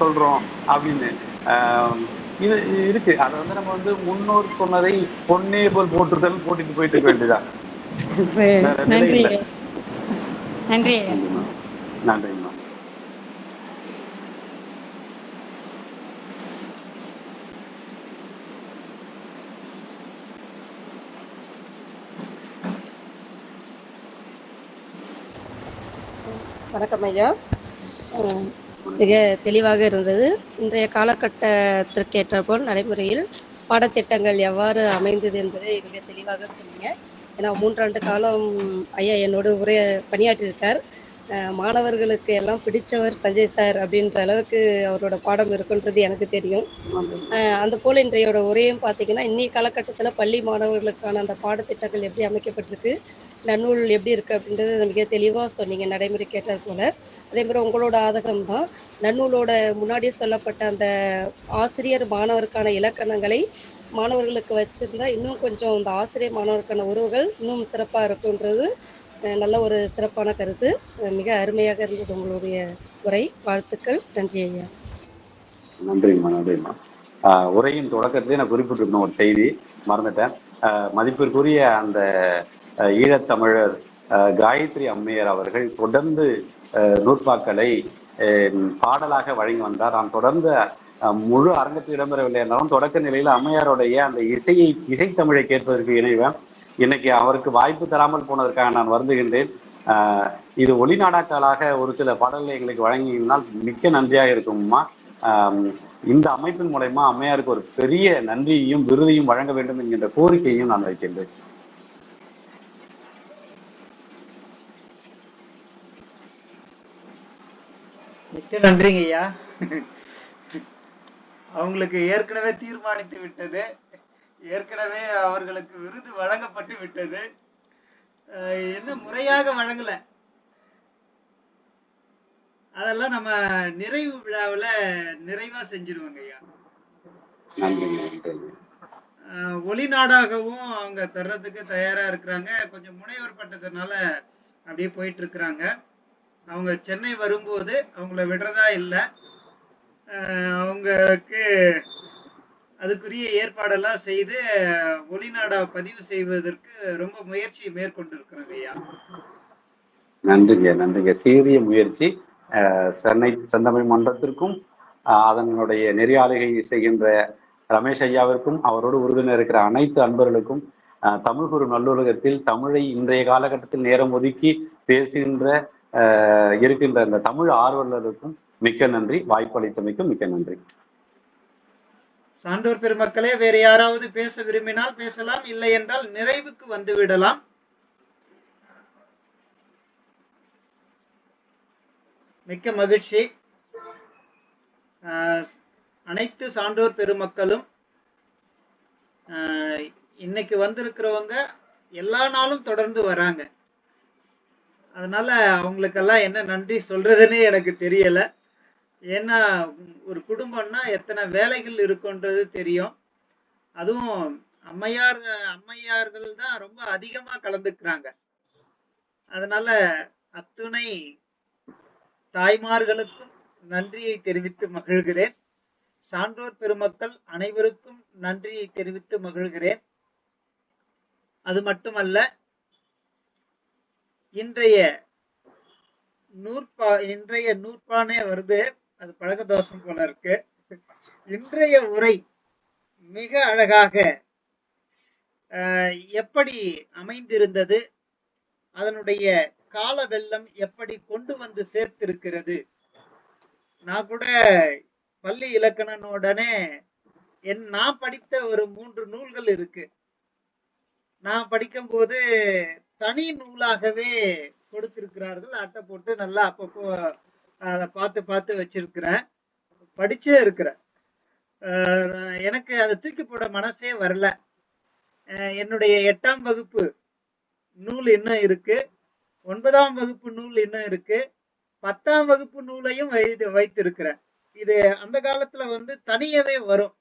சொல்றோம் அப்படின்னு. இது இருக்கு. அதை நம்ம முன்னோர் சொன்னதை பொன்னே போல் போட்டுதல் போட்டுட்டு போயிட்டு இருக்க வேண்டியதான். நன்றி. நன்றிங்கம்மா. வணக்கம் ஐயா. மிக தெளிவாக இருந்தது. இன்றைய காலகட்டத்திற்கு ஏற்றபோல் நடைமுறையில் பாடத்திட்டங்கள் எவ்வாறு அமைந்தது என்பதை மிக தெளிவாக சொன்னீங்க. ஏன்னா 3 ஆண்டு காலம் ஐயா என்னோட பணியாற்றியிருக்கார். மாணவர்களுக்கு எல்லாம் பிடிச்சவர் சஞ்சய் சார் அப்படின்ற அளவுக்கு அவரோட பாடம் இருக்குன்றது எனக்கு தெரியும். அந்த போல் இன்றையோட உரையும் பார்த்தீங்கன்னா, இன்னைய காலகட்டத்தில் பள்ளி மாணவர்களுக்கான அந்த பாடத்திட்டங்கள் எப்படி அமைக்கப்பட்டிருக்கு, நன்னூல் எப்படி இருக்குது அப்படின்றது மிக தெளிவாக சொன்னீங்க, நடைமுறைக்கு ஏற்றார் போல. அதே மாதிரி உங்களோட ஆதகம் தான் நன்னூலோட முன்னாடியே சொல்லப்பட்ட அந்த ஆசிரியர் மாணவருக்கான இலக்கணங்களை மாணவர்களுக்கு வச்சுருந்தா இன்னும் கொஞ்சம் இந்த ஆசிரியர் மாணவருக்கான உறவுகள் இன்னும் சிறப்பாக இருக்குன்றது நல்ல ஒரு சிறப்பான கருத்து. மிக அருமையாக இருந்தது உங்களுடைய உரை. வாழ்த்துக்கள். நன்றி ஐயா. நன்றிங்கம்மா. நன்றிங்கம்மா. உரையின் தொடக்கத்திலே நான் குறிப்பிட்டிருந்தேன் ஒரு செய்தி, மறந்துட்டேன். மதிப்பிற்குரிய அந்த ஈழத்தமிழர் காயத்ரி அம்மையார் அவர்கள் தொடர்ந்து நூற்பாக்களை பாடலாக வழங்கி வந்தார். நான் தொடர்ந்து முழு அரங்கத்தில் இடம்பெறவில்லை என்றாலும் தொடக்க நிலையில் அம்மையாருடைய அந்த இசைத்தமிழை கேட்பதற்கு இணைவேன். இன்னைக்கு அவருக்கு வாய்ப்பு தராமல் போனதற்காக நான் வருந்துகின்றேன். இது ஒளிநாடாக்களாக ஒரு சில பாடல்களை எங்களுக்கு வழங்கினால் மிக்க நன்றியாக இருக்கும்மா. இந்த அமைப்பின் மூலமா அம்மையாருக்கு ஒரு பெரிய நன்றியையும் விருதையும் வழங்க வேண்டும் என்கின்ற கோரிக்கையையும் நான் வைக்கின்றேன். மிக்க நன்றிங்க ஐயா. அவங்களுக்கு ஏற்கனவே தீர்மானித்து விட்டது, ஏற்கனவே அவர்களுக்கு விருது வழங்கப்பட்டு விட்டது. என்ன முறையாக வழங்கல, அதெல்லாம் நம்ம நிறைவு விழாவில் நிறைவா செஞ்சிருவோங்க ஐயா. நன்றிங்க, நன்றிங்க. ஒளிநாடாகவும் அவங்க தர்றதுக்கு தயாரா இருக்கிறாங்க. கொஞ்சம் முனைவர் பட்டதுனால அப்படியே போயிட்டு இருக்கிறாங்க. அவங்க சென்னை வரும்போது அவங்கள விடுறதா இல்லை. அவங்களுக்கு அதுக்குரிய ஏற்பாடெல்லாம் செய்து ஒளிநாடா பதிவு செய்வதற்கு ரொம்ப முயற்சி மேற்கொண்டிருக்கிறாங்க ஐயா. நன்றிங்க, நன்றிங்க. சீரிய முயற்சி. சென்னை செந்தமிழ் மன்றத்திற்கும் அதனுடைய நெறியாளுகை செய்கின்ற ரமேஷ் ஐயாவிற்கும் அவரோடு உறுதுணை இருக்கிற அனைத்து அன்பர்களுக்கும் தமிழ் குரு நல்லுலகத்தில் தமிழை இன்றைய காலகட்டத்தில் நேரம் ஒதுக்கி பேசுகின்ற இருக்கின்ற அந்த தமிழ் ஆர்வலருக்கும் மிக்க நன்றி. வாய்ப்பளித்தமைக்கும் மிக்க நன்றி. சான்றோர் பெருமக்களே, வேறு யாராவது பேச விரும்பினால் பேசலாம், இல்லை என்றால் நிறைவுக்கு வந்து விடலாம். மிக்க மகிழ்ச்சி. அனைத்து சான்றோர் பெருமக்களும் இன்னைக்கு வந்திருக்கிறவங்க எல்லா நாளும் தொடர்ந்து வராங்க. அதனால அவங்களுக்கெல்லாம் என்ன நன்றி சொல்றதுன்னே எனக்கு தெரியல. ஏன்னா ஒரு குடும்பம்னா எத்தனை வேலைகள் இருக்குன்றது தெரியும். அதுவும் அம்மையார்கள் தான் ரொம்ப அதிகமா கலந்துக்கிறாங்க. அதனால அத்துணை தாய்மார்களுக்கும் நன்றியை தெரிவித்து மகிழ்கிறேன். சான்றோர் பெருமக்கள் அனைவருக்கும் நன்றியை தெரிவித்து மகிழ்கிறேன். அது மட்டுமல்ல, இன்றைய நூற்பானே வருது, அது பழக்க தோஷம் போல இருக்கு. இன்றைய உரை மிக அழகாக எப்படி அமைந்திருந்தது, அதனுடைய கால வெள்ளம் எப்படி கொண்டு வந்து சேர்த்திருக்கிறது. நான் கூட பள்ளி இலக்கணனுடனே நான் படித்த ஒரு 3 நூல்கள் இருக்கு. நான் படிக்கும் போது தனி நூலாகவே கொடுத்திருக்கிறார்கள். அட்டை போட்டு நல்லா அப்பப்போ அதை பார்த்து பார்த்து வச்சிருக்கிறேன், படிச்சே இருக்கிறேன். எனக்கு அதை தூக்கி போட மனசே வரல. என்னுடைய 8ஆம் வகுப்பு நூல் இன்னும் இருக்கு, 9ஆம் வகுப்பு நூல் இன்னும் இருக்கு, 10ஆம் வகுப்பு நூலையும் வைத்திருக்கிறேன். இது அந்த காலத்துல தனியவே வரும்.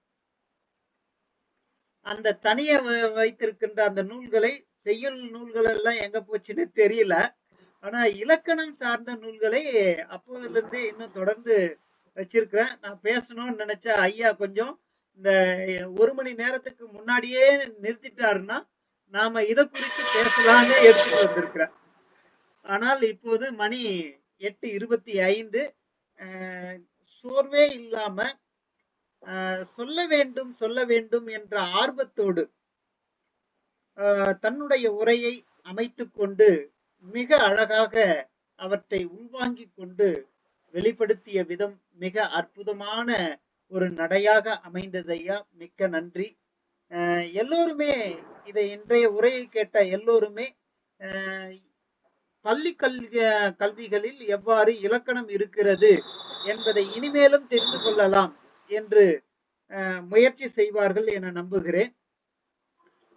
அந்த தனிய வைத்திருக்கின்ற அந்த நூல்களை, செய்யுள் நூல்கள் எல்லாம் எங்க போச்சுன்னு தெரியல. ஆனா இலக்கணம் சார்ந்த நூல்களை அப்போதுல இருந்தே இன்னும் தொடர்ந்து வச்சிருக்கிறேன். நான் பேசணும்னு நினைச்ச ஐயா கொஞ்சம் இந்த 1 மணி நேரத்துக்கு முன்னாடியே நிறுத்திட்டாருன்னா நாம இதை குறித்து பேசலான்னு எடுத்துட்டு வந்திருக்கிறேன். ஆனால் இப்போது மணி 8:25. சோர்வே இல்லாம சொல்ல வேண்டும் என்ற ஆர்வத்தோடு தன்னுடைய உரையை அமைத்து கொண்டு மிக அழகாக அவற்றை உள்வாங்கிக் கொண்டு வெளிப்படுத்திய விதம் மிக அற்புதமான ஒரு நடையாக அமைந்ததையா. மிக்க நன்றி. எல்லோருமே இதை இன்றைய உரையை கேட்ட எல்லோருமே பள்ளி கல்விகளில் எவ்வாறு இலக்கணம் இருக்கிறது என்பதை இனிமேலும் தெரிந்து கொள்ளலாம் என்று முயற்சி செய்வார்கள் என நம்புகிறேன்.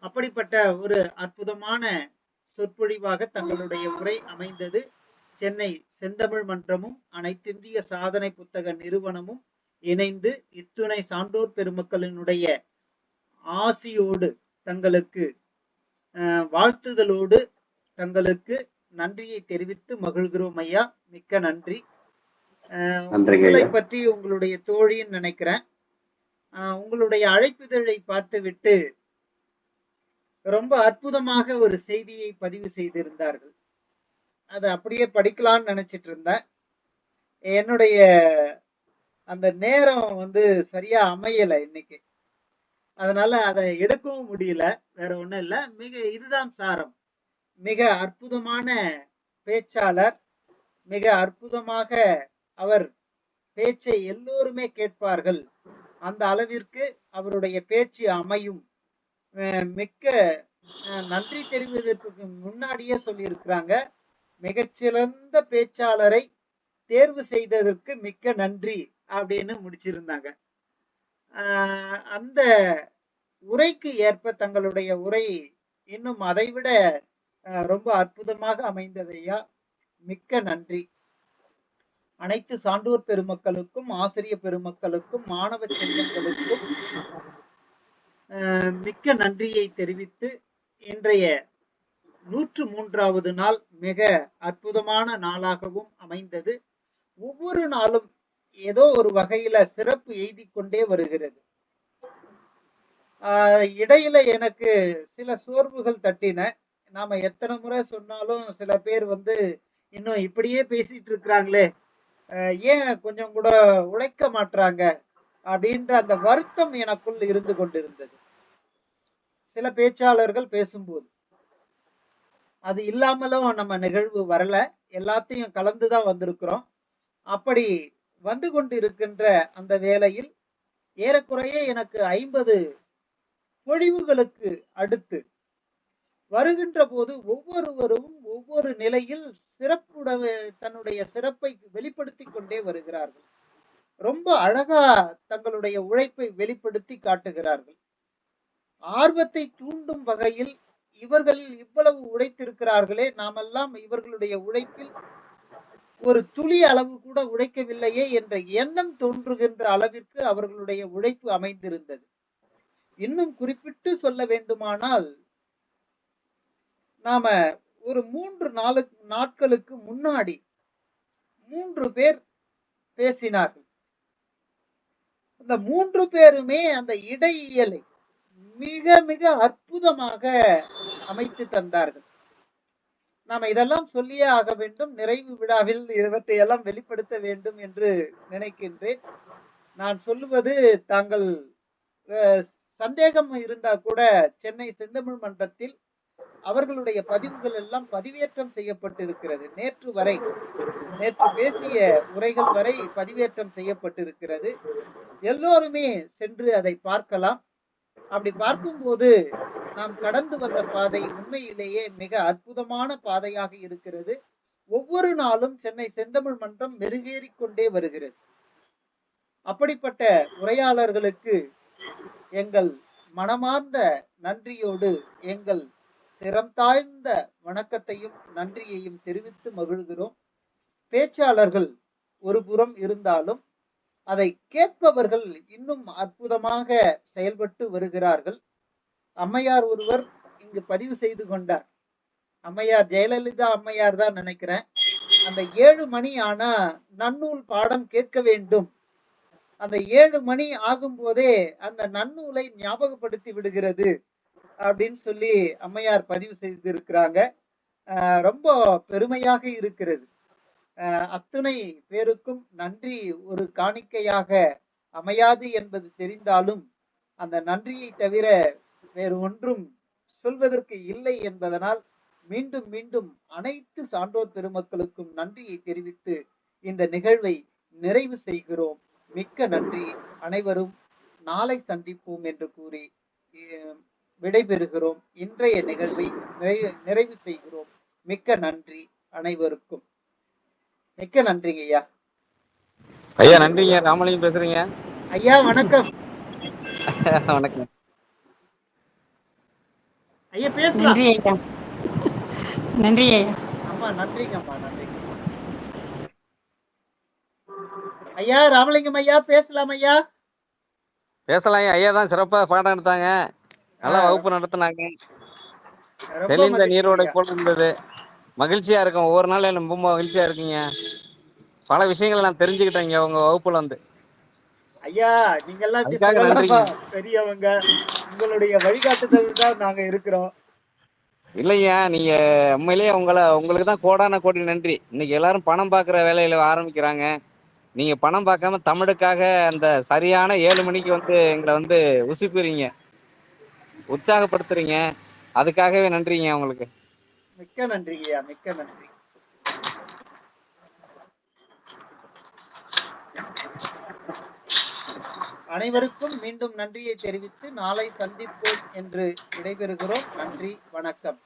அப்படிப்பட்ட ஒரு அற்புதமான சொற்பொழிவாக தங்களுடைய உரை அமைந்தது. சென்னை செந்தமிழ் மன்றமும் அனைத்திந்திய சாதனை புத்தக நிறுவனமும் இணைந்து இத்துணை சான்றோர் பெருமக்களினுடைய ஆசியோடு தங்களுக்கு வாழ்த்துதலோடு தங்களுக்கு நன்றியை தெரிவித்து மகிழ்கிறோம் ஐயா. மிக்க நன்றி. உங்களை பற்றி உங்களுடைய தோழின்னு நினைக்கிறேன். உங்களுடைய அழைப்பிதழை பார்த்துவிட்டு ரொம்ப அற்புதமாக ஒரு செய்தியை பதிவு செய்திருந்தார்கள். அதை அப்படியே படிக்கலாம்னு நினைச்சிட்டு இருந்தேன். என்னுடைய அந்த நேரம் சரியா அமையல இன்னைக்கு. அதனால அதை எடுக்கவும் முடியல. வேற ஒண்ணும் இல்லை. இதுதான் சாரம். மிக அற்புதமான பேச்சாளர். மிக அற்புதமாக அவர் பேச்சை எல்லோருமே கேட்பார்கள். அந்த அளவிற்கு அவருடைய பேச்சு அமையும். மிக்க நன்றி தெரிவிப்பதற்கு முன்னாடியே சொல்லியிருக்கிறாங்க, மிகச்சிறந்த பேச்சாளரை தேர்வு செய்ததற்கு மிக்க நன்றி அப்படின்னு முடிச்சிருந்தாங்க. அந்த உரைக்கு ஏற்ப தங்களுடைய உரை இன்னும் அதைவிட ரொம்ப அற்புதமாக அமைந்ததையா. மிக்க நன்றி. அனைத்து சான்றோர் பெருமக்களுக்கும், ஆசிரிய பெருமக்களுக்கும், மாணவ செல்வங்களுக்கும் மிக்க நன்றியை தெரிவித்து, இன்றைய 103வது நாள் மிக அற்புதமான நாளாகவும் அமைந்தது. ஒவ்வொரு நாளும் ஏதோ ஒரு வகையில சிறப்பு எய்தி கொண்டே வருகிறது. இடையில எனக்கு சில சோர்வுகள் தட்டின. நாம எத்தனை முறை சொன்னாலும் சில பேர் இன்னும் இப்படியே பேசிட்டு இருக்கிறாங்களே, ஏன் கொஞ்சம் கூட உழைக்க மாட்டாங்க அப்படின்ற அந்த வருத்தம் எனக்குள் இருந்து கொண்டிருந்தது சில பேச்சாளர்கள் பேசும்போது. அது இல்லாமலும் நம்ம நிகழ்வு வரல, எல்லாத்தையும் கலந்துதான் வந்திருக்கிறோம். அப்படி வந்து கொண்டிருக்கின்ற அந்த வேளையில் ஏறக்குறைய எனக்கு 50 பொழிவுகளுக்கு அடுத்து வருகின்ற போது ஒவ்வொருவரும் ஒவ்வொரு நிலையில் தன்னுடைய சிறப்பை வெளிப்படுத்தி கொண்டே வருகிறார்கள். ரொம்ப அழகா தங்களுடைய உழைப்பை வெளிப்படுத்தி காட்டுகிறார்கள். ஆர்வத்தை தூண்டும் வகையில் இவர்கள் இவ்வளவு உழைத்திருக்கிறார்களே, நாமெல்லாம் இவர்களுடைய உழைப்பில் ஒரு துளி அளவு கூட உழைக்கவில்லையே என்ற எண்ணம் தோன்றுகின்ற அளவிற்கு அவர்களுடைய உழைப்பு அமைந்திருந்தது. இன்னும் குறிப்பிட்டு சொல்ல வேண்டுமானால், நாம ஒரு 3-4 நாட்களுக்கு முன்னாடி 3 பேர் பேசினார்கள். அந்த 3 பேருமே அந்த இடையியலை மிக மிக அற்புதமாக அமைத்து தந்தார்கள். நாம இதெல்லாம் சொல்லியே ஆக வேண்டும். நிறைவு விழாவில் இவற்றையெல்லாம் வெளிப்படுத்த வேண்டும் என்று நினைக்கின்றேன். நான் சொல்லுவது, தாங்கள் சந்தேகம் இருந்தா கூட சென்னை செந்தமிழ் மன்றத்தில் அவர்களுடைய பதிவுகள் எல்லாம் பதிவேற்றம் செய்யப்பட்டிருக்கிறது. நேற்று பேசிய உரைகள் வரை பதிவேற்றம் செய்யப்பட்டிருக்கிறது. எல்லோருமே சென்று அதை பார்க்கலாம். அப்படி பார்க்கும்போது நாம் கடந்து வந்த பாதை உண்மையிலேயே மிக அற்புதமான பாதையாக இருக்கிறது. ஒவ்வொரு நாளும் சென்னை செந்தமிழ் மன்றம் மெருகேறிக் கொண்டே வருகிறது. அப்படிப்பட்ட உரையாளர்களுக்கு எங்கள் மனமார்ந்த நன்றியோடு எங்கள் சிரம் தாழ்ந்த வணக்கத்தையும் நன்றியையும் தெரிவித்து மகிழ்கிறோம். பேச்சாளர்கள் ஒரு புறம் இருந்தாலும் அதை கேட்பவர்கள் இன்னும் அற்புதமாக செயல்பட்டு வருகிறார்கள். அம்மையார் ஒருவர் இங்கு பதிவு செய்து கொண்டார். அம்மையார் ஜெயலலிதா அம்மையார் தான் நினைக்கிறேன். அந்த 7 மணி ஆனா நன்னூல் பாடம் கேட்க வேண்டும், அந்த 7 மணி ஆகும் போதே அந்த நன்னூலை ஞாபகப்படுத்தி விடுகிறது அப்படின்னு சொல்லி அம்மையார் பதிவு செய்திருக்கிறாங்க. ரொம்ப பெருமையாக இருக்கிறது. அத்துணை பேருக்கும் நன்றி ஒரு காணிக்கையாக அமையாது என்பது தெரிந்தாலும், அந்த நன்றியை தவிர வேறு ஒன்றும் சொல்வதற்கு இல்லை என்பதனால் மீண்டும் மீண்டும் அனைத்து சான்றோர் பெருமக்களுக்கும் நன்றியை தெரிவித்து இந்த நிகழ்வை நிறைவு செய்கிறோம். மிக்க நன்றி. அனைவரும் நாளை சந்திப்போம் என்று கூறி விடைபெறுகிறோம். இன்றைய நிகழ்வை நிறைவு செய்கிறோம். மிக்க நன்றி அனைவருக்கும். மிக்க நன்றிங்க ஐயா. ஐயா நன்றிங்க. ராமலிங்கம் பேசுறீங்க ஐயா. வணக்கம். வணக்கம் ஐயா. பேசலாம். நன்றி ஐயா. நன்றி ஐயா. அம்மா நன்றிங்கம்மா. நன்றிங்க ஐயா. ராமலிங்கம் ஐயா பேசலாம் ஐயா. பேசலாம். ஐயா தான் சிறப்பா பாடம் எடுத்தாங்க, நல்லா வகுப்பு நடத்தினாங்க. தெளிந்த நீரோடை போல இருந்தது. மகிழ்ச்சியா இருக்கும். ஒவ்வொரு நாள் ரொம்ப மகிழ்ச்சியா இருக்குங்க. பல விஷயங்களை நான் தெரிஞ்சுக்கிட்டேங்க உங்க வகுப்புல வந்து. ஐயா நீங்க எல்லாம் பெரியவங்க, உங்களுடைய வழிகாட்டுதல் தான் நாங்க இருக்கிறோம். இல்லையா, நீங்க உண்மையிலேயே உங்களுக்கு தான் கோடான கோடி நன்றி. இன்னைக்கு எல்லாரும் பணம் பார்க்குற வேலையில ஆரம்பிக்கிறாங்க. நீங்க பணம் பார்க்காம தமிழுக்காக அந்த சரியான 7 மணிக்கு எங்களை உசுப்புறீங்க, உற்சாகப்படுத்துறீங்க. அதுக்காகவே நன்றிங்க உங்களுக்கு. மிக்க நன்றிங்கய்யா. மிக்க நன்றி. அனைவருக்கும் மீண்டும் நன்றியை தெரிவித்து நாளை சந்திப்போம் என்று விடைபெறுகிறோம். நன்றி, வணக்கம்.